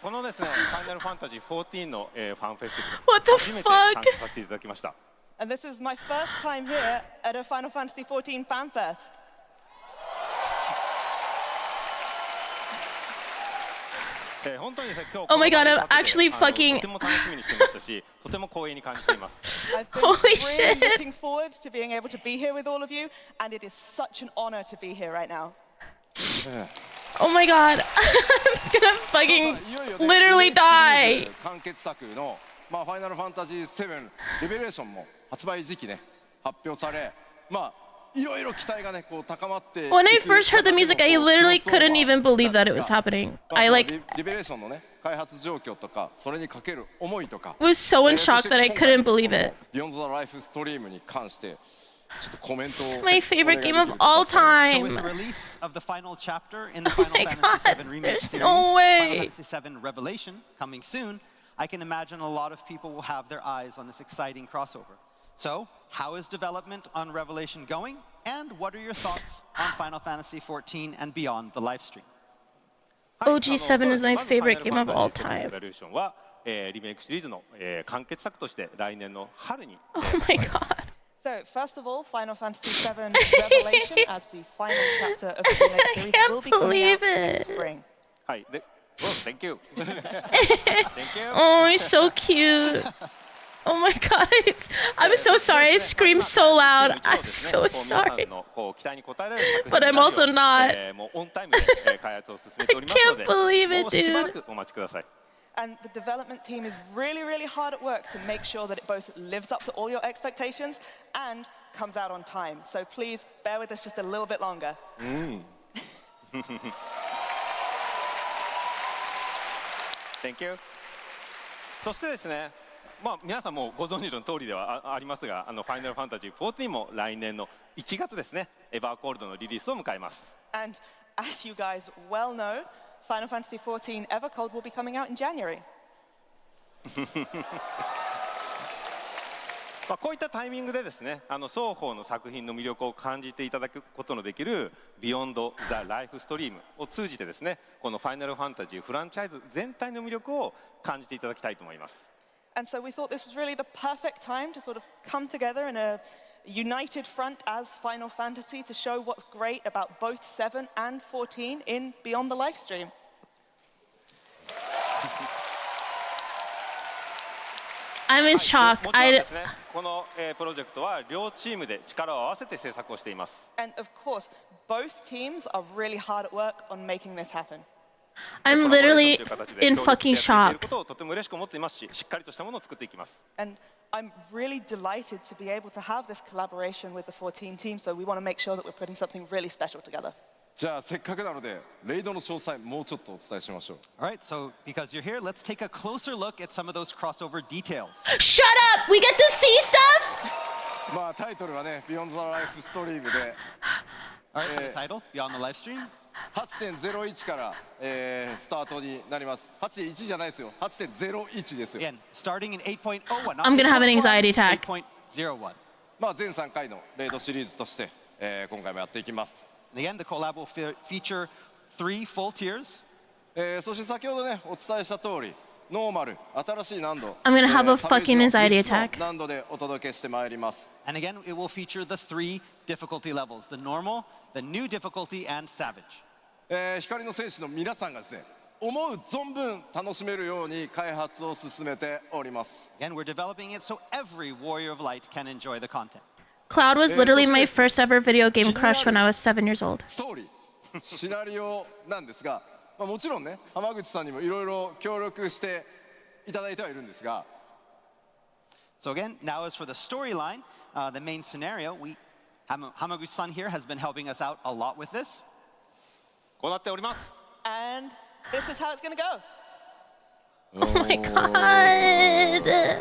このですね、ファイナルファンタジー14の、ファンフェスティブ What the 初めて参 fuck? 加させていただきました。 And this is my first time here at a Final Fantasy XIV fan fest. 本当にですね、今日 Oh my god, この I'm 場に立てて actually fucking- とても楽しみにしてましたし、とても光栄に感じています。 I've been Holy really shit. looking forward to being able to be here with all of you, and it is such an honor to be here right now. Oh my god. I'm gonna さあ fucking いよいよね literally リメイクシリー die. ズ完結作の、ファイナルファンタジー7リベレーションも発売時期ね発表され、いろいろ期待がねこう高まっていく When I first heard the music, I 中でもこう literally クロスオーバー couldn't even believe that it なんで was すが happening. そ I の like リベレーションのね開発状況とかそれにかける思いとか was so in そ shock して that I 今回 couldn't believe it. ビヨンドザライフストリームに関してちょっとコメントを My favorite お願い game でき of ると all So with time. the release of the final chapter in the Oh Final my Fantasy God, VII Remake there's series, no way. Final Fantasy VII Revelation, coming soon, I can imagine a lot of people will have their eyes on this exciting crossover. So, how is development on Revelation going? And what are your thoughts on Final Fantasy XIV and beyond the live stream? OG7 is my favorite game of all レ time. ボリューションは、リメイクシリーズの、完結作として来年の春に、 Oh my god. So, first of all, Final Fantasy VII Revelation as the final chapter of the remake series can't will be coming out believe next it. spring. はいで、Thank you. Thank you. Oh, he's so cute. Oh my god. I'm so sorry. I scream so loud. I'm so 皆 sorry. さんのこう期待に応えられる作品 But I'm になるよう also not. もうオンタイムで、開発を進めておりますので、 I can't believe it, もうしばら dude. くお待ちください。 And the development team is really, really hard at work to make sure that it both lives up to all your expectations and comes out on time. So please bear with us just a little bit longer. Thank you. そしてですね、皆さんもご存知の通りではありますが、ファイナルファンタジー14も来年の1月ですね、エバーコールドのリリースを迎えます。 And as you guys well know, Final Fantasy XIV Evercold will be coming out in January. こういったタイミングでですね、双方の作品の魅力を感じていただくことのできる Beyond the Life Stream を通じてですね、このファイナルファンタジーフランチャイズ全体の魅力を感じていただきたいと思います。 And so we thought this was really the perfect time to sort of come together in a united front as Final Fantasy to show what's great about both 7 and 14 in Beyond the Livestream. I'm in も shock. ちろん I ですね、この、プロジェクトは両チームで力を合わせて制作をしています。 And of course, both teams are really hard at work on making this happen. I'm コラボレーション literally という形で in 協力 fucking してやっていける shock. ことをとても嬉しく思っていますし、しっかりとしたものを作っていきます。 And I'm really delighted to be able to have this collaboration with the 14 team, so we want to make sure that we're putting something really special together. じゃあせっかくなのでレイドの詳細もうちょっとお伝えしましょう。 All right, so because you're here, let's take a closer look at some of those crossover details. Shut up! We get to see stuff? まあタイトルはね「Beyond the Life Stream」で All right, so the title, Beyond the Livestream. 8.01 から、スタートになります。8.1じゃないですよ。8.01ですよ。 Again, starting in 8.01. not I'm gonna have an 8.1, anxiety attack. 8.01. まあ全3回のレイドシリーズとして、今回もやっていきます。 And again, the collab will feature 3 full tiers. そして先ほどねお伝えした通りノーマル新しい難度 I'm gonna have a サメージ fucking の anxiety 3つの attack. 難度でお届けしてまいります。 And again, it will feature the 3 difficulty levels: the normal, the new difficulty, and savage. 光の戦士の皆さんがですね思う存分楽しめるように開発を進めております。 Again, we're developing it so every Warrior of Light can enjoy the content. Cloud was literally my そして first ever video game crush when I was 7 years old. ストーリーシナリオなんですが、まあ、もちろんね浜口さんにもいろいろ協力していただいてはいるんですが So again, now as for the storyline, the main scenario, Hamaguchi-san here has been helping us out a lot with this. こうなっております。 And this is how it's going to go. Oh my god.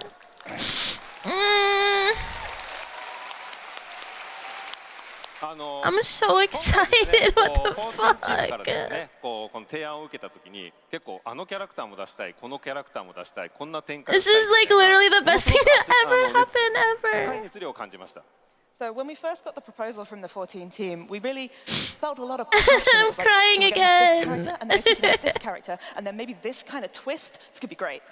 I'm so excited. こ What う the 14チームからです fuck? ね、この提案を受けたときに結構あのキャラクターも出したい、このキャラクターも出したい、こんな展開を This したい is like literally the もの best すご thing く熱い that ever 高 happened い ever. 熱量を感じました。 So when we first got the proposal from the 14 team, we really felt a lot of passion. It was like, crying so we're gonna have again. this character, and then if we can have this character, and then maybe this kind of twist, this could be great.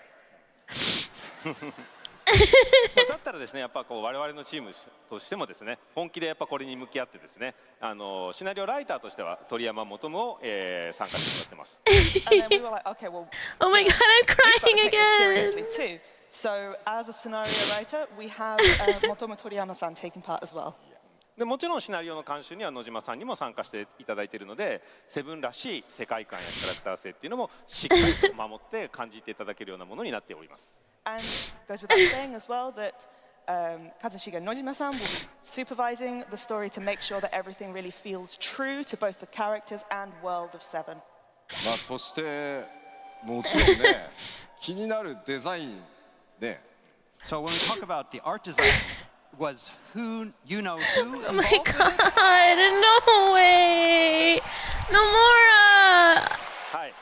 だったらですね、やっぱこう我々のチームとしてもですね、本気でやっぱこれに向き合ってですね、シナリオライターとしては鳥山元夢を、参加してもらってます。 And then we were like, okay, well, Oh my god, I'm we've got to crying take this again. seriously too. So as a scenario writer, we have Motomo Toriyama-san taking part as well. でもちろんシナリオの監修には野島さんにも参加していただいているので、セブンらしい世界観やキャラクター性っていうのもしっかりと守って感じていただけるようなものになっております。 And goes without saying as well that Kazushige Nojima-san will be supervising the story to make sure that everything really feels true to both the characters and world of Seven. まあそしてもちろんね気になるデザインね So when we talk about the art design, was who you know who Oh my involved with it? god, no way. Nomura. はい。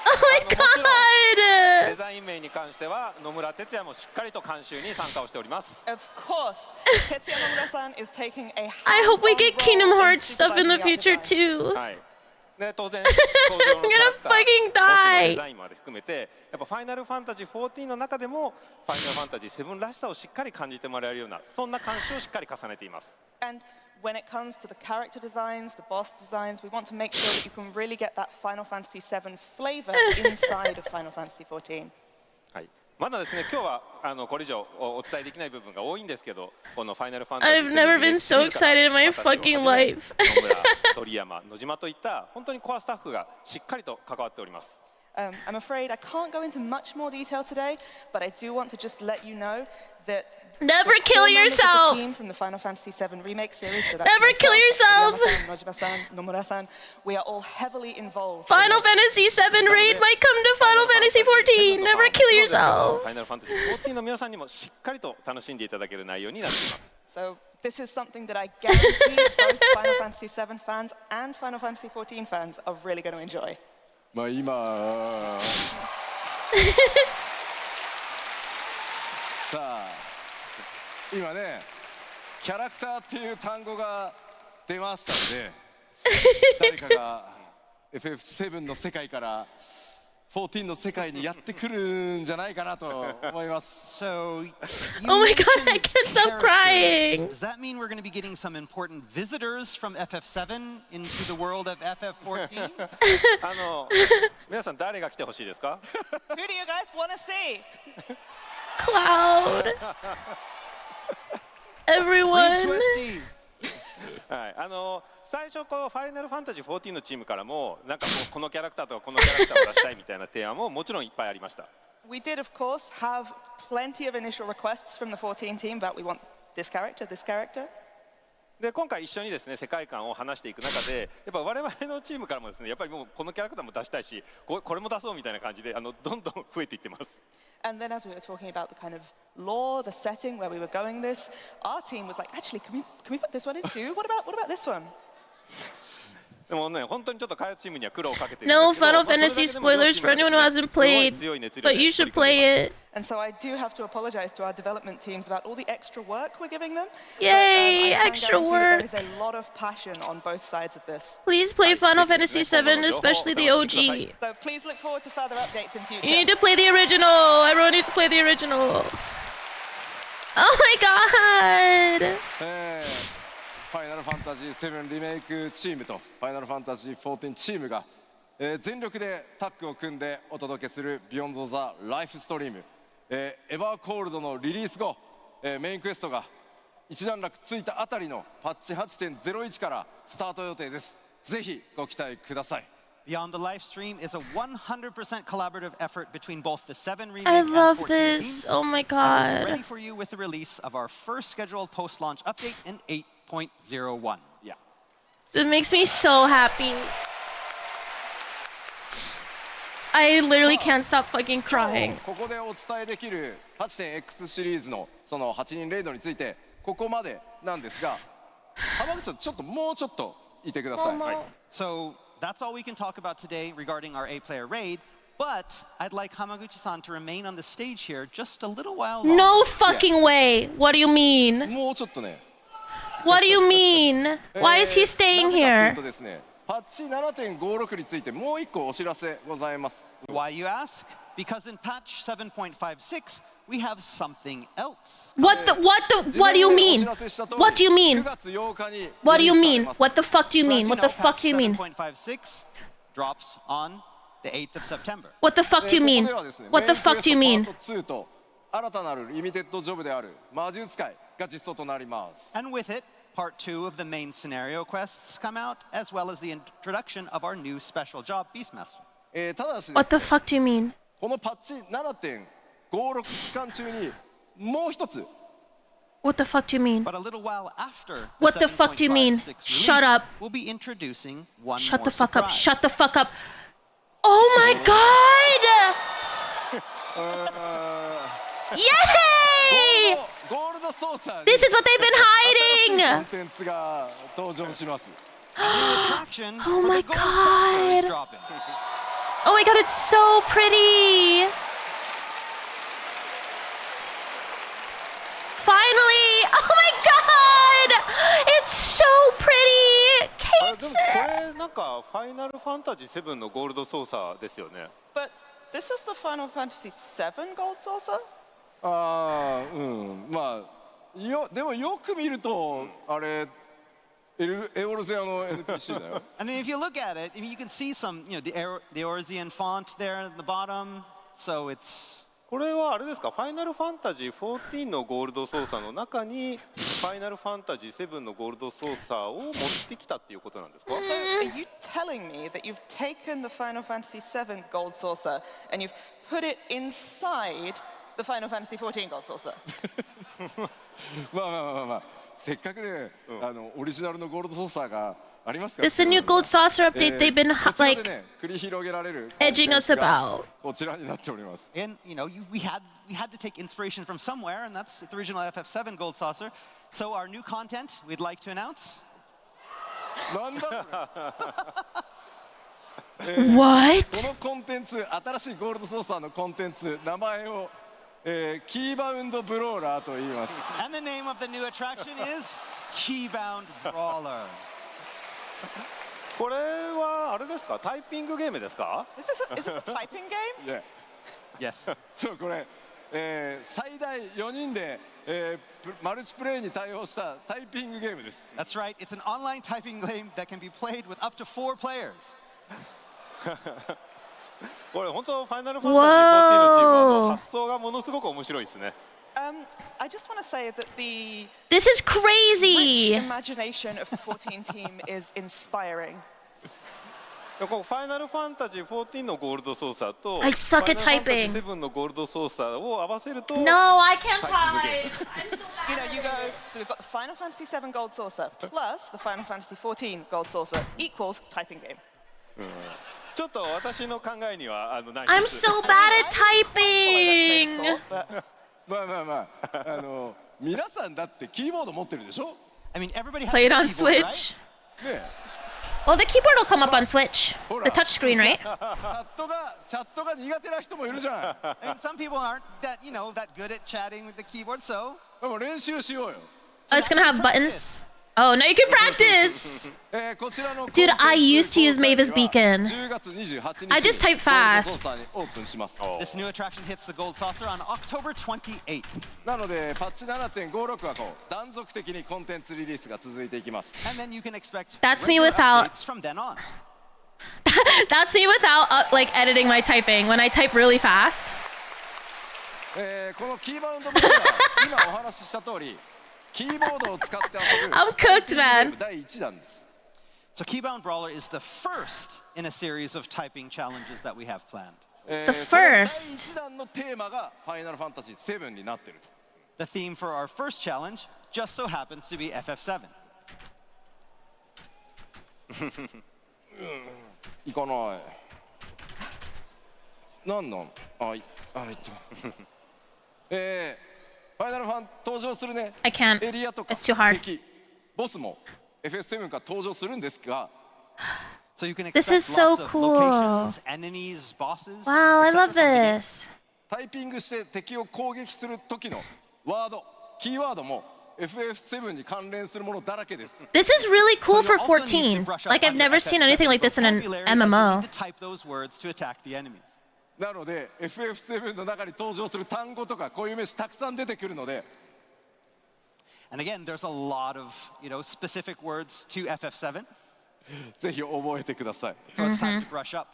Oh my もちろんデ god. ザイン面に関しては野村哲也もしっかりと監修に参加をしております。 Of course, Tetsuya Nomura-san is taking a I hope we hands-on get role Kingdom in Hearts stuff in the supervising art future design. too. はい。で当然登場のキャラクター I'm gonna fucking ボスの die. デザインまで含めてやっぱファイナルファンタジー14の中でもファイナルファンタジー7らしさをしっかり感じてもらえるようなそんな監修をしっかり重ねています。 And when it comes to the character designs, the boss designs, we want to make sure that you can really get that Final Fantasy VII flavor inside of Final Fantasy XIV. はい。まだですね今日はこれ以上お伝えできない部分が多いんですけど、このファイナルファンタジー I've never been so excited in my fucking life. 野村、鳥山、野島といった本当にコアスタッフがしっかりと関わっております。 I'm afraid I can't go into much more detail today, but I do want to just let you know that Never the kill core members of the yourself. team from the Final Fantasy VII Remake series, so that's Never kill yourself. Toriyama-san, Nojima-san, Nomura-san, we are all heavily involved. in Final this. Fantasy VII Raid might come to Final Fantasy XIV. Never kill フ yourself. ァイナルファンタジー14の皆さんにもしっかりと楽しんでいただける内容になっています。 So this is something that I guarantee both Final Fantasy VII fans and Final Fantasy XIV fans are really going to enjoy. まあ今さあ今ねキャラクターっていう単語が出ましたので誰かが FF7 の世界から14の世界にやってくるんじゃないかなと思います So, you Oh my god, mentioned I can't stop characters. crying. Does that mean we're going to be getting some important visitors from FF7 into the world of FF14? 皆さん誰が来てほしいですか？ Who do you guys want to see? Cloud. Leaf Everyone. Twisty. はい、最初こうファイナルファンタジー14のチームからもなんかこのキャラクターとかこのキャラクターを出したいみたいな提案ももちろんいっぱいありました。We did, of course, have plenty of initial requests from the 14 team about we want this character, this character. で今回一緒にですね世界観を話していく中でやっぱ我々のチームからもですねやっぱりもうこのキャラクターも出したいしこれも出そうみたいな感じでどんどん増えていってます。And then as we were talking about the kind of lore, the setting where we were going this, our team was like, actually, can we put this one in too? What about this one? でもね本当にちょっと開発チームには苦労をかけてるん No ですけど Final Fantasy それだけでも両 spoilers チー for ム anyone が who ですね hasn't played, すごい強い熱量 but で you 取 should り組んでいます play it. And so I do have to apologize to our development teams about all the extra work we're giving them. Yay, But, I can extra guarantee that work. there is a lot of passion on both sides of this. Please play Final thank you. Fantasy VII, especially the OG. So please look forward to further updates in future. You need to play the original. Everyone needs to play the original. Oh my god. ファイナルファンタジー7リメイクチームとファイナルファンタジー14チームが、全力でタッグを組んでお届けするビヨンドザライフストリーム、エバーコールドのリリース後、メインクエストが一段落ついたあたりのパッチ 8.01 からスタート予定です。ぜひご期待ください。Beyond the live stream is a 100% collaborative effort between both the 7 remake I and love 14 this. teams. Oh my And we'll be ready god. for you with the release of our first scheduled post-launch update in 8.01. It makes me so happy. I literally can't stop fucking crying. ここでお伝えできる 8.X シリーズのその8人レイドについてここまでなんですが、浜口さんもうちょっといてください。 So that's all we can talk about today regarding our 8-player raid. But I'd like Hamaguchi-san to remain on the stage here just a little while longer. No fucking way. What do you mean? もうちょっとね。 What do you mean? Why is he staying なぜかという here? とですね、パッチ 7.56 についてもう一個お知らせございます。 Why, you ask? Because in patch 7.56, we have something else. What do you mean? What do you mean? 9月8日に What do you リリースされ mean? ます。 What the fuck do you So as mean? you What know, the fuck do you mean? patch 7.56 drops on the 8th of September. What the fuck do you こ mean? こではですね、 What the fuck do you メイ mean? ンクエストパート2と新たなるリミテッドジョブである魔術界が実装となります。 And with it, part 2 of the main scenario quests come out, as well as the introduction of our new special job, Beastmaster. ただしですね What the fuck do you mean? このパッチ 7.56 期間中にもう一つ What the fuck do you mean? But a little while after What the fuck do you mean? 7.56 Shut release, up. We'll be introducing one Shut more the fuck up. surprise. Shut the fuck up. Oh my god! Yay! ゴールドソーサーに This is what they've 新しい been コン hiding! テンツが登場します。 Attraction Oh for my the Gold Saucer is God. dropping. Oh my god, it's so pretty! Finally! Oh my god! It's so pretty! あでも Kate! これなんかファイナルファンタジー7のゴールドソーサーですよね。 But this is the Final Fantasy VII Gold Saucer? ああ、まあでもよく見るとあれエオルゼアの NPC だよ。 And if you look at it, I mean, you can see some, the Orzian font there at the bottom. So it's これはあれですか、ファイナルファンタジー14のゴールドソーサーの中にファイナルファンタジー7のゴールドソーサーを持ってきたっていうことなんですか？ So are you telling me that you've taken the Final Fantasy VII Gold Saucer and you've put it inside the Final Fantasy XIV Gold Saucer? まあせっかくね、オリジナルのゴールドソーサーがありますから。 This is a new Gold Saucer update they've been こちらで like ね繰り広げられる edging us about. こちらになっております。 and we had to take inspiration from somewhere, and that's the original FF7 Gold Saucer. So our new content we'd like to announce. なんだこれ What? このコンテンツ、新しいゴールドソーサーのコンテンツ、名前を、キーバウンドブローラーと言います。 And the name of the new attraction is Keybound Brawler. これはあれですか、タイピングゲームですか？ Is this a typing game? いや Yes. そうこれ、最大4人で、マルチプレイに対応したタイピングゲームです。 That's right. It's an online typing game that can be played with up to 4 players. これ本当ファイナルファンタジー14のチームは発想がものすごく面白いですね。I just want to say that the This is rich crazy. imagination of the 14 team is inspiring. こうファイナルファンタジー14のゴールドソーサーと I suck at ファイナルファンタジ typing. ー7のゴールドソーサーを合わせると No, I can't Type type. again. I'm so You bad. know, you go, so we've got the Final Fantasy VII Gold Saucer plus the Final Fantasy XIV Gold Saucer equals typing game. ちょっと私の考えにはない I'm です so bad at typing. But まあまあまあ皆さんだってキーボード持ってるでしょ I mean, everybody has Play it a on keyboard, right? Switch. ね Oh, the keyboard will come up on Switch. The touchscreen, right? チャットが苦手な人もいるじゃん I mean, some people aren't that, that good at chatting with the keyboard, so でも練習しようよ Oh, it's gonna have buttons. Oh, now you can practice. こちらの Dude, I used to use Mavis Beacon. 10月28日 I just type fast. ゴールドソーサーにオープンします this new attraction hits the Gold Saucer on October 28th. なのでパッチ 7.56 はこう断続的にコンテンツリリースが続いていきます And then you can expect That's me regular without- updates from then on. That's me without like editing my typing. When I type really fast. このキーバウンドブローラー今お話しした通りキーボードを使って遊ぶ I'm cooked, man. 第1弾です So Keybound Brawler is the first in a series of typing challenges that we have planned. The その第 first. 1弾のテーマがファイナルファンタジー7になってると The theme for our first challenge just so happens to be FF7. いかないなんなんいったファイナルファン登場するね I can't. エリアとか It's too hard. 敵ボスも FF7 から登場するんですが So you can This expect is so lots of cool. locations, enemies, bosses. Wow, I etc. love from the game. this. タイピングして敵を攻撃する時のワードキーワードも FF7 に関連するものだらけです This is really cool So for you'll also need to 14. brush up Like I've on your never seen FF7 anything like this in an vocabulary, as you MMO. need to type those words to attack the enemies. なので FF7 の中に登場する単語とか固有名詞たくさん出てくるので And again, there's a lot of, specific words to FF7. ぜひ覚えてください So it's time to brush up.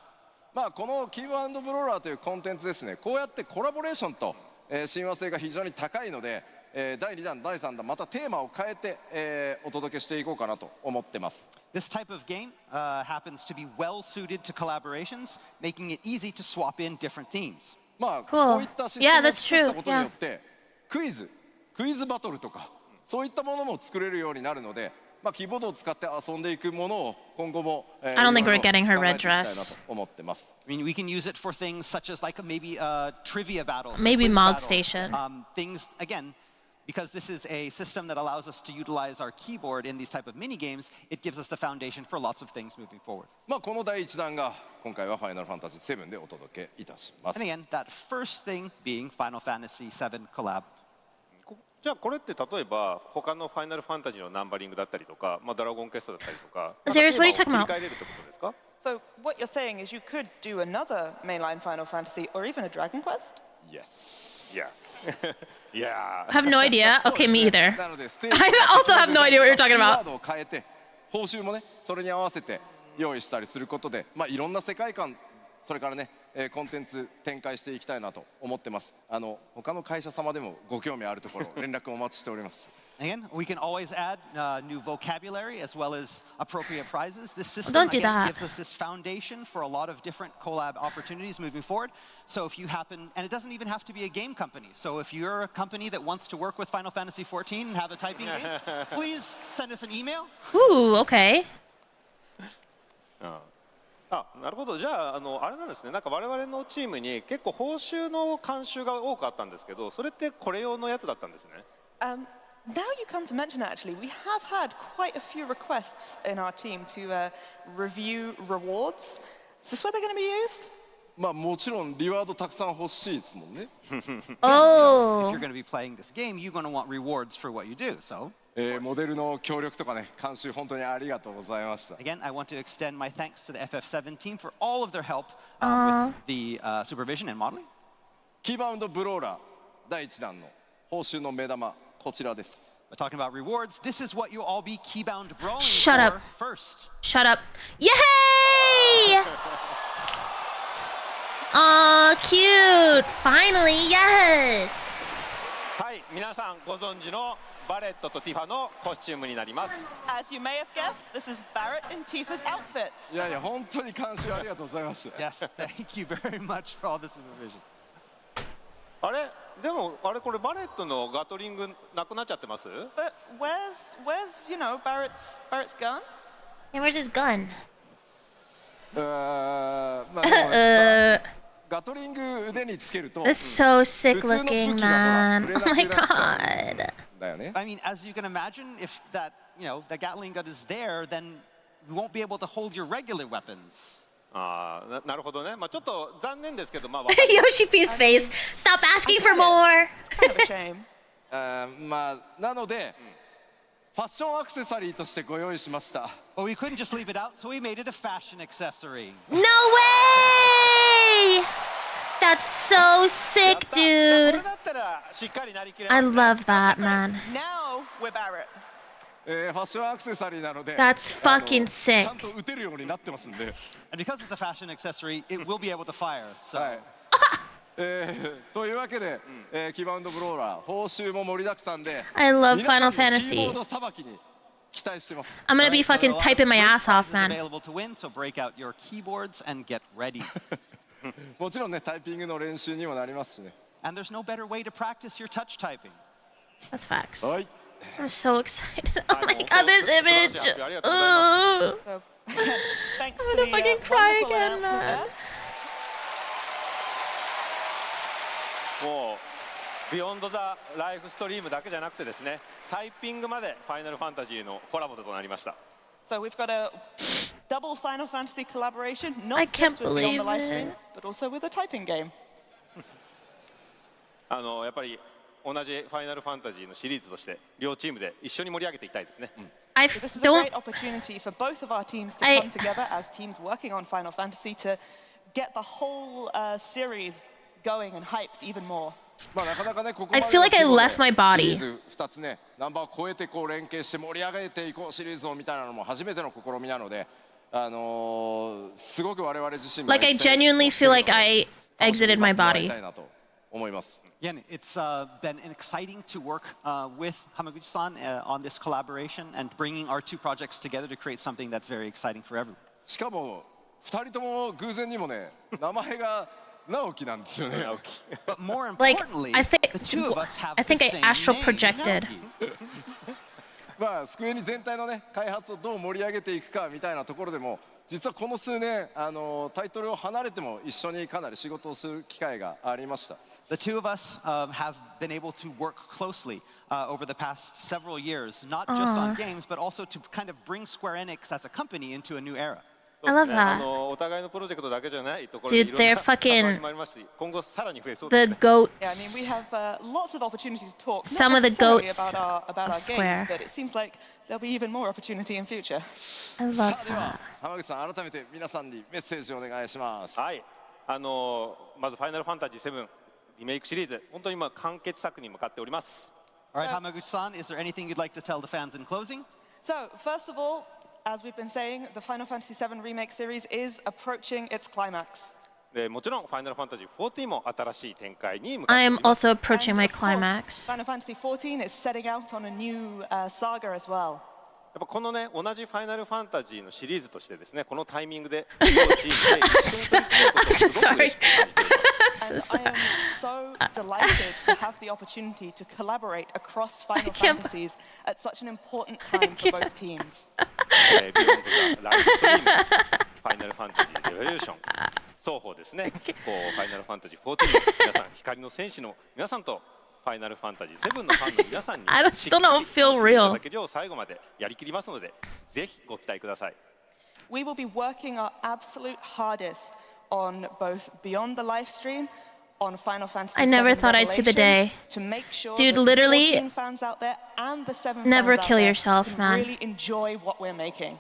まあこのキーワードブローラーというコンテンツですねこうやってコラボレーションと、親和性が非常に高いので、第2弾第3弾またテーマを変えて、お届けしていこうかなと思ってます This type of game happens to be well suited to collaborations, making it easy to swap in different themes. まあ Cool. こういったシステ Yeah, ムを that's 作ったことに true. よってクイズバトルとかそういったものも作れるようになるのでまあキーボードを使って遊んでいくものを今後も I don't think we're getting her 考え red ていきたいな dress. と思ってます I mean, we can use it for things such as like maybe trivia battles. or Maybe quiz Mog battles. Station. Things, again, because this is a system that allows us to utilize our keyboard in these type of mini games, it gives us the foundation for lots of things moving forward. まあこの第1弾が今回はファイナルファンタジー7でお届けいたします And again, that first thing being Final Fantasy VII collab. じゃあこれって例えば他のファイナルファンタジーのナンバリングだったりとか、ドラゴンクエストだったりとか Zarius, what are you talking なん about? かテーマを切り替えれるってことですか So what you're saying is you could do another mainline Final Fantasy or even a Dragon Quest? Yes いやいや I have no idea. Okay, me either. なのでステージ I also have no idea what you're talking キーワ about. ードを変えて報酬もねそれに合わせて用意したりすることでまあいろんな世界観それからね、コンテンツ展開していきたいなと思ってます他の会社様でもご興味あるところ連絡をお待ちしております Again, we can always add new vocabulary as well as appropriate prizes. This system Don't do again, that. gives us this foundation for a lot of different collab opportunities moving forward. So if you happen, and it doesn't even have to be a game company. So if you're a company that wants to work with Final Fantasy XIV and have a typing game, please send us an email. Ooh, okay. なるほどじゃああれなんですねなんか我々のチームに結構報酬の慣習が多くあったんですけどそれってこれ用のやつだったんですね Now you come to mention it, actually, we have had quite a few requests in our team to review rewards. Is this where they're going to be used? まあもちろんリワードたくさん欲しいですもんね If Oh. you're going to be playing this game, you're going to want rewards for what you do. So モデルの協力とかね監修本当にありがとうございました again, I want to extend my thanks to the FF7 team for all of their help with the supervision and modeling. キーバウンドブローラー第1弾の報酬の目玉こちらです But talking about rewards, this is what you'll all be keybound brawling Shut for up. first. Shut up. Yay! Aw, cute. Finally, yes. はい皆さんご存知のバレットとティファのコスチュームになります。 As you may have guessed, this is Barrett and Tifa's outfits. いやいや本当に監修ありがとうございました Yes, thank you very much for all the supervision. あれでもあれこれバレットのガトリングなくなっちゃってます？ But where's you know Barrett's gun? Hey, where's his gun? まあでもそのガトリング腕につけると That's so sick 普通の武 looking, 器がほら man. 触れ Oh な my くなっちゃ god. うんだよね I mean, as you can imagine, if that, the Gatling gun is there, then you won't be able to hold your regular weapons. ああ、なるほどね。まあちょっと残念ですけど、まあ Yoshi P's face. Stop asking for more. It's kind of a shame. まあなので、ファッションアクセサリーとしてご用意しました But we couldn't just leave it out, so we made it a fashion accessory. No way! That's so sick, こ dude. れだったらしっかりなりきれ I ますね。 love that, man. Now we're Barrett. ファッションアクセサリーなので That's あの fucking sick. ちゃんと撃てるようになってますんで And because it's a fashion accessory, it will be able to fire. So はいというわけで、キバウンドブローラー報酬も盛りだくさんで I love 皆さん Final のキーボ Fantasy. ードさばきに期待してます I'm gonna be Alright, so fucking a lot of typing my great ass off, prizes man. available to win, so break out your keyboards and get ready. もちろんねタイピングの練習にもなりますしね And there's no better way to practice your touch typing. That's facts. はい I'm so excited. Oh my well, god, this well, image. well, yeah, Ugh. So thanks I'm for gonna the fucking cry wonderful again, announcement man. there. もうビヨンドザライフストリームだけじゃなくてですね、タイピングまでファイナルファンタジーのコラボとなりました。 So we've got a double Final Fantasy collaboration, I not can't just with Beyond the believe Livestream, it. but also with a typing game. やっぱり同じファイナルファンタジーのシリーズとして両チームで一緒に盛り上げていきたいですね。I So this is a don't. great opportunity for both of our teams to I- come together as teams working on Final Fantasy to get the whole series going and hyped even more. まあなかなかねここ I まで feel like I の規模で left my body. シリーズ2つねナンバーを超えてこう連携して盛り上げていこうシリーズをみたいなのも初めての試みなのですごく我々自身も Like, I genuinely feel like I exited my 楽しんでもらい body. たいなと思います Again, it's been exciting to work with Hamaguchi-san on this collaboration and bringing our two projects together to create something that's very exciting for everyone. しかも2人とも偶然にもね名前が直樹なんですよね But more Like, importantly, I think- the two of us have I think the I same astral name, projected. Naoki. まあスクエニ全体のね開発をどう盛り上げていくかみたいなところでも実はこの数年タイトルを離れても一緒にかなり仕事をする機会がありました The two of us have been able to work closely over the past several years, not just on games, but also to kind of bring Square Enix as a company into a new era. I love そうですね that. お互いのプロジェクトだけじゃないところで Dude, いろんな they're fucking- 関わりもありますし今後さらに増えそうです The ね。 goats. Yeah, I mean, we have lots of opportunity to talk. Some not of the necessarily goats about of our Square. games, but it seems like there'll be even more opportunity in future. I love さあで that. は浜口さん改めて皆さんにメッセージをお願いしますはい、まず「ファイナルファンタジー7」リメイクシリーズ本当に今完結作に向かっております All right, Hamaguchi-san, is there anything you'd like to tell the fans in closing? So, first of all, as we've been saying, the Final Fantasy VII Remake series is approaching its climax. でもちろん「ファイナルファンタジー14」も新しい展開に向かって I お am ります also approaching And my of course, climax. Final Fantasy XIV is setting out on a new saga as well. やっぱこのね同じ「ファイナルファンタジー」のシリーズとしてですねこのタイミングで両チームで一緒に取り組むことをすごく嬉しく感じております So And sorry. I am so delighted to have the opportunity to collaborate across Final can't- Fantasies at such an important time for both teams. ビヨンド・ザ・ライフストリーム、ファイナルファンタジー・レボリューション、双方ですね、こうファイナルファンタジー14の皆さん、光の戦士の皆さんと、ファイナルファンタジー7のファンの皆さんに、 I don't- しっかり still don't feel 楽しんでいた real. だけるよう最後までやりきりますので、ぜひご期待ください。 We will be working our absolute hardest on both Beyond the Livestream, on Final Fantasy I never VII thought I'd see the Revelation, day. to make sure Dude, that the literally, 14 fans out there and the 7 never fans out kill there yourself, can man. really enjoy what we're making.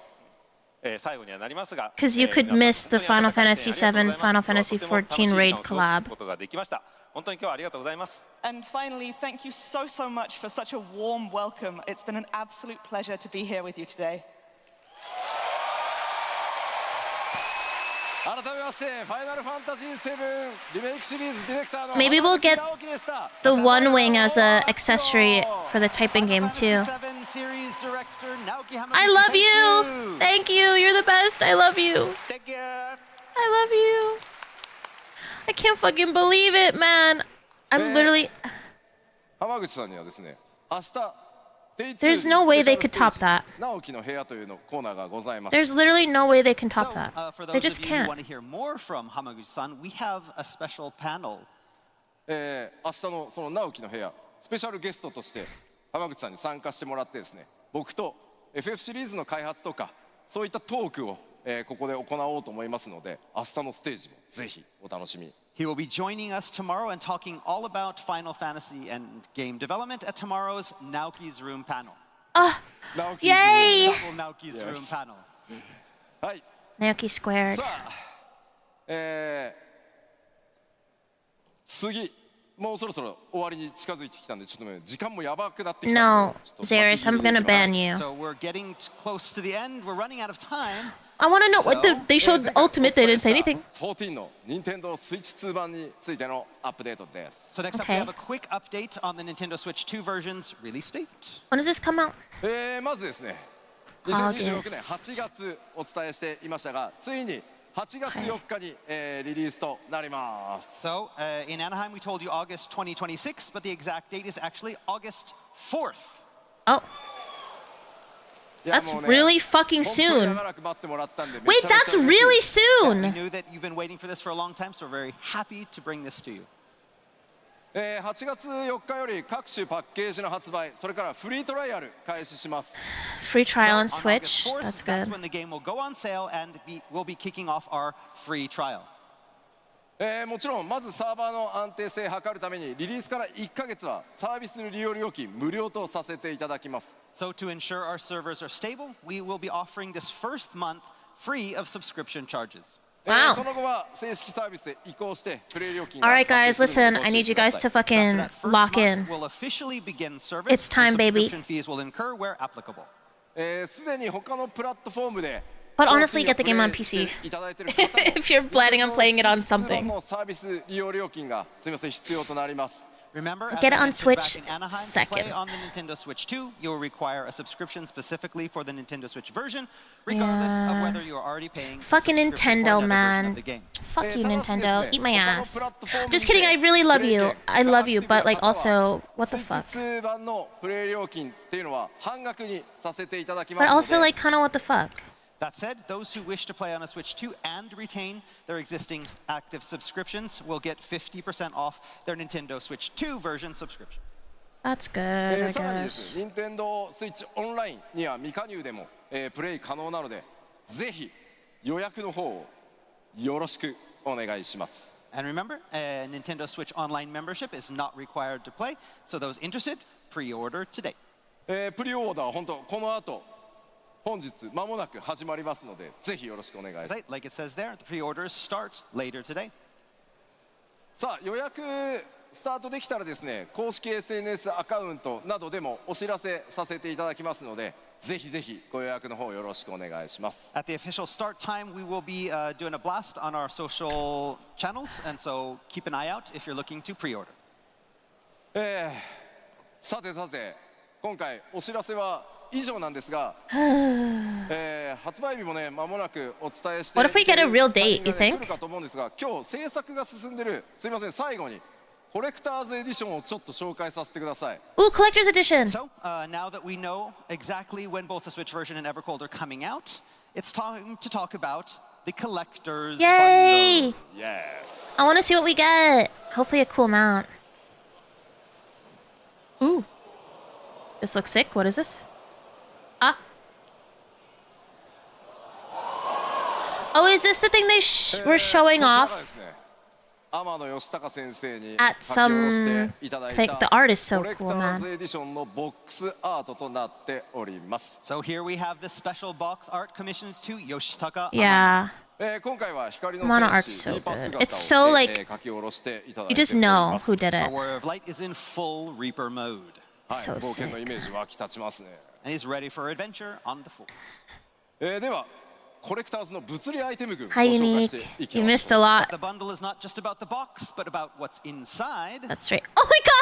最後にはなりますが、 'Cause you could 皆さん miss the 本当に温かい Final 声 Fantasy 援ありがとうございます VII, Final Fantasy とても楽しい 14 時間 raid を過ごす collab. ことができました。本当に今日はありがとうございます。 And finally, thank you so, so much for such a warm welcome. It's been an absolute pleasure to be here with you today. 改めましてファイナルファンタジー7リメイクシリーズディレクターの Maybe we'll get 直樹でした。 the one wing as a accessory for the typing game too. I love you. Thank you. You're the best. I love you. Thank you. I love you. I can't fucking believe it, man. I'm literally. 浜口さんにはですね、明日 There's no way they could top that. 直樹の部屋というのコーナーがございます。 There's literally no way they can top So, that. for They those just of you who can't. want to hear more from Hamaguchi-san, we have a special panel. 明日のその直樹の部屋スペシャルゲストとして浜口さんに参加してもらってですね、僕と FF シリーズの開発とかそういったトークを、ここで行おうと思いますので、明日のステージもぜひお楽しみに。 He will be joining us tomorrow and talking all about Final Fantasy and game development at tomorrow's Naoki's Room panel. 直樹 Yay! Double Naoki's Room panel. はい。 Naoki squared. さあ、次もうそろそろ終わりに近づいてきたんで、ちょっとね時間もやばくなってきた No, んで、ちょっと Zeris, I'm gonna ban you. So we're getting close to the end. We're running out of time. I want to know what they showed the ultimate. They didn't say anything. 14の任天堂スイッチ2版についてのアップデートです。 So next up, Okay. we have a quick update on the Nintendo Switch 2 version's release date. When does this come out? まずですね、2026年8月お伝えしていましたが、ついに8月4日に、リリースとなります。 So in Anaheim, we told you August 2026, but the exact date is actually August 4th. Oh, いや that's もうね really fucking 本当に soon. 長らく待ってもらったんで、 Wait, めちゃめち that's ゃ嬉しい really We soon. knew that you've been waiting for this for a long time, so we're very happy to bring this to you. 8月4日より各種パッケージの発売、それからフリートライアル開始します。 Free trial on So Switch. on August 4th, That's that's good. when the game will go on sale and we'll be kicking off our free trial. もちろんまずサーバーの安定性を図るためにリリースから1ヶ月はサービス利用料金無料とさせていただきます。 So to ensure our servers are stable, we will be offering this first month free of subscription charges. Wow. その後は正式サービスへ移行してプレイ料金が All right, 発 guys, 生するの listen. で I ご注意 need you くだ guys さい to After fucking that first lock month, in. we'll officially begin service. It's time, and baby. subscription fees will incur where applicable. すでに他のプラットフォームで But honestly, get the game on プレイ PC. していただいている方も If you're planning on playing it on something. のサービス利用料金がすみません必要となります。 Remember, as Get it I on mentioned Switch back in Anaheim, to second. play on the Nintendo Switch 2, you'll require a subscription specifically for the Nintendo Switch version, regardless of Yeah. whether you're already paying a Fucking subscription for Nintendo, another version man. of the game. Fuck you, ただしですね Nintendo. Eat my 他の ass. プラットフォーム Just kidding. I really love プレイ you. 券 I love you, が but like アクティブな方は also, what the fuck? スイッチ2版のプレイ料金っていうのは半額にさせていただきま But すの also, で like, kind of what the fuck? That said, those who wish to play on a Switch 2 and retain their existing active subscriptions will get 50% off their Nintendo Switch 2 version subscription. That's good, I さらにで guess. すね、任天堂スイッチオンラインには未加入でも、プレイ可能なので、ぜひ予約の方をよろしくお願いします。 And remember, Nintendo Switch Online membership is not required to play, so those interested, pre-order today. プリオーダー本当この後本日間もなく始まりますので、ぜひよろしくお願いします。 Like it says there, the pre-orders start later today. さあ予約スタートできたらですね、公式 SNS アカウントなどでもお知らせさせていただきますので、ぜひぜひご予約の方よろしくお願いします。 At the official start time, we will be doing a blast on our social channels, and so keep an eye out if you're looking to pre-order. さてさて、今回お知らせは以上なんですが、発売日もね間もなくお伝えして What if we get a real date, タイミング you がね think? 来るかと思うんですが、今日制作が進んでる、すいません最後にコレクターズエディションをちょっと紹介させてください。 Ooh, collector's edition. So now that we know exactly when both the Switch version and EverCold are coming out, it's time to talk about the collector's Yay! bundle. Yes. I want to see what we get. Hopefully a cool amount. Ooh. This looks sick. What is this? Ah. Oh, is this the thing they were showing こちらが off ですね、天野義孝先生に at 書き下ろしてい some ただい thing? た The art is so コレクタ cool, ーズ man. エディションのボックスアートとなっております。 So here we have the special box art commissioned to Yoshitaka Amano. Yeah. 今回は光の Mono 戦 art's 士 so リーパ good. 姿 It's so を、like- 書き下ろしていただい You てお just り know ます。 who did Our it. Warrior of Light is in full Reaper mode, はい、 So 冒険のイ sick. メージ湧き立ちますね。 and he's ready for adventure on the floor. ではコレクターズの物理アイテム群ご Hi, 紹介して Unique. いき You ま missed し a ょう。 lot. The bundle is not just about the box, but about what's inside. That's right. Oh my god!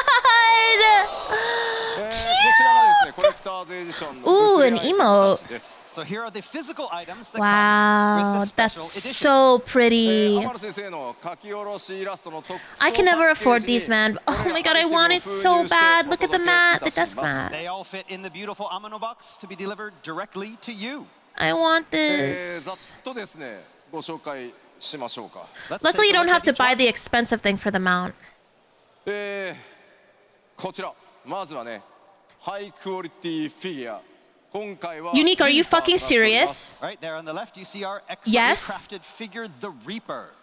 こちらがですねコレクターズエディションの Ooh, 物理 an アイテム emote. たちです。 So here are the physical items that come Wow, with the that's special edition. so pretty. 天野先生の書き下ろしイラストの特装 I can never パッケー afford ジに these, man. これ Oh my god, I アイテムを want it 封 so 入して bad. お Look at the 届けい mat, た the します desk mat. They all fit in the beautiful Amano box to be delivered directly to you. I want ざ this. っとですねご紹介しましょうか。 Let's Luckily, you take a don't look have at to each buy one. the expensive thing for the mount. こちらまずはねハイクオリティフィギュア今回は Unique, are you リーパーと fucking なっております serious? Right there on the left, you see our expertly Yes. crafted figure, the Reaper.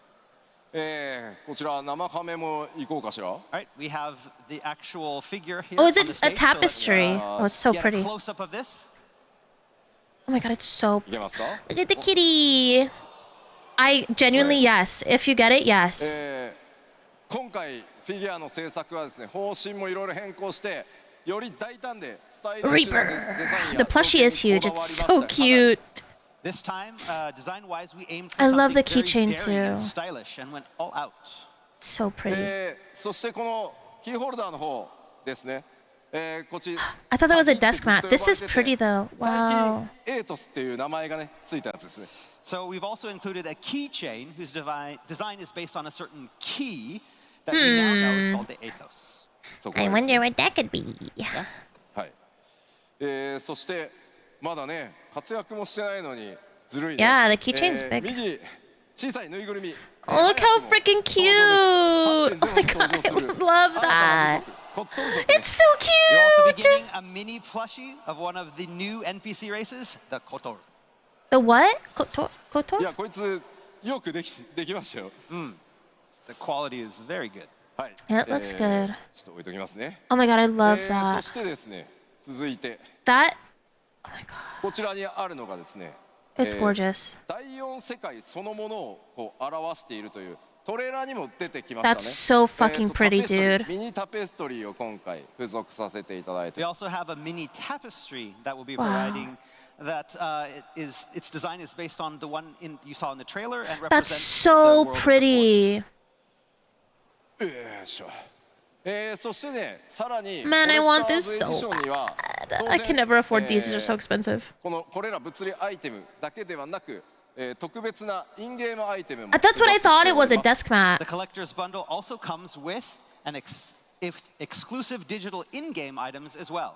こちら生ハメもいこうかしら。 Right, we have the actual figure here. Oh, is on the it a stage, so let's, tapestry? Oh, it's so get a pretty. close up of this. Oh my god, it's so. いけますか？ Look at the kitty. I genuinely, yes. If you get it, yes. 今回フィギュアの制作はですね方針もいろいろ変更してより大胆でスタイリッシュなデザイン Reaper. や The plushie is 造 huge. 形にこ It's だわ so りました cute. This time, design-wise, we aimed for I love something the very keychain daring and too. stylish and went all out. So pretty. そしてこのキーホルダーの方ですね。こち I thought that was a desk mat. This is pretty though. 最 Wow. 近エイトスっていう名前がねついたやつですね。 So we've also included a keychain whose design is based on a certain key that we now know is called the Athos. そこです I ね wonder what that could be. はい。そしてまだね活躍もしてないのにずるいね。 Yeah, the keychain's big. 右小さいぬいぐるみ。 Oh, look how freaking cute. Oh my god, I love that. It's so You're also cute. beginning a mini plushie of one of the new NPC races, the Kotor. The what? い Kotor? やこいつよくできましたよ。 The quality is very good. はい。 Yeah, it looks good. ちょっと置いときますね。 Oh my god, I love そ that. してですね続いて That. Oh my god. こちらにあるのがですね。 It's gorgeous. 第4世界そのものをこう表しているというトレーラーにも出てきましたね。 That's so fucking タペ pretty, ストリー dude. ミニタペストリーを今回付属させていただいて We also have a mini tapestry that we'll be Wow. providing. That its design is based on the one you saw in the trailer and That's represents so the world of the pretty. よいしょ。そしてねさらに Man, I want コレ this クターズエディションには so I can never afford these. They're so expensive. これら物理アイテムだけではなく、特別なインゲームアイテムも That's what I 付属 thought して it お was り a ます desk mat. The collector's bundle also comes with an exclusive digital in-game items as well.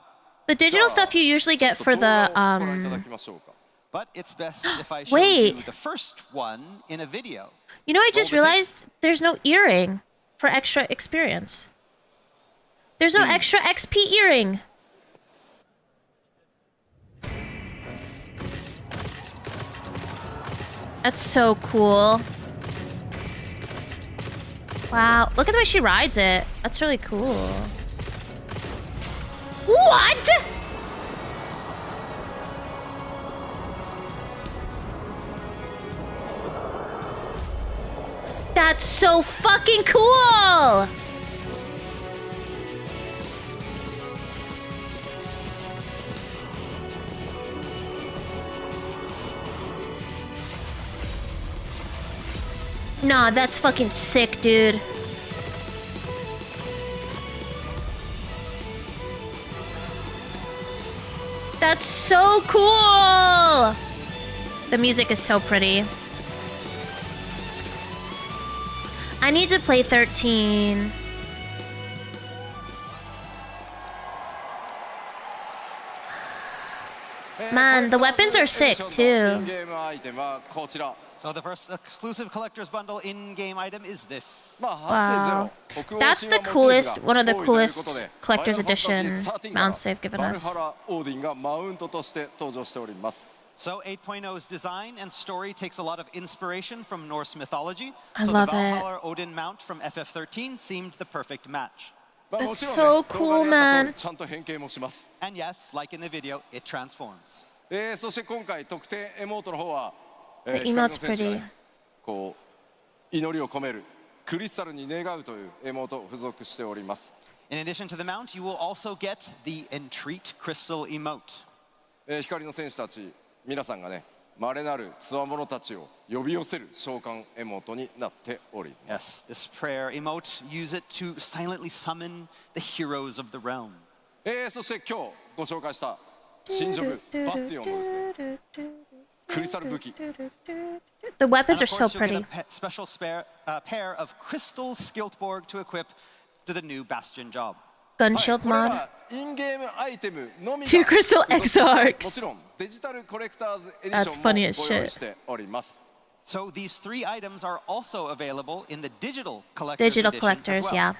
The digital stuff you usually get ちょ for っと動画 the をご覧いただきましょうか。 But it's best if I show Wait. you the first one in a video. You know, I just Roll the tape. realized there's no earring for extra experience. There's no extra XP earring. That's so cool. Wow, look at the way she rides it. That's really cool. What? That's so fucking cool! Nah, that's fucking sick, dude. That's so cool! The music is so pretty. I need to play 13. Man, the weapons are sick イン too. ゲームアイテムはこちら。 So the first exclusive collector's bundle in-game item is this. まあ Wow. 8.0 北欧 That's 神 the 話モチーフが coolest, one of the 多いということ coolest で collector's Final Fantasy edition 13 mounts they've given バル us. ハラオーディンがマウントとして登場しております So 8.0's design and story takes a lot of inspiration from Norse mythology. I so love the it. Valhalla Odin mount from FF13 seemed the perfect match. まあ That's もちろん so ね cool, 動画にあった通り man. ちゃんと変形もします And yes, like in the video, it transforms. そして今回特典エモートの方は、 The 光の emote's 戦士が pretty. ねこう祈りを込めるクリスタルに願うというエモートを付属しております、 In addition to the mount, you will also get the Entreat Crystal emote. 光の戦士たち皆さんがね稀なる強者たちを呼び寄せる召喚エモートになっております。 Yes, this prayer emote, use it to silently summon the heroes of the realm. そして今日ご紹介した新ジョブバスティオンのですねクリスタル武器 The weapons And are of so course, you'll get pretty. a special pair of crystal Skiltborg to equip to the new Bastion job. Gun はい shield これ mod. はインゲームアイテムのみが Two crystal 付属して Exarchs. もちろんデジタルコレクターズエディ That's ション funny も as ご用意 shit. しております。 So these 3 items are also available in the digital collector's Digital edition collectors, as well. yeah.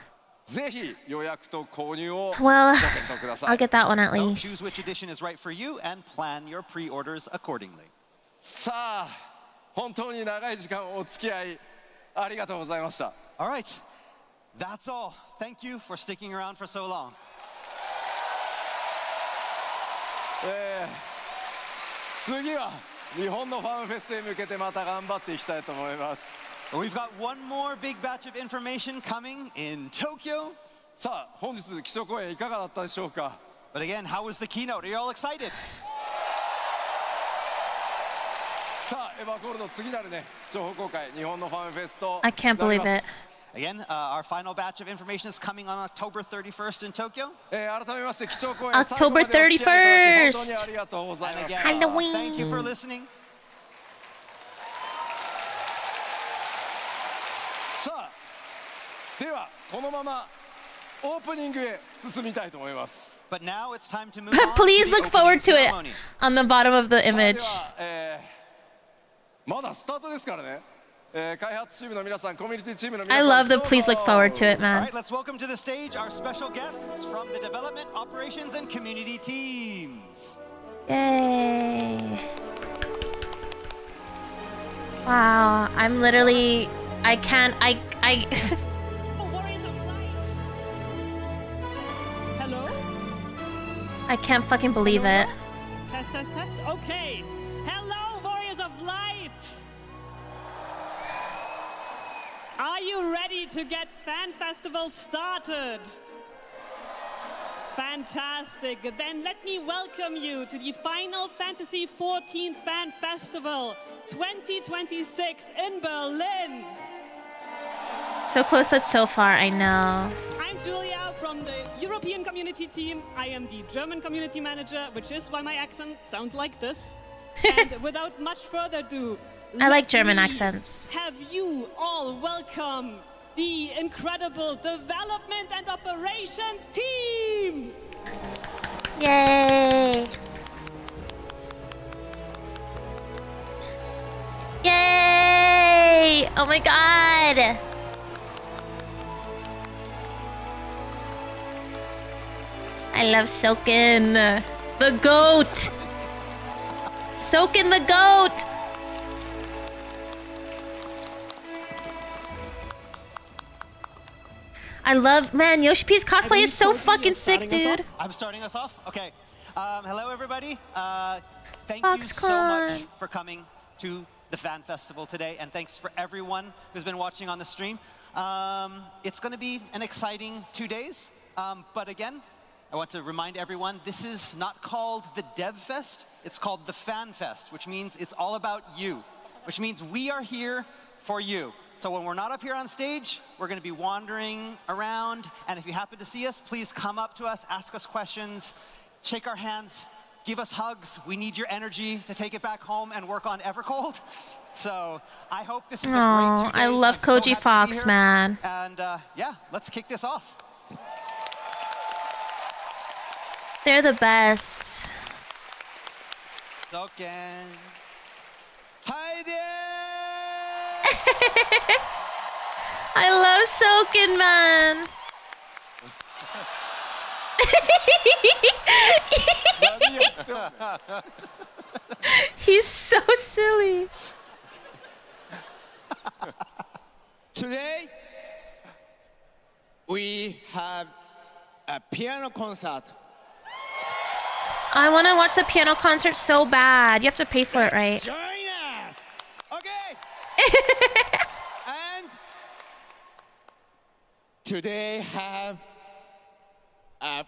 ぜひ予約と購入を Well, ご検討くださ I'll い。 get that one at So choose which least. edition is right for you and plan your pre-orders accordingly. さあ本当に長い時間お付き合いありがとうございました。 All right, that's all. Thank you for sticking around for so long. 次は日本のファンフェスへ向けてまた頑張っていきたいと思います。 We've got one more big batch of information coming in Tokyo. さあ本日基調講演いかがだったでしょうか。 But again, how was the keynote? Are you all excited? さあエヴァコールの次なるね情報公開日本のファンフェスと I can't なり believe ま it. す。 Again, our final batch of information is coming on October 31st in Tokyo. 改めまして基調講演 October 最後までお付き合いいただき本当にありがとうござい And まし again, た。 Halloween. thank you for listening. さあではこのままオープニングへ進みたいと思います。 But now it's time to move on Please to the look forward opening to it ceremony. on the bottom of the さあで image. はまだスタートですからね。開発チームの皆さん、コミュニティチームの皆 I さん、 love the どうぞ please look forward to it, All man. right, let's welcome to the stage our special guests from the development, operations, and community teams. Yay. Wow, I'm literally I can't I Warriors of Light. Hello? I can't fucking believe it. Test, test, test. Okay. Hello, Warriors of Light. Are you ready to get Fan Festival started? Fantastic. Then let me welcome you to the Final Fantasy XIV Fan Festival 2026 in Berlin. So close but so far, I know. I'm Julia from the European community team. I am the German community manager, which is why my accent sounds like this. And without much further ado, I like let German me accents. Have you all welcome the incredible development and operations team? Yay! Yay! Oh my god! I love Silken. The goat! Silken the goat! I love, man, Yoshi P's cosplay is so fucking sick, dude. I'm starting us off. Okay. Hello, everybody. Thank you so Foxconn. much for coming to the Fan Festival today, and thanks for everyone who's been watching on the stream. It's going to be an exciting 2 days, but again, I want to remind everyone this is not called the Dev Fest. It's called the Fan Fest, which means it's all about you, which means we are here for you. So when we're not up here on stage, we're going to be wandering around. And if you happen to see us, please come up to us, ask us questions, shake our hands, give us hugs. We need your energy to take it back home and work on Evercold. So I hope this is a great 2 Aw, days. I love I'm so Koji happy to be Fox, here. man. And yeah, let's kick this off. They're the best. Soken. Hi there! I love Silken, man. He's so silly. Today, we have a piano concert. I want to watch the piano concert so bad. You have to pay for it, right? Join us! Okay? And today have a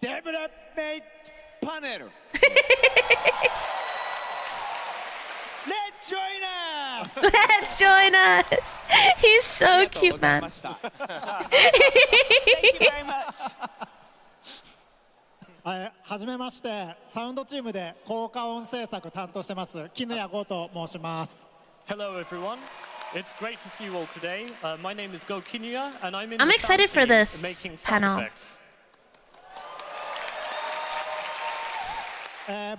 development panel. Let's join us! Let's join us. He's so cute, man. Thank you very much. はじめまして、サウンドチームで効果音制作担当してます絹谷剛と申します。Hello everyone. It's great to see you all today. My name is Go Kinuya and I'm in I'm the excited sound for team this making sound panel. effects.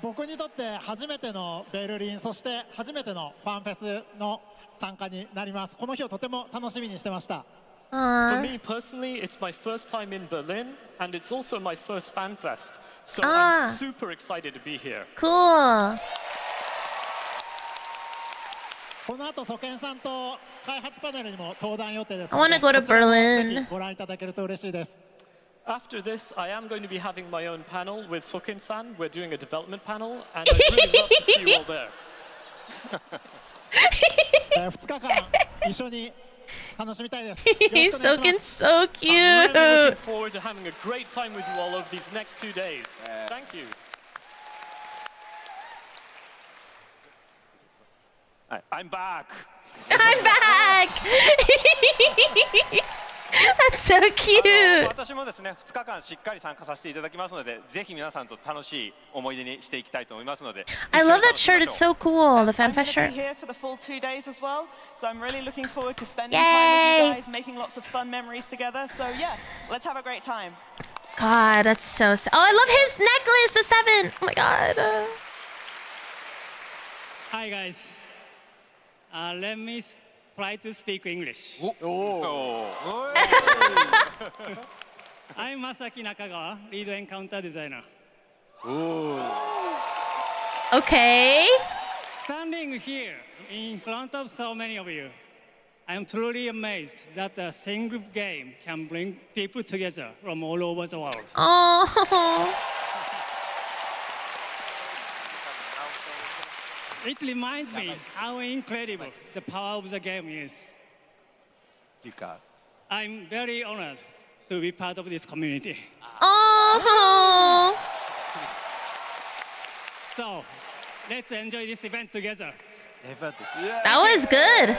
僕にとって初めてのベルリン、そして初めてのファンフェスの参加になります。この日をとても楽しみにしてました。For Aww. me personally, it's my first time in Berlin and it's also my first fan fest. So Ah. I'm super excited to be here. Cool. この後、ソケンさんと開発パネルにも登壇予定です I の wanna で、 go to そちらも Berlin. ぜひご覧いただけると嬉しいです。After this, I am going to be having my own panel with Soken-san. We're doing a development panel and I'd really love to see you all there. 2日間一緒に楽しみたいです。よろし He's くお願いし so ます。 so I'm really looking cute. forward to having a great time with you all over these next 2 days. Thank you. I'm back! I'm back. That's so cute. 私もですね、2日間しっかり参加させていただきますので、ぜひ皆さんと楽しい思い出にしていきたいと思いますので。 I 一緒 love に that 楽しみ shirt. ま It's しょう so cool. The I'm FanFest going to be shirt. here for the full 2 days as well, so I'm really looking forward to spending Yay. time with you guys, making lots of fun memories together. So yeah, let's have a great time. God, that's so. Oh, I love his necklace. The 7. Oh my God. Hi guys. Let me try to speak English. I'm Masaki Nakagawa, lead encounter designer. Okay. Standing here in front of so many of you, I am truly amazed that a single game can bring people together from all over the world. Oh. It reminds me how incredible the power of the game is. I'm very honored to be part of this community. Oh. So, let's enjoy this event together. That was good.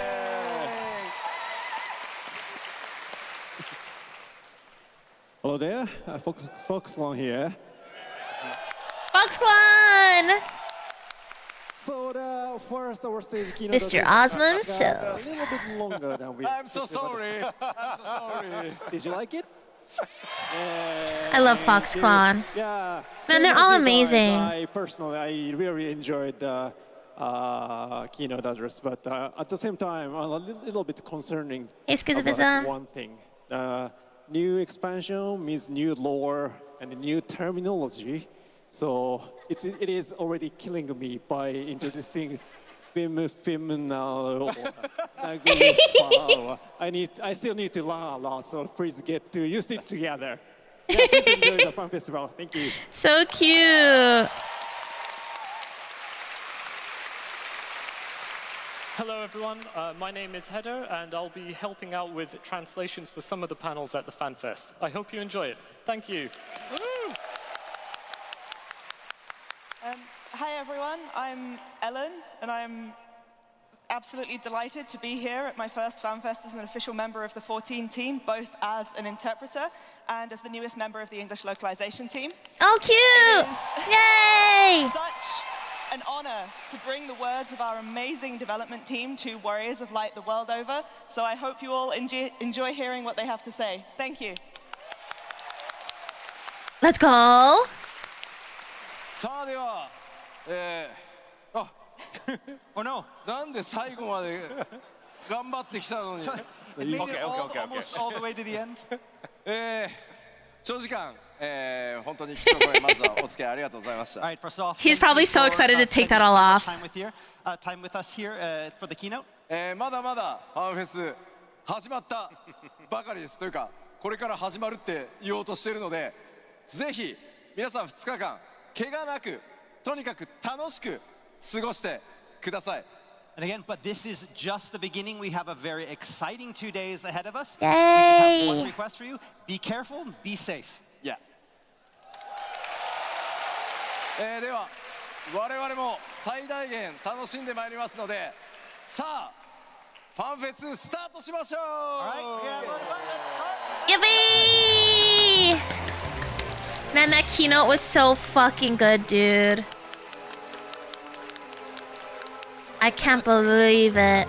Hello there, Foxconn here. Foxconn. So the first our stage keynote Mr. Ozma himself. a little bit longer than we I'm so expected, but- sorry. I'm so sorry. Did you like it? I love Foxconn. Yeah. Man, same they're as all you guys. amazing. I personally really enjoyed the keynote address, but at the same time, a little bit concerning Hey, about Skizabism. one thing. New expansion means new lore and new terminology. So it is already killing me by introducing feminal language. I still need to learn a lot, so please get to use it together. Yeah, please enjoy the fun festival. Thank you. So cute. Hello everyone, my name is Heather and I'll be helping out with translations for some of the panels at the FanFest. I hope you enjoy it. Thank you. Hi everyone, I'm Ellen, and I'm absolutely delighted to be here at my first FanFest as an official member of the 14 team, both as an interpreter and as the newest member of the English localization team. Oh, cute. Yay. Such an honor to bring the words of our amazing development team to Warriors of Light the world over, so I hope you all enjoy hearing what they have to say. Thank you. Let's go. さあでは、Oh no. なんで最後まで頑張ってきたのに It made it almost all the way to the end. 長時間、本当に貴重なまずはお付き合いありがとうございました。 All right, first off, He's thank you probably so for, excited to take spending that all so off. much time with us here for the keynote. まだまだファンフェス始まったばかりですというかこれから始まるって言おうとしているのでぜひ皆さん2日間怪我なくとにかく楽しく過ごしてください。 And again, but this is just the beginning. We have a very exciting 2 days ahead of us. Yay. We just have one request for you. Be careful, be safe. Yeah. では我々も最大限楽しんでまいりますので、さあファンフェススタートしましょう。Yippee! Man, that keynote was so fucking good, dude. I can't believe it.